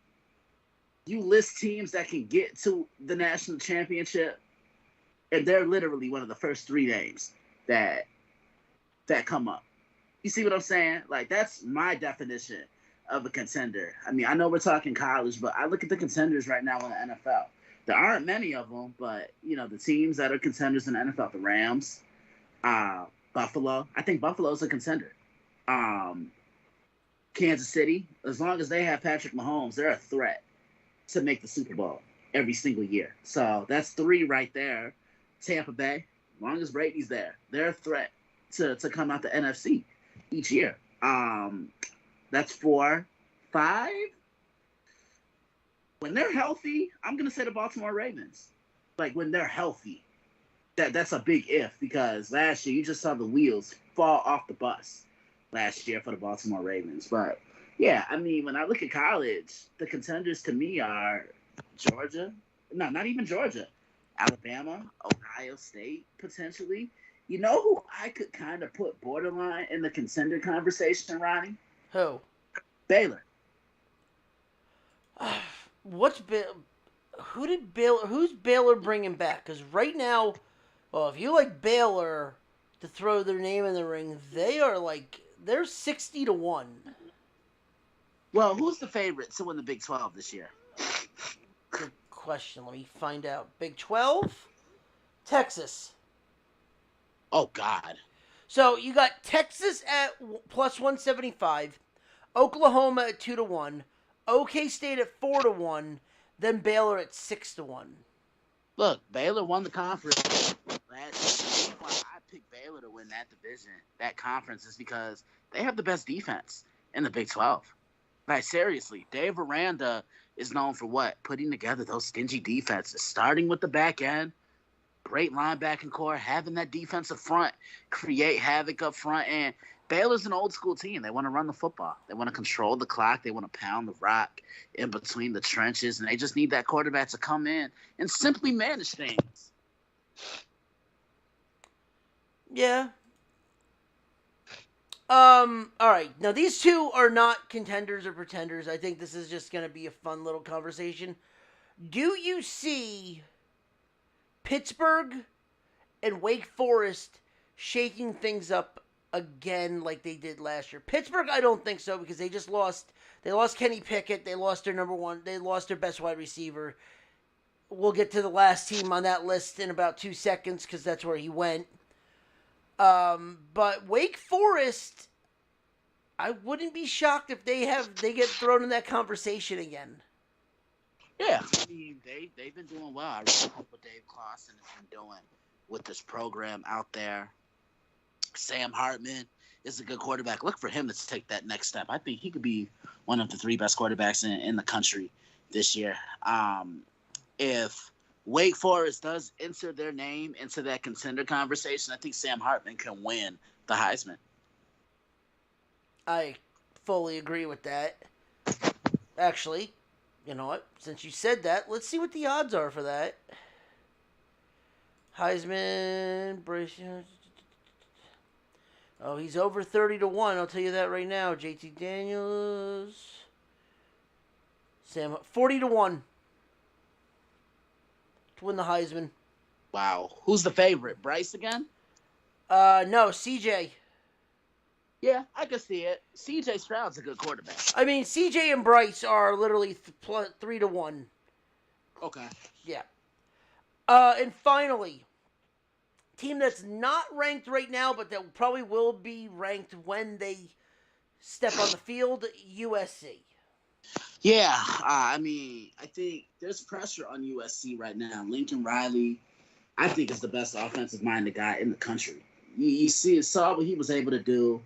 you list teams that can get to the national championship, and they're literally one of the first three names that come up. You see what I'm saying? Like, that's my definition of a contender. I mean, I know we're talking college, but I look at the contenders right now in the NFL. There aren't many of them, but, the teams that are contenders in the NFL, the Rams, Buffalo. I think Buffalo's a contender. Kansas City, as long as they have Patrick Mahomes, they're a threat to make the Super Bowl every single year. So that's three right there. Tampa Bay, as long as Brady's there, they're a threat to come out the NFC each year. That's 4. 5. When they're healthy, I'm going to say the Baltimore Ravens. Like, when they're healthy. That's a big if, because last year you just saw the wheels fall off the bus last year for the Baltimore Ravens. But, yeah, I mean, when I look at college, the contenders to me are Georgia. No, not even Georgia. Alabama, Ohio State, potentially. You know who I could kind of put borderline in the contender conversation, Ronnie? Who? Baylor. Who's Baylor bringing back? Because right now, well, if you like Baylor to throw their name in the ring, they're 60-1. Well, who's the favorite to win the Big 12 this year? Good question. Let me find out. Big 12? Texas. Oh, God. So you got Texas at plus 175, Oklahoma at 2-1, OK State at 4-1, then Baylor at 6-1. Look, Baylor won the conference last year. Why I picked Baylor to win that division, that conference, is because they have the best defense in the Big 12. Like, seriously, Dave Aranda is known for what? Putting together those stingy defenses, starting with the back end, great linebacking core, having that defensive front create havoc up front. And Baylor's an old school team. They want to run the football. They want to control the clock. They want to pound the rock in between the trenches. And they just need that quarterback to come in and simply manage things. Yeah. All right. Now, these two are not contenders or pretenders. I think this is just going to be a fun little conversation. Do you see Pittsburgh and Wake Forest shaking things up again like they did last year? Pittsburgh, I don't think so, because they just lost. They lost Kenny Pickett. They lost their number one. They lost their best wide receiver. We'll get to the last team on that list in about 2 seconds because that's where he went. But Wake Forest, I wouldn't be shocked if they get thrown in that conversation again. Yeah, I mean, they've been doing well. I really like what Dave Clawson has been doing with this program out there. Sam Hartman is a good quarterback. Look for him to take that next step. I think he could be one of the 3 best quarterbacks in the country this year. If Wake Forest does enter their name into that contender conversation, I think Sam Hartman can win the Heisman. I fully agree with that. Actually, you know what? Since you said that, let's see what the odds are for that. Heisman, oh, he's over 30-1. I'll tell you that right now. JT Daniels, Sam, 40-1 to win the Heisman. Wow. Who's the favorite? Bryce again? No, CJ. Yeah, I can see it. CJ Stroud's a good quarterback. I mean, CJ and Bryce are literally 3-1. Okay. Yeah. And finally, team that's not ranked right now, but that probably will be ranked when they step on the field, USC. Yeah, I mean, I think there's pressure on USC right now. Lincoln Riley, I think, is the best offensive-minded guy in the country. You saw what he was able to do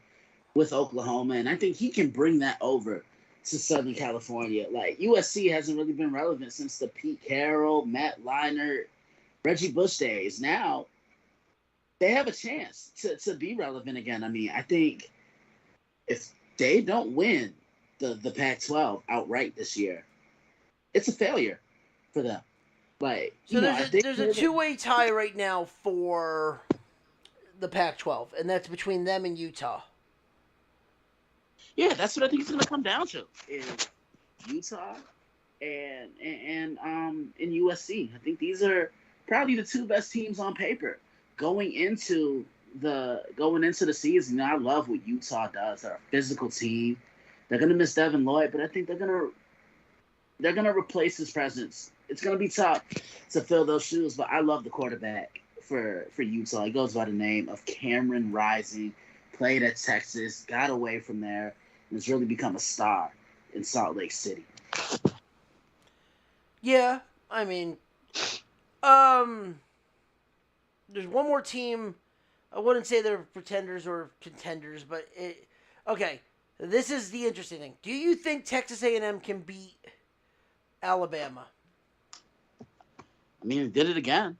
with Oklahoma, and I think he can bring that over to Southern California. Like, USC hasn't really been relevant since the Pete Carroll, Matt Leinart, Reggie Bush days. Now, they have a chance to be relevant again. I mean, I think if they don't win the Pac-12 outright this year, it's a failure for them. Like, so there's a two-way tie right now for the Pac-12, and that's between them and Utah. Yeah, that's what I think it's going to come down to, is Utah and USC. I think these are probably the 2 best teams on paper going into the season. You know, I love what Utah does. They're a physical team. They're going to miss Devin Lloyd, but I think they're going to replace his presence. It's going to be tough to fill those shoes, but I love the quarterback for Utah. He goes by the name of Cameron Rising, played at Texas, got away from there, and has really become a star in Salt Lake City. Yeah, I mean, there's one more team. I wouldn't say they're pretenders or contenders, but okay. This is the interesting thing. Do you think Texas A&M can beat Alabama? I mean, they did it again.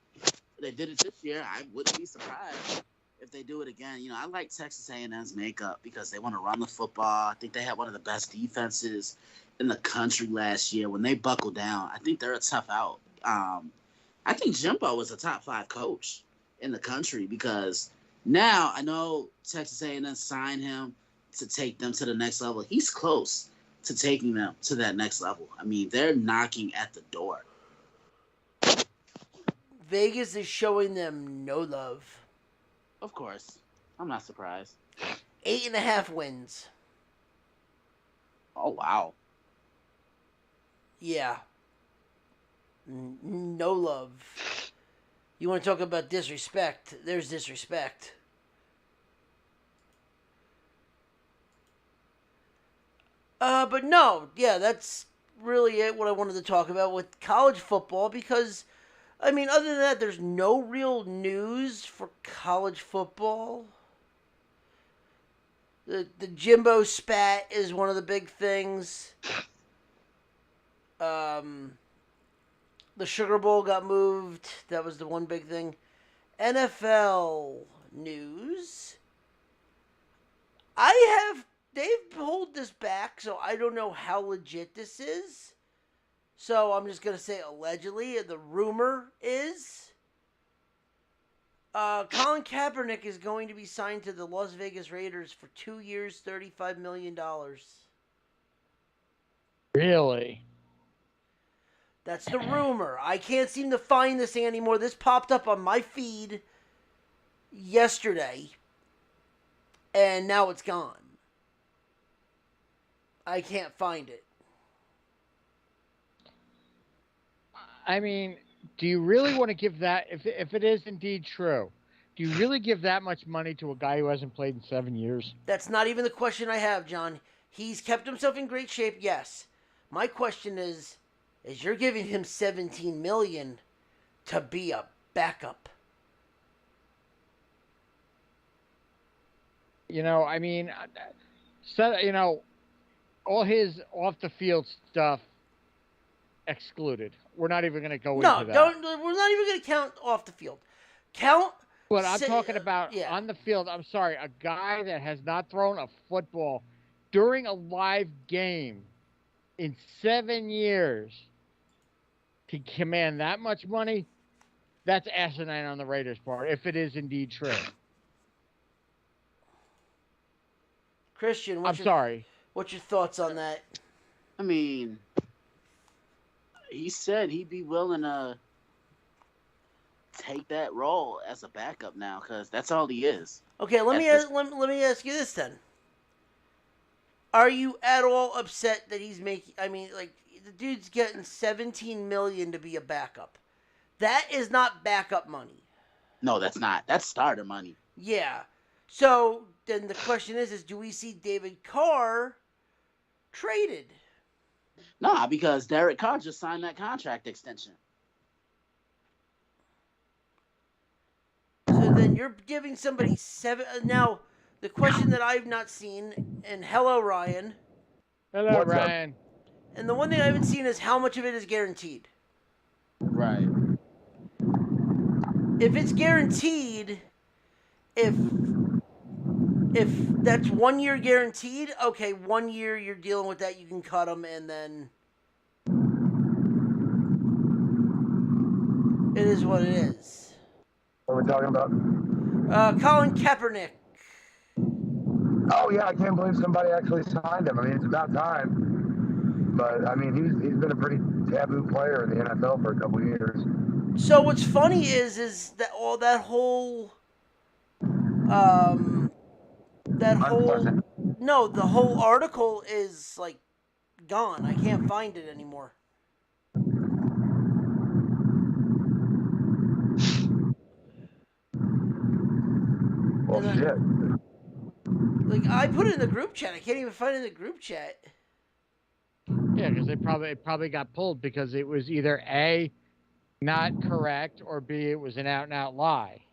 They did it this year. I wouldn't be surprised if they do it again. You know, I like Texas A&M's makeup because they want to run the football. I think they had one of the best defenses in the country last year. When they buckle down, I think they're a tough out. I think Jimbo is a top 5 coach in the country because now I know Texas A&M signed him to take them to the next level. He's close to taking them to that next level. I mean, they're knocking at the door. Vegas is showing them no love. Of course. I'm not surprised. 8.5 wins. Oh, wow. Yeah. No love. You want to talk about disrespect? There's disrespect. But no, yeah, that's really it, what I wanted to talk about with college football, because, I mean, other than that, there's no real news for college football. The Jimbo spat is one of the big things. The Sugar Bowl got moved. That was the one big thing. NFL news. They've pulled this back, so I don't know how legit this is. So I'm just going to say allegedly, and the rumor is Colin Kaepernick is going to be signed to the Las Vegas Raiders for 2 years, $35 million. Really? That's the rumor. I can't seem to find this thing anymore. This popped up on my feed yesterday, and now it's gone. I can't find it. I mean, do you really want to give that, if it is indeed true, do you really give that much money to a guy who hasn't played in 7 years? That's not even the question I have, John. He's kept himself in great shape, yes. My question is you're giving him $17 million to be a backup. I mean, all his off-the-field stuff excluded. We're not even going to go into that. We're not even going to count off the field. But I'm talking about on the field. I'm sorry, a guy that has not thrown a football during a live game in 7 years to command that much money, that's asinine on the Raiders' part, if it is indeed true. Christian, sorry. What's your thoughts on that? I mean, he said he'd be willing to take that role as a backup now because that's all he is. Okay, let me ask you this then. Are you at all upset that he's making? I mean, like the dude's getting $17 million to be a backup. That is not backup money. No, that's not. That's starter money. Yeah. So then the question is do we see David Carr traded? Nah, because Derek Carr just signed that contract extension. So then you're giving somebody seven. Now, the question that I've not seen, and hello, Ryan. Hello, What's Ryan. And the one thing I haven't seen is how much of it is guaranteed. Right. If it's guaranteed, if that's 1 year guaranteed, okay, 1 year you're dealing with that, you can cut them, and then it is what it is. What are we talking about? Colin Kaepernick. Oh, yeah, I can't believe somebody actually signed him. I mean, it's about time. But, I mean, he's been a pretty taboo player in the NFL for a couple of years. So what's funny is that all that whole the whole article is like gone. I can't find it anymore. Well, shit. Like I put it in the group chat. I can't even find it in the group chat. Yeah, because it probably got pulled because it was either A, not correct, or B, it was an out-and-out lie.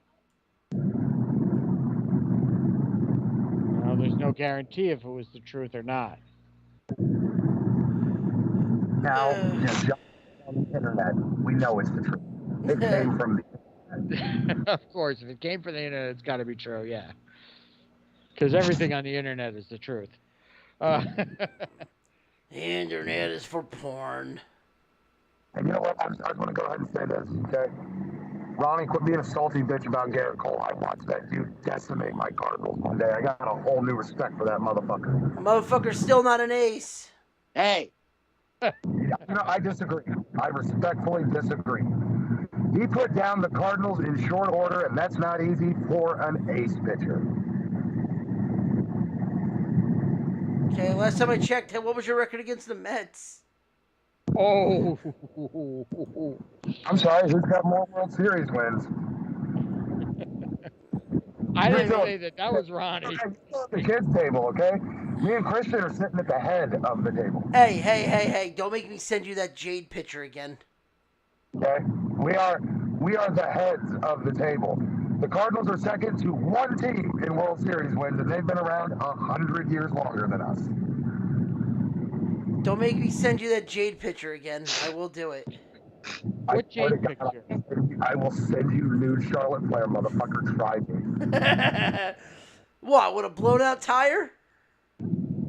There's no guarantee if it was the truth or not. Now, on the internet, we know it's the truth. It came from the internet. Of course, if it came from the internet, it's got to be true, yeah. Because everything on the internet is the truth. The internet is for porn. And you know what? I just want to go ahead and say this, okay? Ronnie, quit being a salty bitch about Garrett Cole. I watched that dude decimate my Cardinals one day. I got a whole new respect for that motherfucker. Motherfucker's still not an ace. Hey. I disagree. I respectfully disagree. He put down the Cardinals in short order, and that's not easy for an ace pitcher. Okay, last time I checked, what was your record against the Mets? Oh. I'm sorry, who's got more World Series wins? I didn't say that was Ronnie. The kids' table, okay? Me and Christian are sitting at the head of the table. Hey, don't make me send you that Jade picture again. Okay? We are the heads of the table. The Cardinals are second to one team in World Series wins, and they've been around 100 years longer than us. Don't make me send you that Jade picture again. I will do it. What I swear to Jade God, picture? I will send you nude Charlotte Flair, motherfucker. Try me. What? With a blown out tire?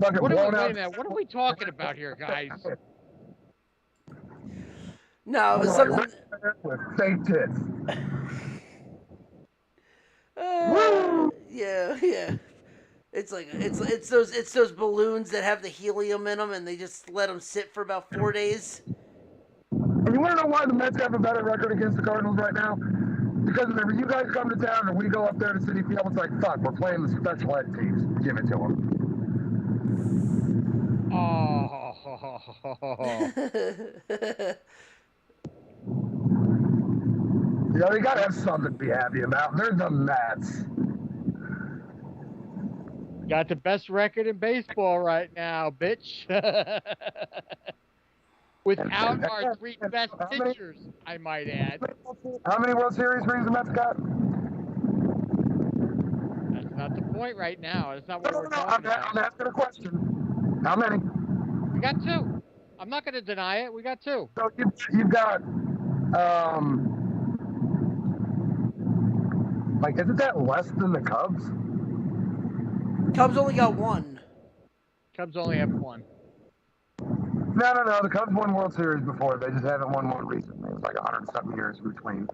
Fucking Wait blown a out. minute. What are we talking about here, guys? No, it was Like, something. with fake tits. Yeah. It's like it's those balloons that have the helium in them, and they just let them sit for about 4 days. And you want to know why the Mets have a better record against the Cardinals right now? Because whenever you guys come to town and we go up there to Citi Field, it's like, fuck, we're playing the special ed teams. Give it to them. Oh. You know, you got to have something to be happy about. They're the Mets. Got the best record in baseball right now, bitch. Without our three best pitchers, I might add. How many World Series rings the Mets got? That's not the point right now. That's not what we're I'm talking about. asking a question. How many? We got two. I'm not going to deny it. We got two. So you've got, like, isn't that less than the Cubs? Cubs only got one. Cubs only have one. No. The Cubs won World Series before. They just haven't won one recently. It was like 100-something years between.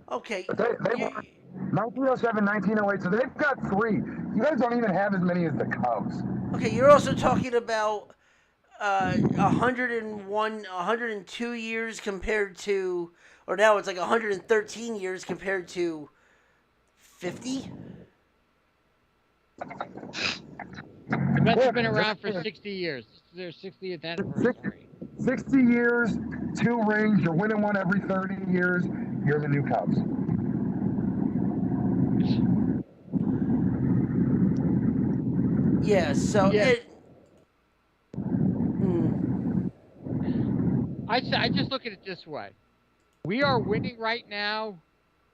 Okay. But they won 1907, 1908, so they've got three. You guys don't even have as many as the Cubs. Okay, you're also talking about 101, 102 years compared to, or now it's like 113 years compared to 50? The Mets have been around for 60 years. This is their 60th anniversary. 60 years, 2 rings. You're winning one every 30 years. You're the new Cubs. Yeah, so Yeah. I just look at it this way. We are winning right now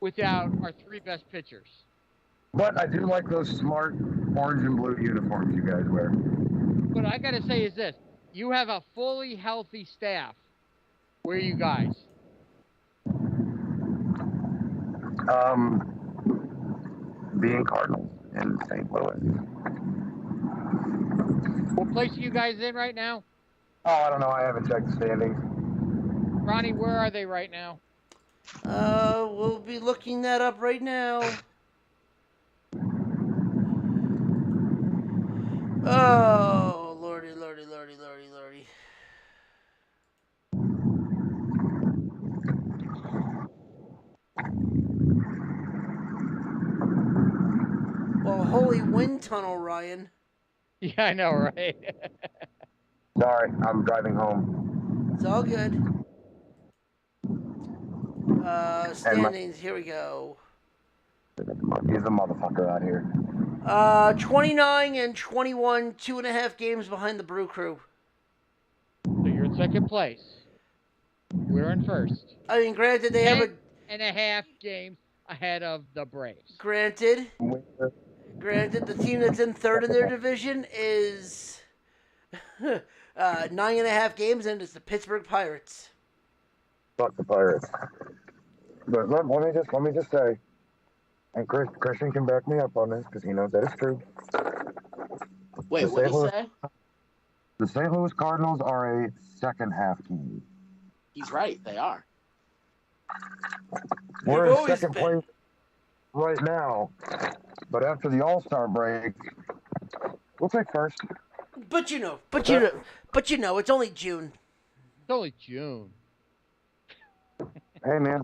without our three best pitchers. But I do like those smart orange and blue uniforms you guys wear. What I got to say is this. You have a fully healthy staff. Where are you guys? Being Cardinals in St. Louis. What place are you guys in right now? Oh, I don't know. I haven't checked the standings. Ronnie, where are they right now? We'll be looking that up right now. Oh, lordy. Well, holy wind tunnel, Ryan. Yeah, I know, right? Sorry, I'm driving home. It's all good. Standings, here we go. He's a motherfucker out here. 29 and 21, 2.5 games behind the Brew Crew. So you're in second place. We're in first. I mean, granted, they have 10.5 games ahead of the Braves. Granted, the team that's in third in their division is 9.5 games, and it's the Pittsburgh Pirates. Fuck the Pirates. But let me just say, and Christian can back me up on this because he knows that it's true. Wait, what did you say? The St. Louis Cardinals are a second half team. He's right. They are. We're You've in always second been. place right now, but after the All-Star break, we'll take first. But you know, it's only June. It's only June. Hey man,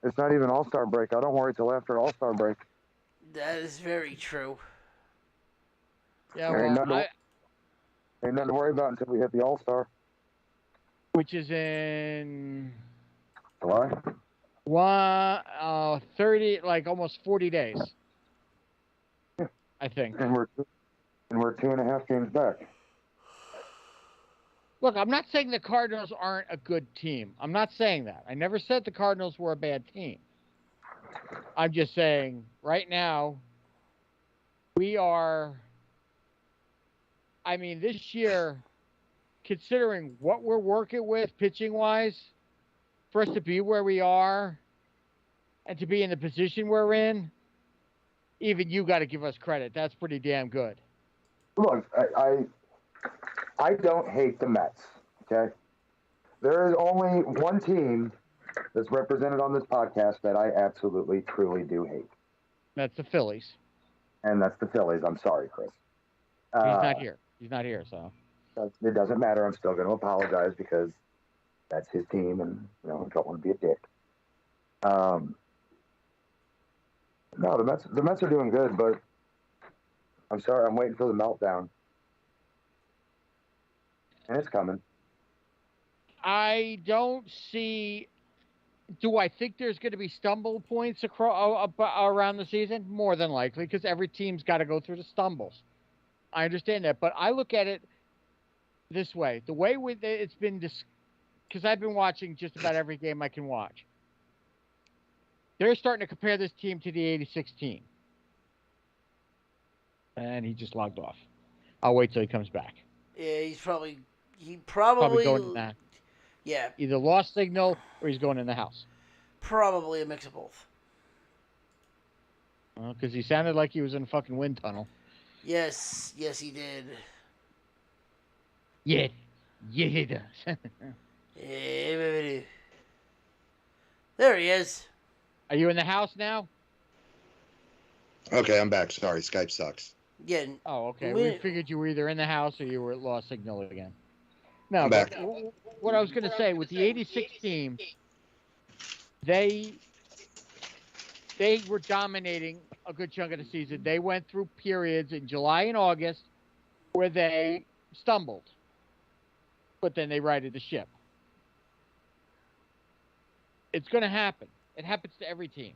it's not even All-Star break. I don't worry till after All-Star break. That is very true. Yeah, Ain't well, nothing to worry about until we hit the All-Star. which is in July. 30, like almost 40 days. Yeah. I think. And we're 2.5 games back. Look, I'm not saying the Cardinals aren't a good team. I'm not saying that. I never said the Cardinals were a bad team. I'm just saying, right now, we are. I mean, this year, considering what we're working with pitching wise, for us to be where we are and to be in the position we're in, even you got to give us credit. That's pretty damn good. Look, I don't hate the Mets. Okay, there is only one team that's represented on this podcast that I absolutely, truly do hate, That's the Phillies. and that's the Phillies. I'm sorry, Chris. He's not here. He's not here, so. It doesn't matter. I'm still going to apologize because that's his team, and I don't want to be a dick. No, the Mets are doing good, but I'm sorry. I'm waiting for the meltdown, and it's coming. I don't see. Do I think there's going to be stumble points around the season? More than likely, because every team's got to go through the stumbles. I understand that, but I look at it this way: the way it's been, because I've been watching just about every game I can watch. They're starting to compare this team to the '86 team, and he just logged off. I'll wait till he comes back. Yeah, he probably Going in that. Yeah, Either lost signal or he's going in the house. probably a mix of both. Because he sounded like he was in a fucking wind tunnel. Yes, he did. Yeah, he does. Yeah, baby. There he is. Are you in the house now? Okay, I'm back. Sorry, Skype sucks. Yeah. Oh, okay. We- We figured you were either in the house or you were at lost signal again. No, I'm but back. what I was going to say, with the '86 team, they were dominating a good chunk of the season. They went through periods in July and August where they stumbled, but then they righted the ship. It's going to happen. It happens to every team.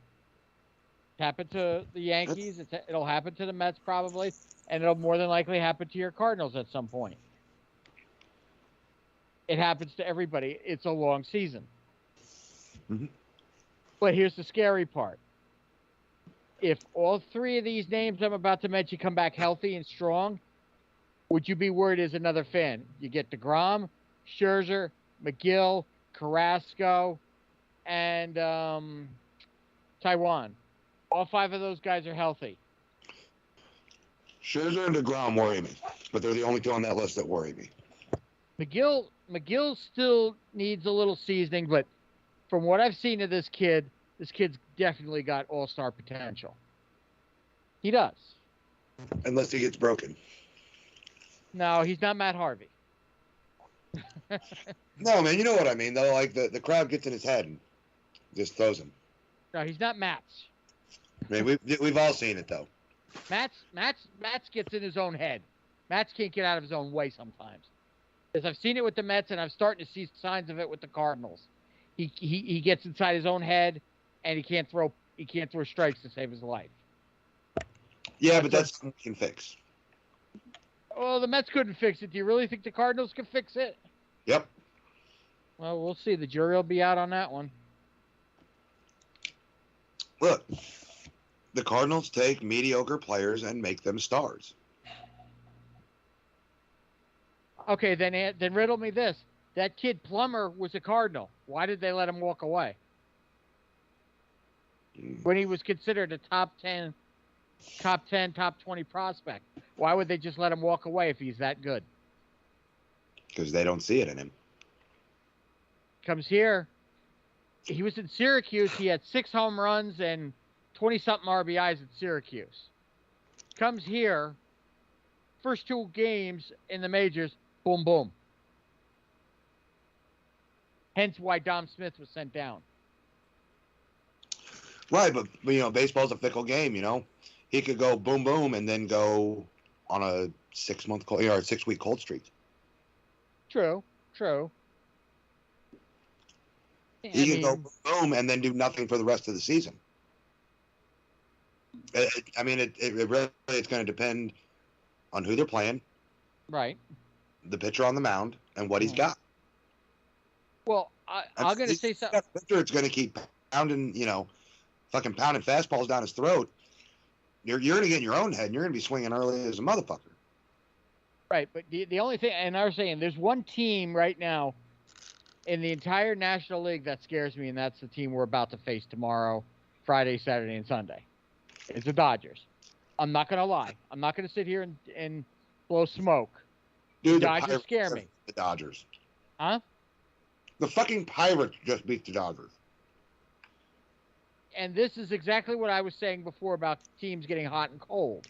It happened to the Yankees. It'll happen to the Mets probably, and it'll more than likely happen to your Cardinals at some point. It happens to everybody. It's a long season. Mm-hmm. But here's the scary part. If all three of these names I'm about to mention come back healthy and strong, would you be worried as another fan? You get DeGrom, Scherzer, McGill, Carrasco, and Taiwan. All five of those guys are healthy. Scherzer and DeGrom worry me, but they're the only two on that list that worry me. McGill still needs a little seasoning, but from what I've seen of this kid's definitely got all-star potential. He does. Unless he gets broken. No, he's not Matt Harvey. No, man, you know what I mean, though. Like, the crowd gets in his head and just throws him. No, he's not Matt's. I mean, we've all seen it, though. Matt's gets in his own head. Matt's can't get out of his own way sometimes. Because I've seen it with the Mets, and I'm starting to see signs of it with the Cardinals. He gets inside his own head, and he can't throw strikes to save his life. Yeah, but that's something we can fix. Well, the Mets couldn't fix it. Do you really think the Cardinals could fix it? Yep. Well, we'll see. The jury will be out on that one. Look, the Cardinals take mediocre players and make them stars. Okay, then riddle me this. That kid Plummer was a Cardinal. Why did they let him walk away? When he was considered a top 10, top 20 prospect. Why would they just let him walk away if he's that good? Because they don't see it in him. Comes here. He was in Syracuse. He had 6 home runs and 20-something RBIs at Syracuse. Comes here. First 2 games in the majors, boom, boom. Hence why Dom Smith was sent down. Right, but baseball's a fickle game, He could go boom, boom, and then go on a 6-week cold streak. True. He can go boom and then do nothing for the rest of the season. It really it's going to depend on who they're playing, right? The pitcher on the mound, and what he's got. Well, I'm going to say something. Pitcher, it's going to keep pounding, fucking pounding fastballs down his throat, you're going to get in your own head, and you're going to be swinging early as a motherfucker. Right, but the only thing, and I was saying, there's one team right now in the entire National League that scares me, and that's the team we're about to face tomorrow, Friday, Saturday, and Sunday. It's the Dodgers. I'm not going to lie. I'm not going to sit here and blow smoke. Dude, The Dodgers scare me. The Dodgers. Huh? The fucking Pirates just beat the Dodgers. And this is exactly what I was saying before about teams getting hot and cold.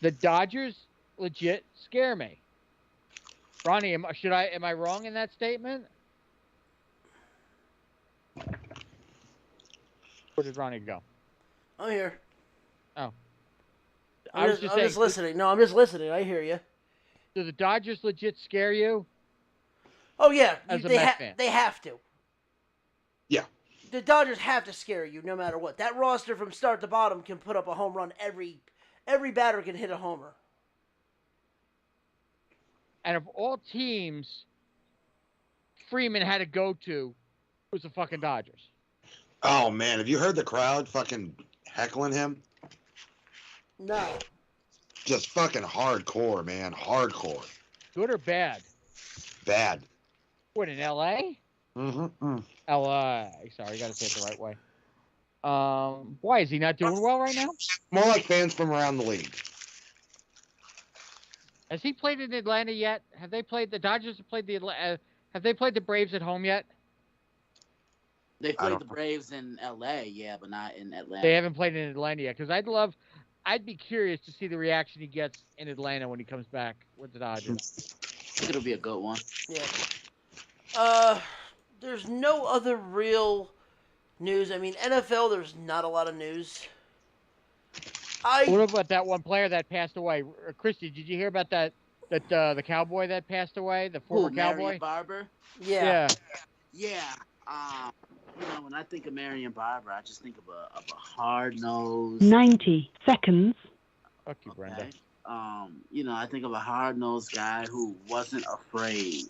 The Dodgers legit scare me. Ronnie, am I wrong in that statement? Where did Ronnie go? I'm here. Oh. I'm just listening. No, I'm just listening. I hear you. Do the Dodgers legit scare you? Oh, yeah. As a Mets fan. They have to. Yeah. The Dodgers have to scare you no matter what. That roster from start to bottom can put up a home run. Every batter can hit a homer. And of all teams Freeman had to go to, it was the fucking Dodgers. Oh, man. Have you heard the crowd fucking heckling him? No. Just fucking hardcore, man. Hardcore. Good or bad? Bad. What, in L.A.? Mm-hmm. L.A. Sorry, I got to say it the right way. Why, is he not doing well right now? More like fans from around the league. Has he played in Atlanta yet? Have they played the Dodgers? Have they played the Braves at home yet? They played the Braves in L.A., yeah, but not in Atlanta. They haven't played in Atlanta yet, because I'd be curious to see the reaction he gets in Atlanta when he comes back with the Dodgers. It'll be a good one. Yeah. There's no other real news. I mean, NFL, there's not a lot of news. What about that one player that passed away? Christy, did you hear about that the cowboy that passed away, the former cowboy? Marion Barber? Yeah. Yeah. When I think of Marion Barber, I just think of a hard-nosed... 90 seconds. Fuck you, Brenda. I think of a hard-nosed guy who wasn't afraid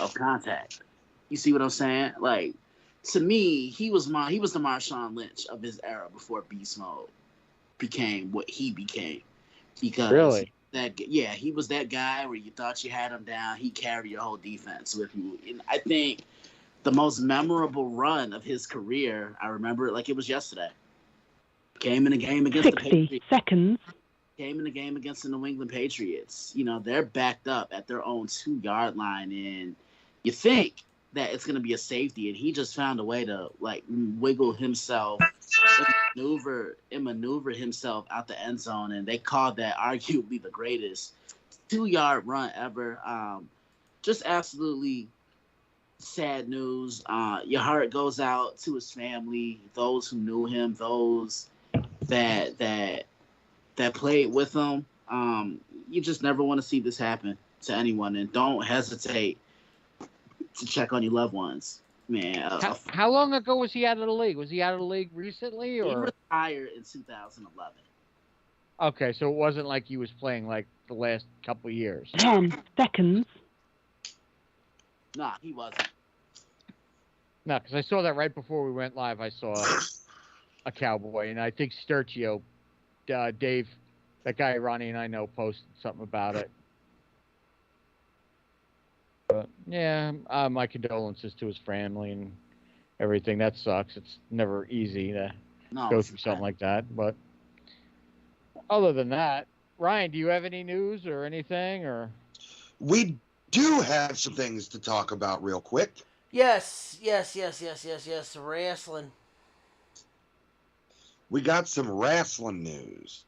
of contact. You see what I'm saying? Like, to me, he was the Marshawn Lynch of his era before Beast Mode became what he became. Because really? He was that guy where you thought you had him down. He carried your whole defense with you. And I think the most memorable run of his career, I remember it like it was yesterday. Came in a game against 60 the Patriots. seconds. Came in a game against the New England Patriots. They're backed up at their own 2-yard line, and you think that it's going to be a safety, and he just found a way to wiggle himself and maneuver himself out the end zone, and they called that arguably the greatest 2-yard run ever. Just absolutely sad news. Your heart goes out to his family, those who knew him, those that played with him. You just never want to see this happen to anyone, and don't hesitate to check on your loved ones, man. How long ago was he out of the league? Was he out of the league recently, or he retired in 2011? Okay, so it wasn't like he was playing like the last couple of years. 10 seconds. Nah, he wasn't. No, because I saw that right before we went live. I saw a cowboy, and I think Sturcio, Dave, that guy Ronnie and I know, posted something about it. But yeah, my condolences to his family and everything. That sucks. It's never easy to go through something like that. But other than that, Ryan, do you have any news or anything? Or we do have some things to talk about real quick. Yes. Wrestling. We got some wrestling news.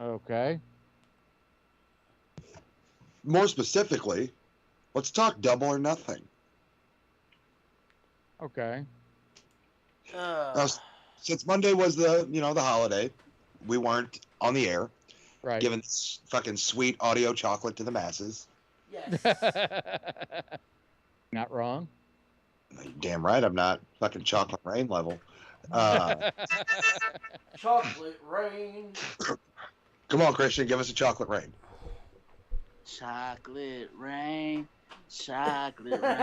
Okay. More specifically, let's talk Double or Nothing. Okay. Now, since Monday was the holiday, we weren't on the air, right? Giving this fucking sweet audio chocolate to the masses. Yes. Not wrong. Damn right, I'm not fucking Chocolate Rain level. Chocolate Rain. Come on, Christian, give us a Chocolate Rain. Chocolate Rain. Chocolate Rain.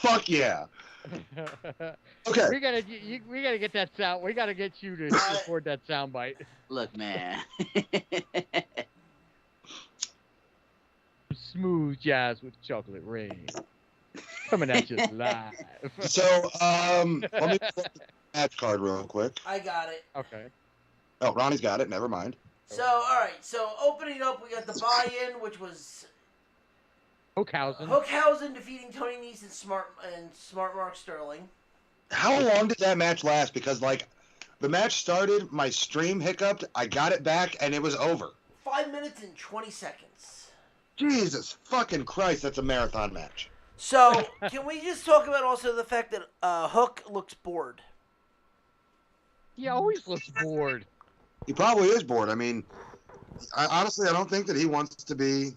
Fuck yeah. Okay. We gotta get that sound. We gotta get you to record that sound bite. Look, man. Smooth jazz with chocolate rain. Coming at you live. So, let me pull up the match card real quick. I got it. Okay. Oh, Ronnie's got it. Never mind. So, all right. So, opening up, we got the buy-in, which was Hookhausen defeating Tony Nese and Smart Mark Sterling. How long did that match last? Because, like, the match started, my stream hiccuped, I got it back, and it was over. 5 minutes and 20 seconds. Jesus fucking Christ, that's a marathon match. So, can we just talk about also the fact that Hook looks bored? He always looks bored. He probably is bored. I mean, honestly, I don't think that he wants to be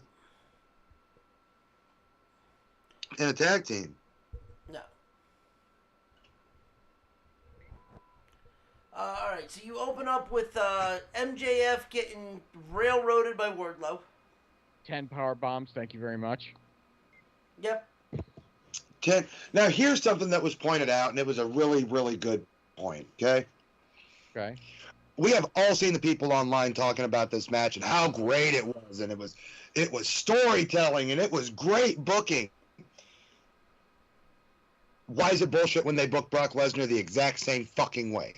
in a tag team. No. All right, so you open up with MJF getting railroaded by Wardlow. 10 power bombs. Thank you very much. Yep. Now, here's something that was pointed out, and it was a really, really good point, okay? Okay. We have all seen the people online talking about this match and how great it was, and it was storytelling, and it was great booking. Why is it bullshit when they book Brock Lesnar the exact same fucking way?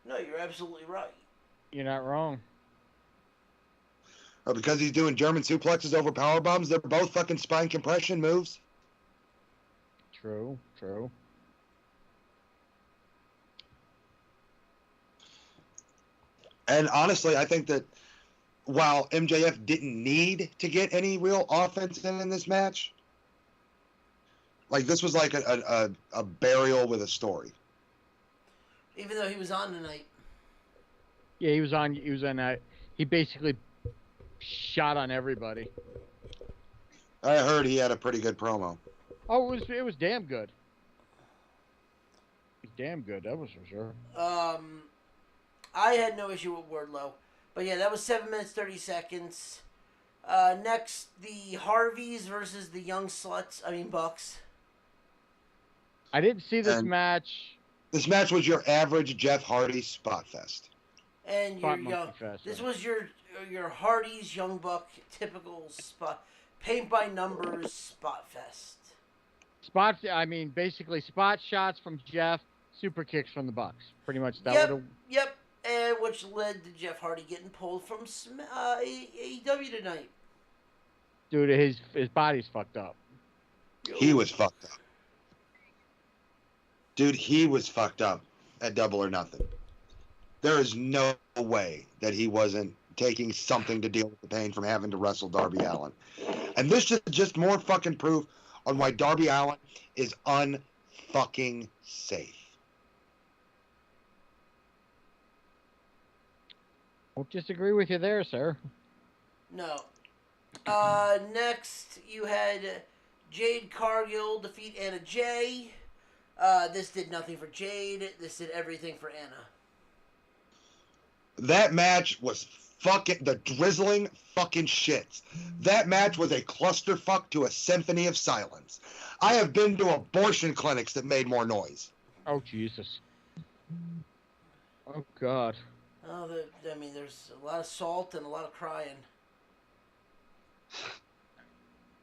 No, you're absolutely right. You're not wrong. Or because he's doing German suplexes over power bombs, they're both fucking spine compression moves. True. And honestly, I think that while MJF didn't need to get any real offense in this match, like this was like a burial with a story. Even though he was on tonight. Yeah, he was on that. He basically shot on everybody. I heard he had a pretty good promo. Oh, it was damn good. It was damn good, that was for sure. I had no issue with Wardlow. But yeah, that was 7 minutes, 30 seconds. Next, the Harveys versus the Young Bucks. I didn't see this match. This match was your average Jeff Hardy spot fest. And Spot your Monkey Fest, this yeah. was your Hardy's Young Buck typical spot, paint by numbers spot fest. Basically spot shots from Jeff, super kicks from the Bucks. Pretty much that Yep, would've... yep. And which led to Jeff Hardy getting pulled from AEW tonight. Dude, his body's fucked up. He was fucked up. Dude, he was fucked up at Double or Nothing. There is no way that he wasn't taking something to deal with the pain from having to wrestle Darby Allin. And this is just more fucking proof on why Darby Allin is unfucking safe. Won't disagree with you there, sir. No. Next, you had Jade Cargill defeat Anna Jay. This did nothing for Jade. This did everything for Anna. That match was fucking the drizzling fucking shits. That match was a clusterfuck to a symphony of silence. I have been to abortion clinics that made more noise. Oh, Jesus. Oh, God. Oh, there's a lot of salt and a lot of crying.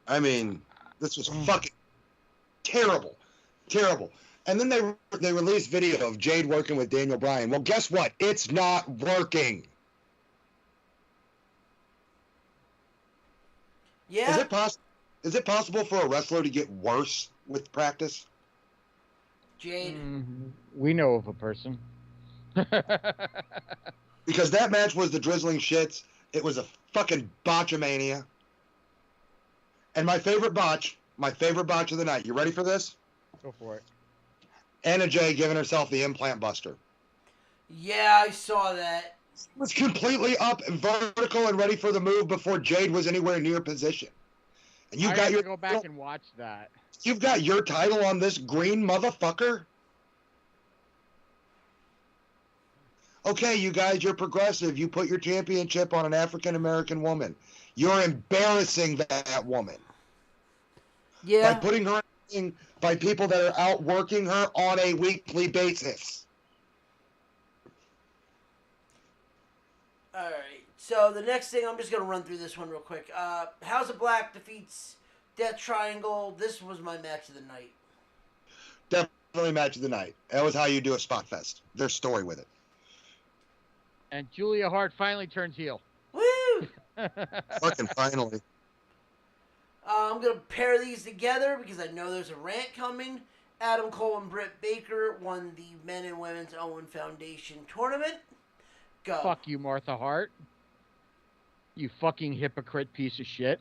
I mean, this was fucking terrible. Terrible. And then they released video of Jade working with Daniel Bryan. Well, guess what? It's not working. Yeah. Is it possible for a wrestler to get worse with practice? Jade. We know of a person. Because that match was the drizzling shits. It was a fucking botchamania. And my favorite botch of the night. You ready for this? Go for it. Anna Jay giving herself the implant buster. Yeah, I saw that. Was completely up and vertical and ready for the move before Jade was anywhere near position. And I have to go back and watch that. You've got your title on this green motherfucker? Okay, you guys, you're progressive. You put your championship on an African-American woman. You're embarrassing that woman. Yeah. by putting her in by people that are outworking her on a weekly basis. All right. So the next thing, I'm just gonna run through this one real quick. House of Black defeats Death Triangle. This was my match of the night. Definitely match of the night. That was how you do a spot fest. There's story with it. And Julia Hart finally turns heel. Woo! Fucking finally. I'm going to pair these together because I know there's a rant coming. Adam Cole and Britt Baker won the Men and Women's Owen Foundation tournament. Go. Fuck you, Martha Hart. You fucking hypocrite piece of shit.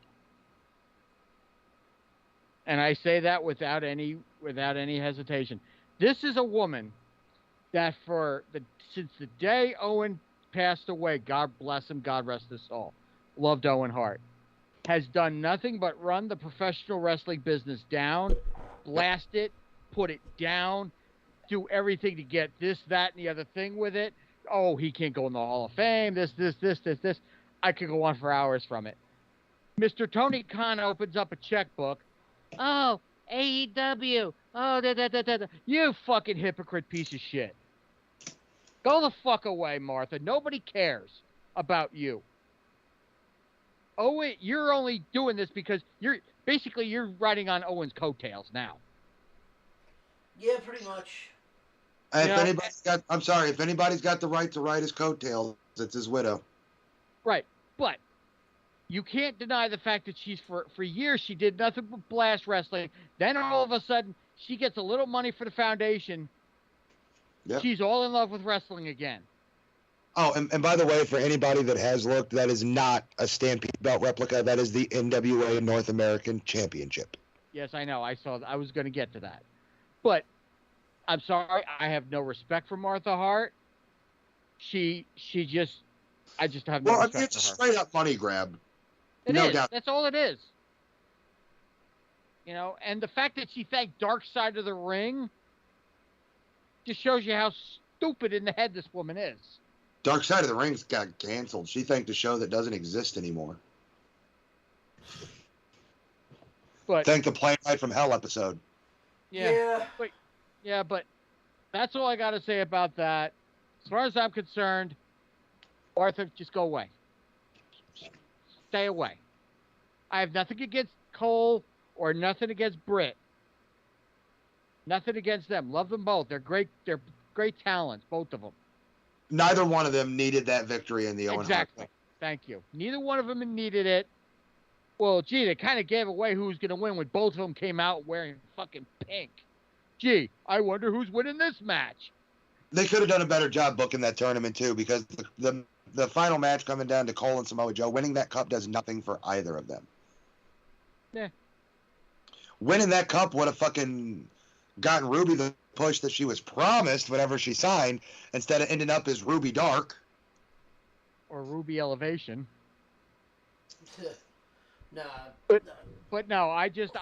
And I say that without any hesitation. This is a woman that since the day Owen passed away, God bless him, God rest his soul, loved Owen Hart, has done nothing but run the professional wrestling business down, blast it, put it down, do everything to get this, that, and the other thing with it. Oh, he can't go in the Hall of Fame, this. I could go on for hours from it. Mr. Tony Khan opens up a checkbook. Oh, AEW. Oh, da. You fucking hypocrite piece of shit. Go the fuck away, Martha. Nobody cares about you. Owen, you're only doing this because you're riding on Owen's coattails now. Yeah, pretty much. If You know, if anybody's got the right to ride his coattails, it's his widow. Right, but you can't deny the fact that for years she did nothing but blast wrestling. Then all of a sudden she gets a little money for the foundation. Yep. She's all in love with wrestling again. Oh, and by the way, for anybody that has looked, that is not a Stampede belt replica. That is the NWA North American Championship. Yes, I know. I saw. I was going to get to that, but I'm sorry. I have no respect for Martha Hart. I just have no Well, I respect mean, it's a for her. straight up money grab. It no is. doubt. That's all it is. You know, and the fact that she thanked Dark Side of the Ring just shows you how stupid in the head this woman is. Dark Side of the Ring's got canceled. She thanked a show that doesn't exist anymore. But Thank the Plane Ride from Hell episode. yeah, but that's all I got to say about that. As far as I'm concerned, Arthur, just go away. Stay away. I have nothing against Cole or nothing against Britt. Nothing against them. Love them both. They're great. They're great talents, both of them. Neither one of them needed that victory in the Owen Hart Exactly. fight. Thank you. Neither one of them needed it. Well, gee, they kind of gave away who was going to win when both of them came out wearing fucking pink. Gee, I wonder who's winning this match. They could have done a better job booking that tournament too, because the final match coming down to Cole and Samoa Joe, winning that cup does nothing for either of them. Yeah. Winning that cup would have fucking gotten Ruby the push that she was promised whenever she signed, instead of ending up as Ruby Dark. Or Ruby Elevation. Nah. But no, I just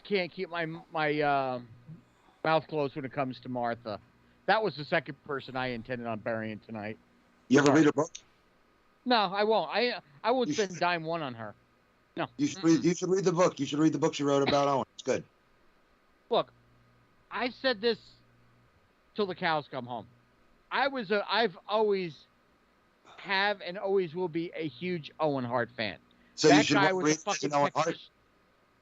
can't keep my mouth closed when it comes to Martha. That was the second person I intended on burying tonight. You ever read her book? No, I won't. I won't You spend should. dime one on her. No. You should read the book. You should read the book she wrote about Owen. It's good. Look, I've said this till the cows come home. I've always have and always will be a huge Owen Hart fan. So that you should guy read was a it as fucking an Owen Hart. Texas-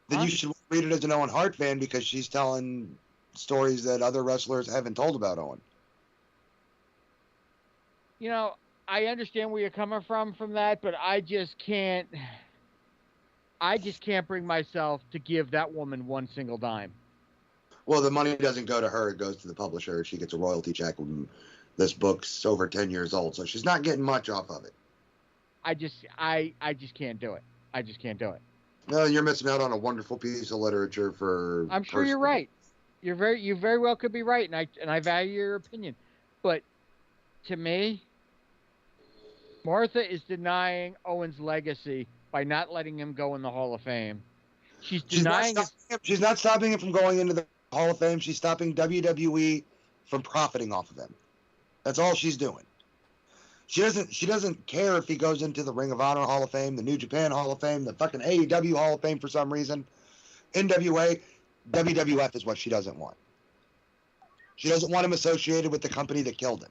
Then Huh? you should read it as an Owen Hart fan, because she's telling stories that other wrestlers haven't told about Owen. You know, I understand where you're coming from that, but I just can't bring myself to give that woman one single dime. Well, the money doesn't go to her; it goes to the publisher. She gets a royalty check when this book's over 10 years old, so she's not getting much off of it. I just can't do it. I just can't do it. No, you're missing out on a wonderful piece of literature for. I'm sure you're right. You very well could be right, and I value your opinion. But to me, Martha is denying Owen's legacy by not letting him go in the Hall of Fame. She's denying She's not stopping him from going into the Hall of Fame. She's stopping WWE from profiting off of him. That's all she's doing. She doesn't care if he goes into the Ring of Honor Hall of Fame, the New Japan Hall of Fame, the fucking AEW Hall of Fame for some reason. NWA, WWF is what she doesn't want. She doesn't want him associated with the company that killed him.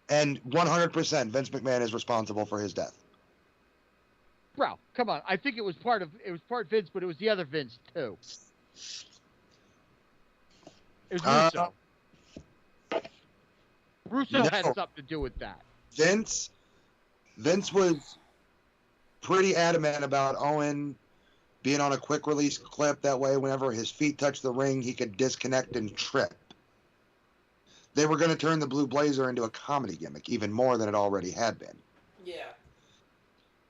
And 100% Vince McMahon is responsible for his death. Bro, come on. I think it was part Vince, but it was the other Vince too. It was Russo. Russo had something to do with that. Vince was pretty adamant about Owen being on a quick release clip. That way, whenever his feet touched the ring, he could disconnect and trip. They were going to turn the Blue Blazer into a comedy gimmick, even more than it already had been. Yeah.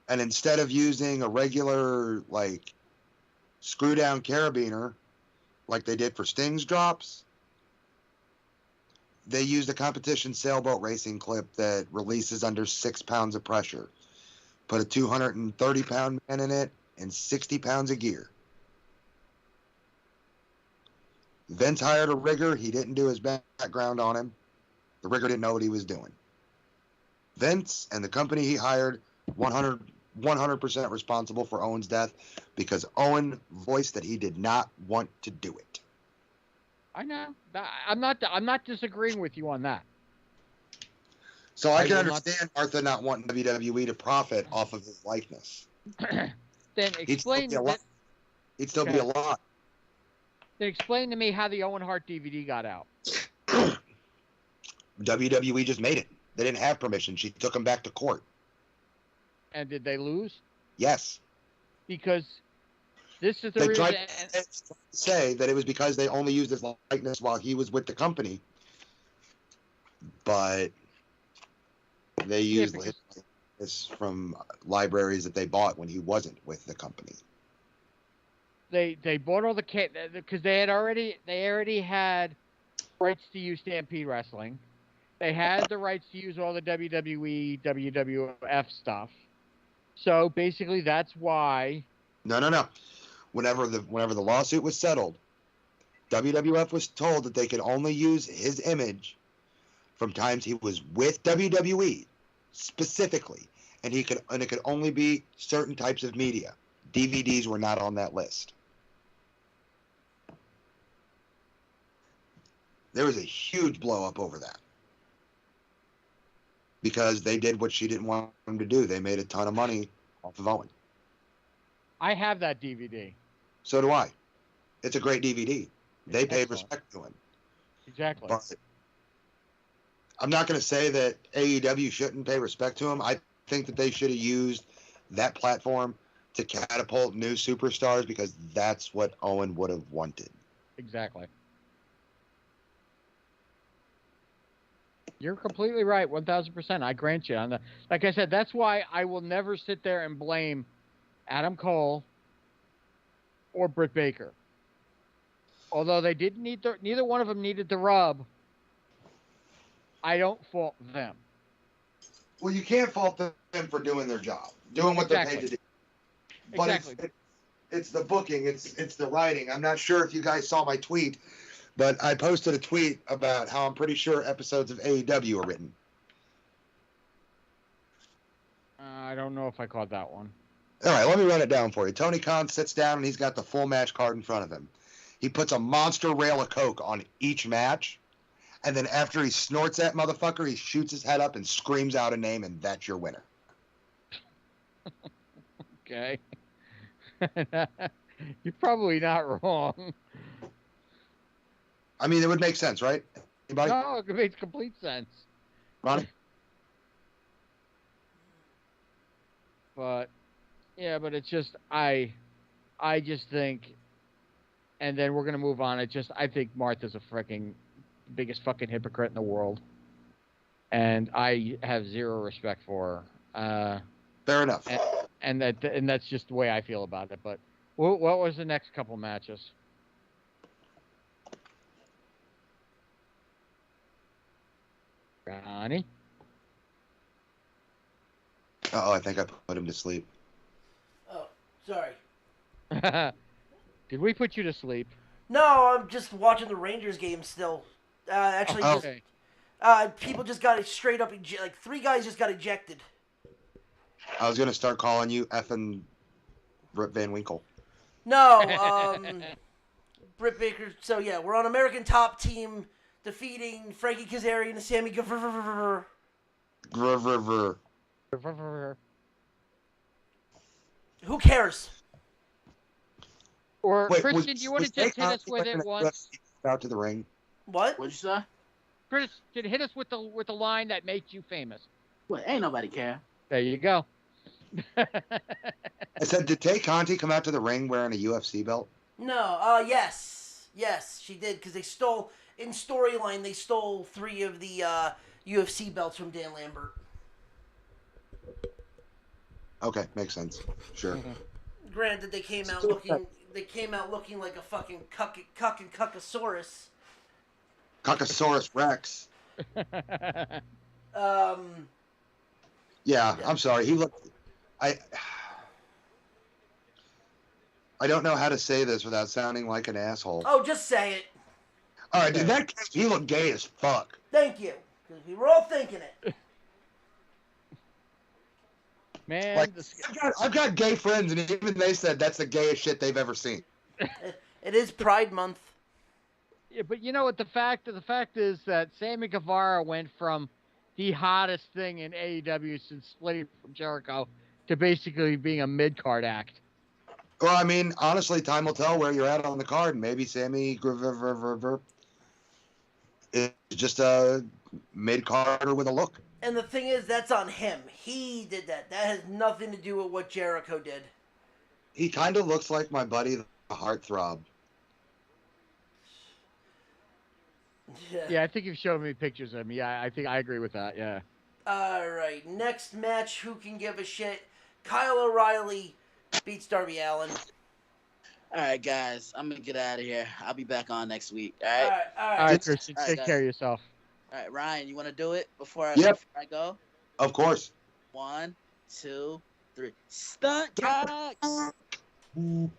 And instead of using a regular, like, screw-down carabiner, like they did for Sting's drops, they used a competition sailboat racing clip that releases under 6 pounds of pressure. Put a 230-pound man in it and 60 pounds of gear. Vince hired a rigger. He didn't do his background on him. The rigger didn't know what he was doing. Vince and the company he hired 100% responsible for Owen's death because Owen voiced that he did not want to do it. I know. I'm not disagreeing with you on that. So I can understand Martha not wanting WWE to profit off of his likeness. Then explain that. He'd still be alive. Then explain to me how the Owen Hart DVD got out. WWE just made it. They didn't have permission. She took him back to court. And did they lose? Yes. Because this is the They reason. tried to say that it was because they only used his likeness while he was with the company. But they used his likeness from libraries that they bought when he wasn't with the company. They bought all the because they already had rights to use Stampede Wrestling. They had the rights to use all the WWE, WWF stuff. So basically, that's why. No. Whenever the lawsuit was settled, WWF was told that they could only use his image from times he was with WWE specifically, and it could only be certain types of media. DVDs were not on that list. There was a huge blow up over that. Because they did what she didn't want them to do. They made a ton of money off of Owen. I have that DVD. So do I. It's a great DVD. They paid respect to him. Exactly. But I'm not going to say that AEW shouldn't pay respect to him. I think that they should have used that platform to catapult new superstars because that's what Owen would have wanted. Exactly. You're completely right, 1,000%. I grant you. Like I said, that's why I will never sit there and blame Adam Cole or Britt Baker. Although they didn't neither one of them needed the rub. I don't fault them. Well, you can't fault them for doing their job, doing what they're paid to do. But Exactly. it's the booking, it's the writing. I'm not sure if you guys saw my tweet, but I posted a tweet about how I'm pretty sure episodes of AEW are written. I don't know if I caught that one. All right, let me run it down for you. Tony Khan sits down and he's got the full match card in front of him. He puts a monster rail of coke on each match, and then after he snorts that motherfucker, he shoots his head up and screams out a name, and that's your winner. Okay. You're probably not wrong. I mean, it would make sense, right? Anybody? No, it makes complete sense. Ronnie? But but it's just I just think, and then we're gonna move on. I think Martha's a freaking biggest fucking hypocrite in the world, and I have zero respect for her. Fair enough. And that's just the way I feel about it. But what was the next couple matches? Ronnie? Uh-oh, I think I put him to sleep. Oh, sorry. Did we put you to sleep? No, I'm just watching the Rangers game still. Actually, Okay. People just got straight up like 3 guys just got ejected. I was gonna start calling you effing Rip Van Winkle. No, Britt Baker. So yeah, we're on American Top Team defeating Frankie Kazarian and Sammy Guevara. Who cares? Or Wait, Christian, do you want to just hit us with it once? Out to the ring. What? What'd you say? Christian, hit us with the line that makes you famous. Well, ain't nobody care. There you go. I said, did Tay Conti come out to the ring wearing a UFC belt? No. Yes, she did because they stole in storyline. They stole 3 of the UFC belts from Dan Lambert. Okay, makes sense. Sure. Granted, they came out looking like a fucking cuck and cuckosaurus. Cuckosaurus Rex. Yeah, I'm sorry. He looked. I don't know how to say this without sounding like an asshole. Oh, just say it. All right, in that case, he looked gay as fuck. Thank you. Because we were all thinking it. Man, Like, I've got gay friends, and even they said that's the gayest shit they've ever seen. It is Pride Month. yeah, but you know what? The fact is that Sammy Guevara went from the hottest thing in AEW since splitting from Jericho to basically being a mid-card act. Well, I mean, honestly, time will tell where you're at on the card. Maybe Sammy is just a mid-carder with a look. And the thing is, that's on him. He did that. That has nothing to do with what Jericho did. He kind of looks like my buddy, the Heartthrob. Yeah, I think you've shown me pictures of him. Yeah, I think I agree with that. Yeah. All right, next match. Who can give a shit? Kyle O'Reilly beats Darby Allin. All right, guys, I'm gonna get out of here. I'll be back on next week. All All right. right, all All right. right, Christian, All right, take guys. care of yourself. All right, Ryan, you want to do it before Yep. I go? Of course. 1, 2, 3. Stunt cocks. You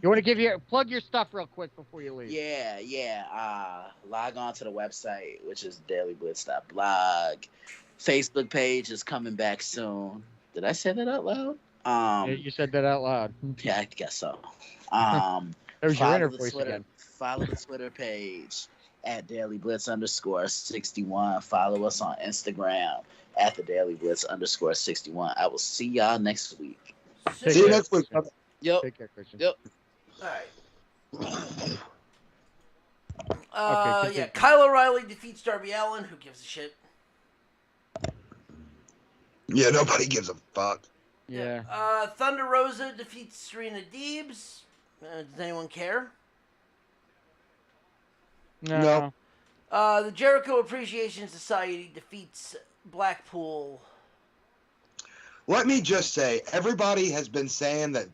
want to plug your stuff real quick before you leave? Yeah. Log on to the website, which is dailyblitz.blog. Facebook page is coming back soon. Did I say that out loud? Yeah, you said that out loud. Yeah, I guess so. There's your Follow inner the voice Twitter, again. follow the Twitter page at DailyBlitz_61. Follow us on Instagram at the DailyBlitz_61. I will see y'all next week. Take See you care, next week. Christian. Yep. Take care, Christian. Yep. All right. continue. Yeah, Kyle O'Reilly defeats Darby Allin. Who gives a shit? Yeah, nobody gives a fuck. Yeah. Thunder Rosa defeats Serena Deebs. Does anyone care? No. The Jericho Appreciation Society defeats Blackpool. Let me just say, everybody has been saying that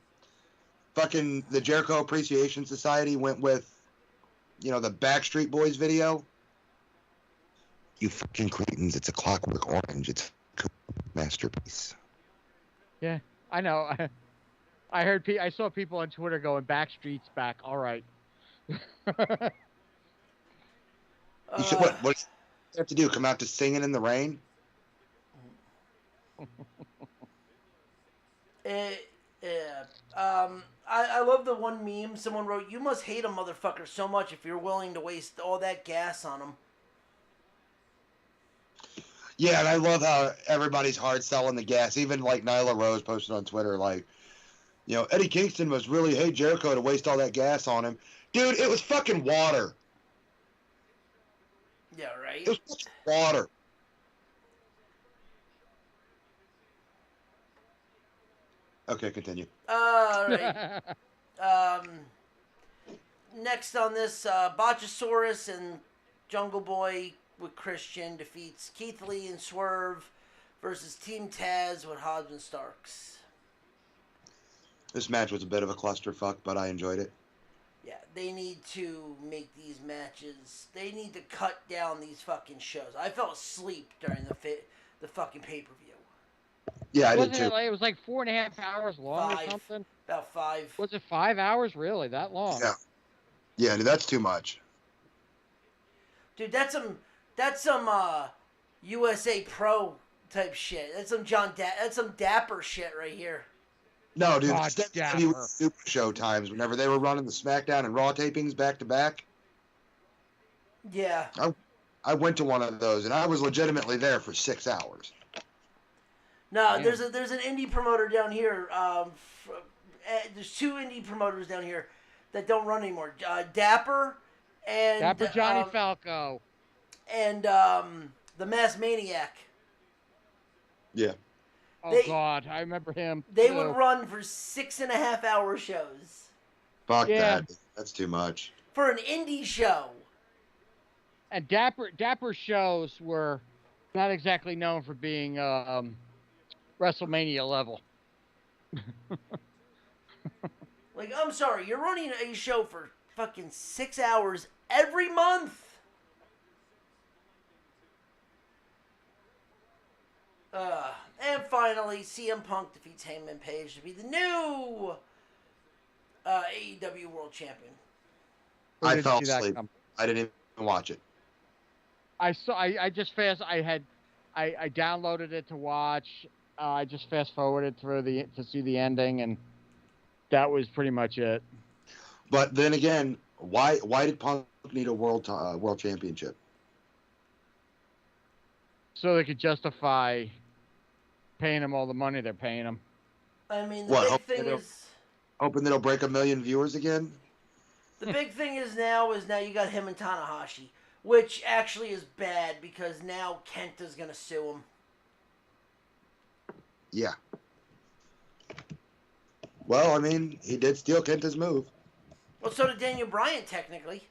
fucking the Jericho Appreciation Society went with, the Backstreet Boys video. You fucking cretins, it's a Clockwork Orange. It's a masterpiece. Yeah, I know. I saw people on Twitter going, Backstreet's back. All right. You should, what do you have to do? Come out to Singing in the Rain? I love the one meme someone wrote, "You must hate a motherfucker so much if you're willing to waste all that gas on him." Yeah, and I love how everybody's hard selling the gas. Even like Nyla Rose posted on Twitter, like, Eddie Kingston must really hate Jericho to waste all that gas on him. Dude, it was fucking water. Yeah, right. It was fucking water. Okay, continue. All right. Next on this, Botchasaurus and Jungle Boy with Christian defeats Keith Lee and Swerve versus Team Taz with Hobbs and Starks. This match was a bit of a clusterfuck, but I enjoyed it. Yeah, they need to make these matches. They need to cut down these fucking shows. I fell asleep during the fucking pay-per-view. Yeah, I did Wasn't too. it like, it was like 4.5 hours long or 5. something? About 5. Was it 5 hours? Really? That long? Yeah. Yeah, dude, that's too much. Dude, that's some USA Pro type shit. That's some Dapper shit right here. No, dude, God, that's Dapper. he was Super Show times whenever they were running the SmackDown and Raw tapings back to back. Yeah. I went to one of those, and I was legitimately there for 6 hours. No, Damn. there's an indie promoter down here. There's 2 indie promoters down here that don't run anymore. Dapper and Dapper Johnny Falco. and the Mass Maniac. Yeah. Oh, God. I remember him. They too. would run for 6.5-hour shows Fuck Yeah. that. That's too much. for an indie show. And Dapper shows were not exactly known for being WrestleMania level. Like, I'm sorry, you're running a show for fucking 6 hours every month. And finally, CM Punk defeats Hangman Page to be the new AEW World Champion. Where I did fell you see that asleep. come? I didn't even watch it. I downloaded it to watch. I just fast forwarded through to see the ending, and that was pretty much it. But then again, why did Punk need a world championship? So they could justify paying him all the money they're paying him. I mean, the What, big thing hope- is... Hoping that it'll break 1 million viewers again? The big thing is now you got him and Tanahashi, which actually is bad because now Kenta's gonna sue him. Yeah. Well, I mean, he did steal Kenta's move. Well, so did Daniel Bryan technically.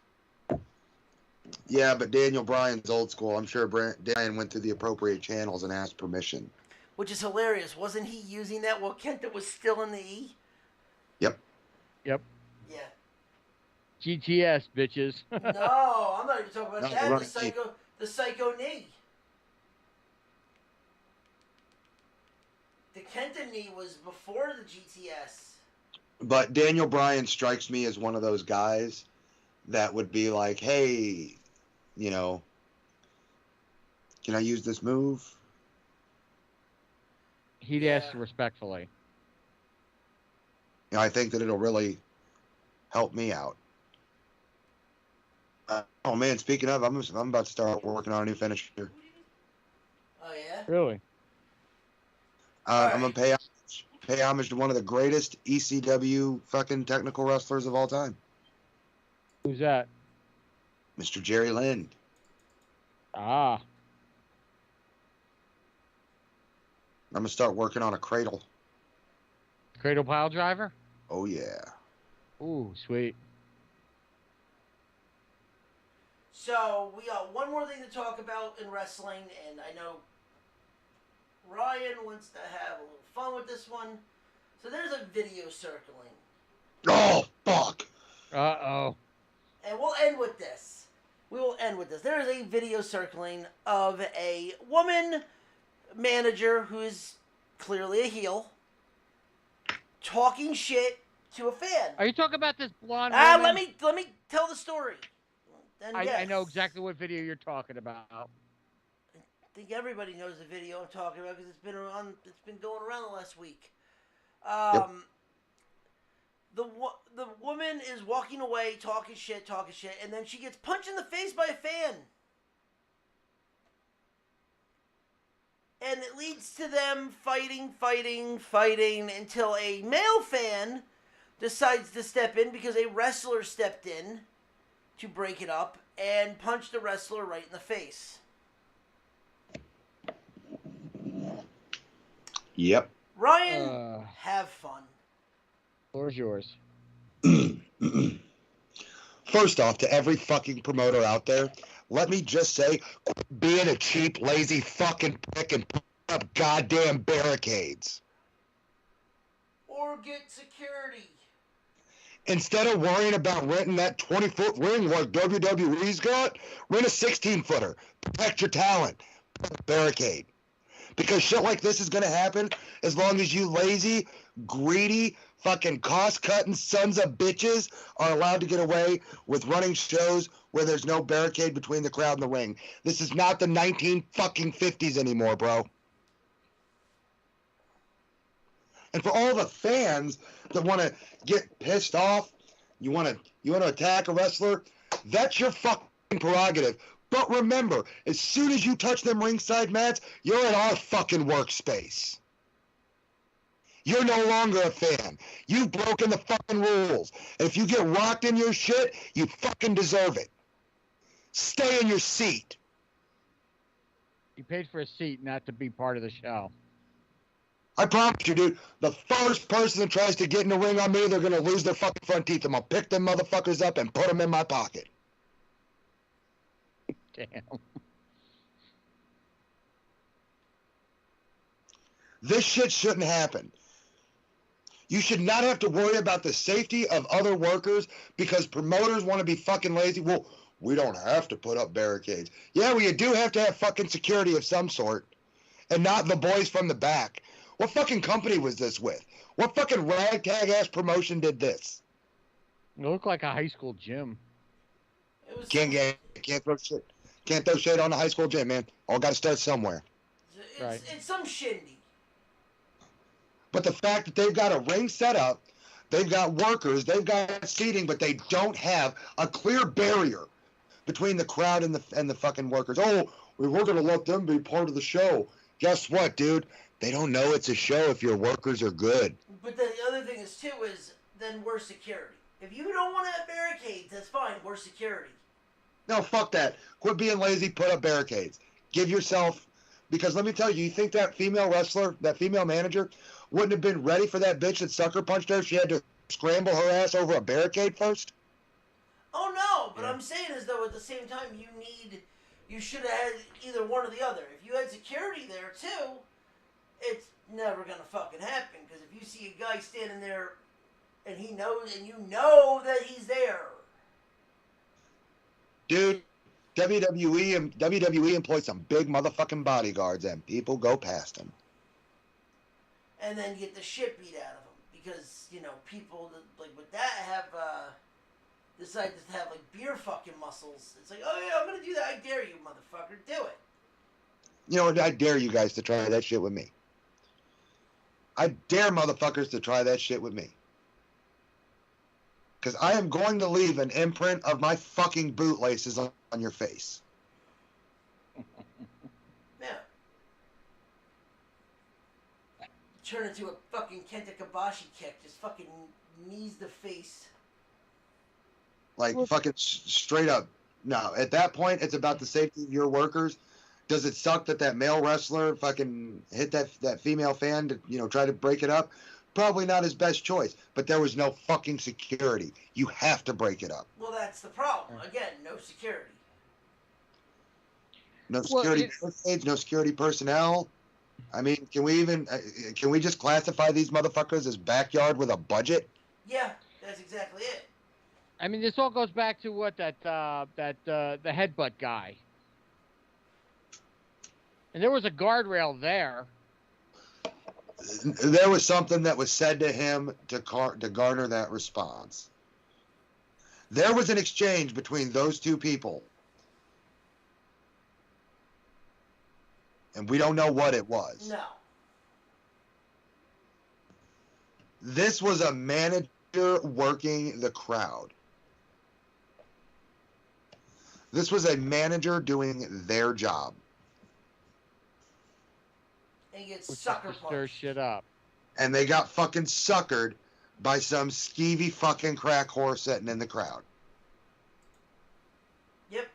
Yeah, but Daniel Bryan's old school. I'm sure Bryan went through the appropriate channels and asked permission. Which is hilarious. Wasn't he using that while Kenta was still in the E? Yep. Yep. Yeah. GTS, bitches. No, I'm not even talking about No, that. right. The psycho knee. The Kenta knee was before the GTS. But Daniel Bryan strikes me as one of those guys that would be like, hey, you know, can I use this move? He'd Yeah. ask respectfully. You know, I think that it'll really help me out. Oh man, speaking of, I'm about to start working on a new finisher. Oh yeah. Really? I'm gonna pay homage to one of the greatest ECW fucking technical wrestlers of all time, Who's that? Mr. Jerry Lynn. Ah. I'm gonna start working on a cradle. Cradle pile driver? Oh yeah. Ooh, sweet. So we got one more thing to talk about in wrestling, and I know Ryan wants to have a little fun with this one. So there's a video circling, Oh fuck. Uh-oh. and we'll end with this. We will end with this. There is a video circling of a woman manager who is clearly a heel talking shit to a fan. Are you talking about this blonde Let woman? me tell the story. Then I yes. know exactly what video you're talking about. I think everybody knows the video I'm talking about because it's been going around the last week. The woman is walking away, talking shit, and then she gets punched in the face by a fan. And it leads to them fighting until a male fan decides to step in because a wrestler stepped in to break it up and punched the wrestler right in the face. Yep. Ryan, have fun. Floor's yours. First off, to every fucking promoter out there, let me just say, quit being a cheap, lazy fucking prick and put up goddamn barricades. Or get security. Instead of worrying about renting that 20-foot ring like WWE's got, rent a 16-footer. Protect your talent. Put up a barricade. Because shit like this is going to happen as long as you lazy, greedy, fucking cost-cutting sons of bitches are allowed to get away with running shows where there's no barricade between the crowd and the ring. This is not the 1950s anymore, bro. And for all the fans that want to get pissed off, you want to attack a wrestler, that's your fucking prerogative. But remember, as soon as you touch them ringside mats, you're in our fucking workspace. You're no longer a fan. You've broken the fucking rules. And if you get rocked in your shit, you fucking deserve it. Stay in your seat. You paid for a seat not to be part of the show. I promise you, dude, the first person that tries to get in the ring on me, they're going to lose their fucking front teeth. I'm going to pick them motherfuckers up and put them in my pocket. Damn. This shit shouldn't happen. You should not have to worry about the safety of other workers because promoters want to be fucking lazy. Well, we don't have to put up barricades. Yeah, well, you do have to have fucking security of some sort and not the boys from the back. What fucking company was this with? What fucking ragtag-ass promotion did this? It looked like a high school gym. It was Can't throw shit. Can't throw shit on the high school gym, man. All got to start somewhere. Right. It's some shindy. But the fact that they've got a ring set up, they've got workers, they've got seating, but they don't have a clear barrier between the crowd and the fucking workers. Oh, we're going to let them be part of the show. Guess what, dude? They don't know it's a show if your workers are good. But the other thing is, too, is then we're security. If you don't want to have barricades, that's fine. We're security. No, fuck that. Quit being lazy. Put up barricades. Give yourself... Because let me tell you, you think that female wrestler, that female manager, wouldn't have been ready for that bitch that sucker punched her? She had to scramble her ass over a barricade first? Oh, no. But I'm saying is, though, at the same time, you should have had either one or the other. If you had security there, too, it's never going to fucking happen. Because if you see a guy standing there and he knows, and you know that he's there. Dude, WWE employs some big motherfucking bodyguards, and people go past them. And then get the shit beat out of them. Because, people that, like with that have decided to have like beer fucking muscles. It's like, oh yeah, I'm gonna do that. I dare you, motherfucker. Do it. You know what? I dare you guys to try that shit with me. I dare motherfuckers to try that shit with me. Because I am going to leave an imprint of my fucking bootlaces on your face. Yeah. Turn into a fucking Kenta Kobashi kick. Just fucking knees the face. Like, fucking straight up. No, at that point, it's about the safety of your workers. Does it suck that male wrestler fucking hit that female fan to, try to break it up? Probably not his best choice, but there was no fucking security. You have to break it up. Well, that's the problem. Again, no security. No security barricades, no security personnel. I mean, can we just classify these motherfuckers as backyard with a budget? Yeah, that's exactly it. I mean, this all goes back to what the headbutt guy. And there was a guardrail there. There was something that was said to him to garner that response. There was an exchange between those two people. And we don't know what it was. No. This was a manager working the crowd. This was a manager doing their job. And he gets Which sucker is to stir punched. shit up. And they got fucking suckered by some skeevy fucking crack whore sitting in the crowd. Yep.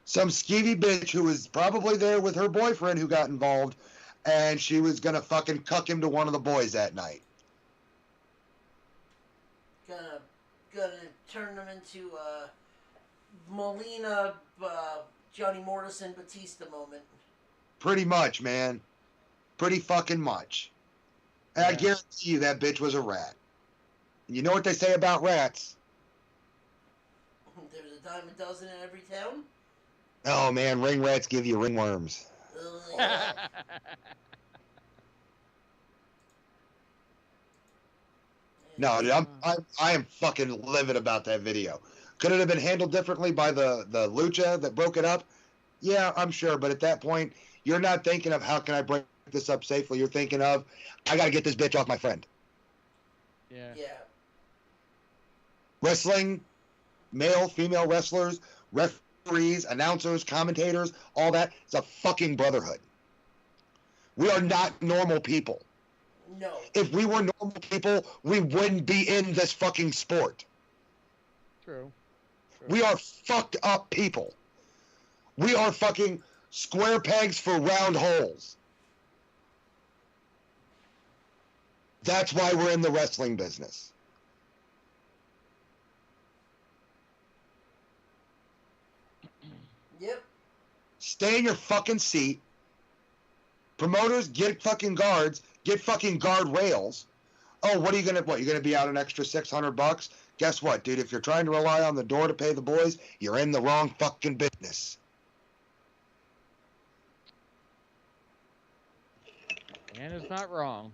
Some skeevy bitch who was probably there with her boyfriend who got involved, and she was gonna fucking cuck him to one of the boys that night. Gonna turn them into Molina, Johnny Morrison, Batista moment. Pretty much, man. Pretty fucking much. And I guarantee you that bitch was a rat. You know what they say about rats? There's a dime a dozen in every town. Oh man, ring rats give you ringworms. Yeah. No, dude, I am fucking livid about that video. Could it have been handled differently by the Lucha that broke it up? Yeah, I'm sure. But at that point, you're not thinking of how can I break this up safely. You're thinking of I got to get this bitch off my friend. Yeah. Yeah. Wrestling, male, female wrestlers, referees, announcers, commentators, all that. It's a fucking brotherhood. We are not normal people. No. If we were normal people, we wouldn't be in this fucking sport. True. We are fucked up people. We are fucking square pegs for round holes. That's why we're in the wrestling business. Yep. Stay in your fucking seat. Promoters, get fucking guards. Get fucking guard rails. Oh, what are you gonna? What, you're gonna be out an extra $600? Guess what, dude? If you're trying to rely on the door to pay the boys, you're in the wrong fucking business. And it's not wrong.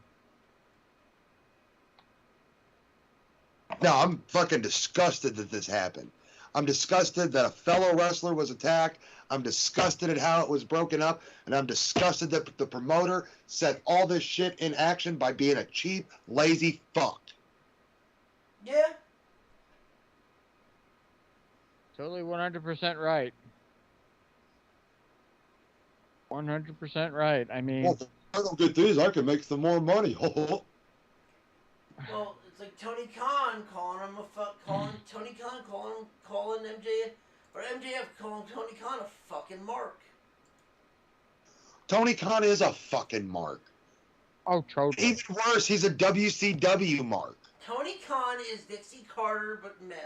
No, I'm fucking disgusted that this happened. I'm disgusted that a fellow wrestler was attacked. I'm disgusted at how it was broken up, and I'm disgusted that the promoter set all this shit in action by being a cheap, lazy fuck. Yeah. Totally 100% right. 100% right. I mean, Well, if I don't get these, I can make some more money. Well, it's like Tony Khan calling Tony Khan calling MJF, or MJF calling Tony Khan a fucking mark. Tony Khan is a fucking mark. oh, totally. Even worse, he's a WCW mark. Tony Khan is Dixie Carter, but male.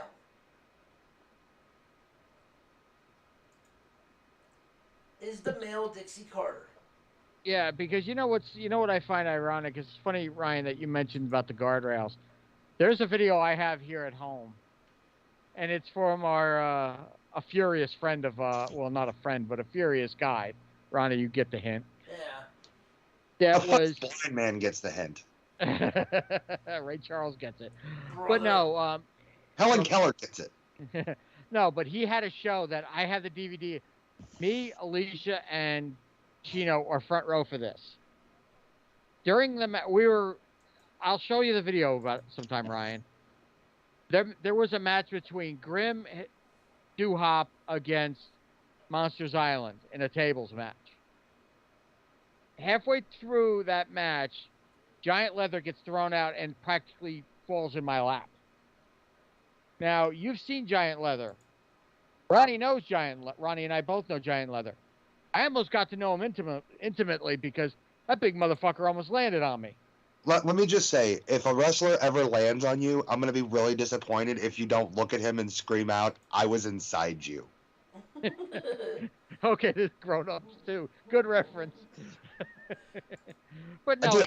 Is the male Dixie Carter. Yeah, because you know what I find ironic? It's funny, Ryan, that you mentioned about the guardrails. There's a video I have here at home, and it's from our a furious friend of well, not a friend, but a furious guy. Ronnie, you get the hint. Yeah. That was Blind man gets the hint. Ray Charles gets it, Brother. but no, Helen Keller gets it. no, but he had a show that I have the DVD. Me, Alicia, and Chino are front row for this. During the I'll show you the video about it sometime, Ryan. There was a match between Grim Duhop against Monsters Island in a tables match. Halfway through that match, Giant Leather gets thrown out and practically falls in my lap. Now, you've seen Giant Leather. Ronnie knows Ronnie and I both know Giant Leather. I almost got to know him intimately because that big motherfucker almost landed on me. Let me just say, if a wrestler ever lands on you, I'm going to be really disappointed if you don't look at him and scream out, "I was inside you." Okay, this grown-ups too. Good reference. But no,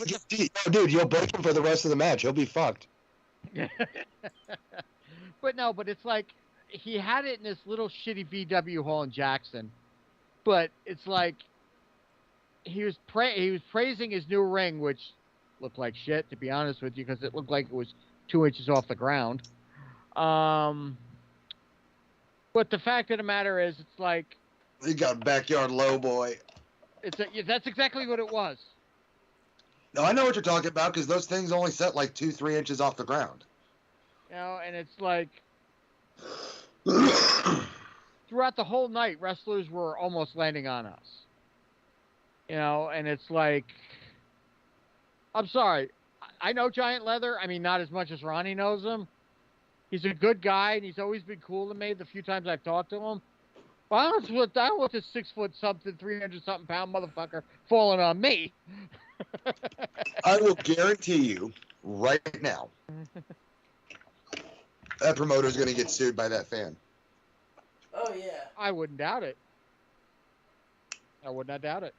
Dude, you'll break him for the rest of the match. He'll be fucked. but it's like he had it in this little shitty VW hall in Jackson. But it's like he was praising his new ring, which looked like shit, to be honest with you, because it looked like it was 2 inches off the ground. But the fact of the matter is, it's like He got backyard low boy. That's exactly what it was. No, I know what you're talking about because those things only set like 2-3 inches off the ground. You know, and it's like throughout the whole night, wrestlers were almost landing on us. You know, and it's like, I'm sorry, I know Giant Leather. I mean, not as much as Ronnie knows him. He's a good guy, and he's always been cool to me the few times I've talked to him. But I don't want this 6 foot something, 300 something pound motherfucker falling on me. I will guarantee you right now that promoter's going to get sued by that fan. Oh, yeah. I wouldn't doubt it. I would not doubt it.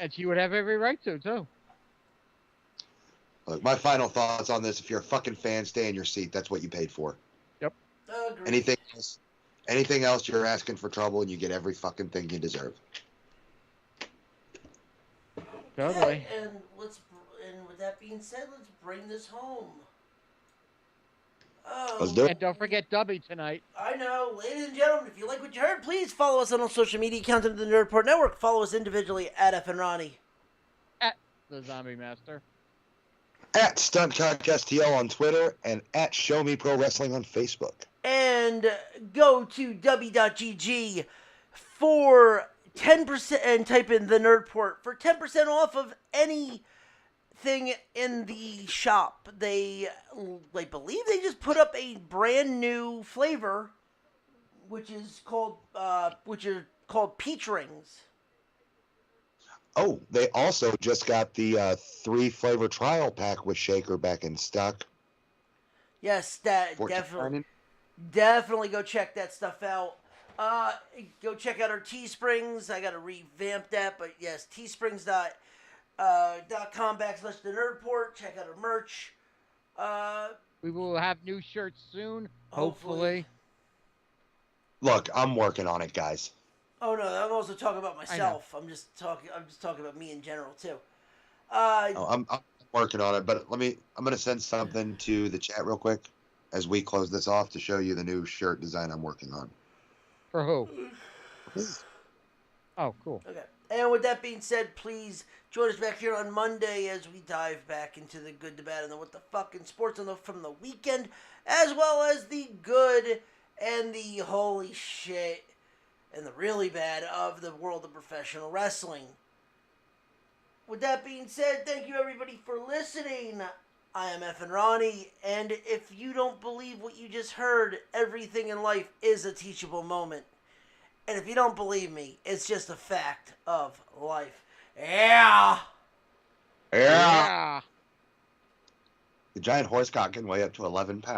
And she would have every right to, too. Look, my final thoughts on this: if you're a fucking fan, stay in your seat. That's what you paid for. Agreed. Anything else, you're asking for trouble, and you get every fucking thing you deserve. Totally. And with that being said, let's bring this home. Oh, Let's do it. And don't forget Dubby tonight. I know. Ladies and gentlemen, if you like what you heard, please follow us on all social media accounts of the Nerd Report Network. Follow us individually at F and Ronnie. The Zombie Master. At StuntCock STL on Twitter and at Show Me Pro Wrestling on Facebook. And go to w.gg for 10% and type in the Nerd Report for 10% off of anything in the shop. I believe they just put up a brand new flavor, which is called peach rings. Oh, they also just got the 3-flavor trial pack with Shaker back in stock. Yes, that definitely go check that stuff out. Go check out our Teesprings. I gotta revamp that, but yes, teesprings.com/the Nerd Report. Check out our merch. We will have new shirts soon, hopefully. Look, I'm working on it, guys. Oh no, I'm also talking about myself. I'm just talking about me in general too. I'm working on it, but I'm gonna send something to the chat real quick as we close this off to show you the new shirt design I'm working on. For who? Oh, cool. Okay. And with that being said, please join us back here on Monday as we dive back into the good, the bad, and the what the fuck in sports from the weekend, as well as the good and the holy shit and the really bad of the world of professional wrestling. With that being said, thank you everybody for listening. I am F and Ronnie, and if you don't believe what you just heard, everything in life is a teachable moment. And if you don't believe me, it's just a fact of life. Yeah! Yeah! The giant horse cock can weigh up to 11 pounds.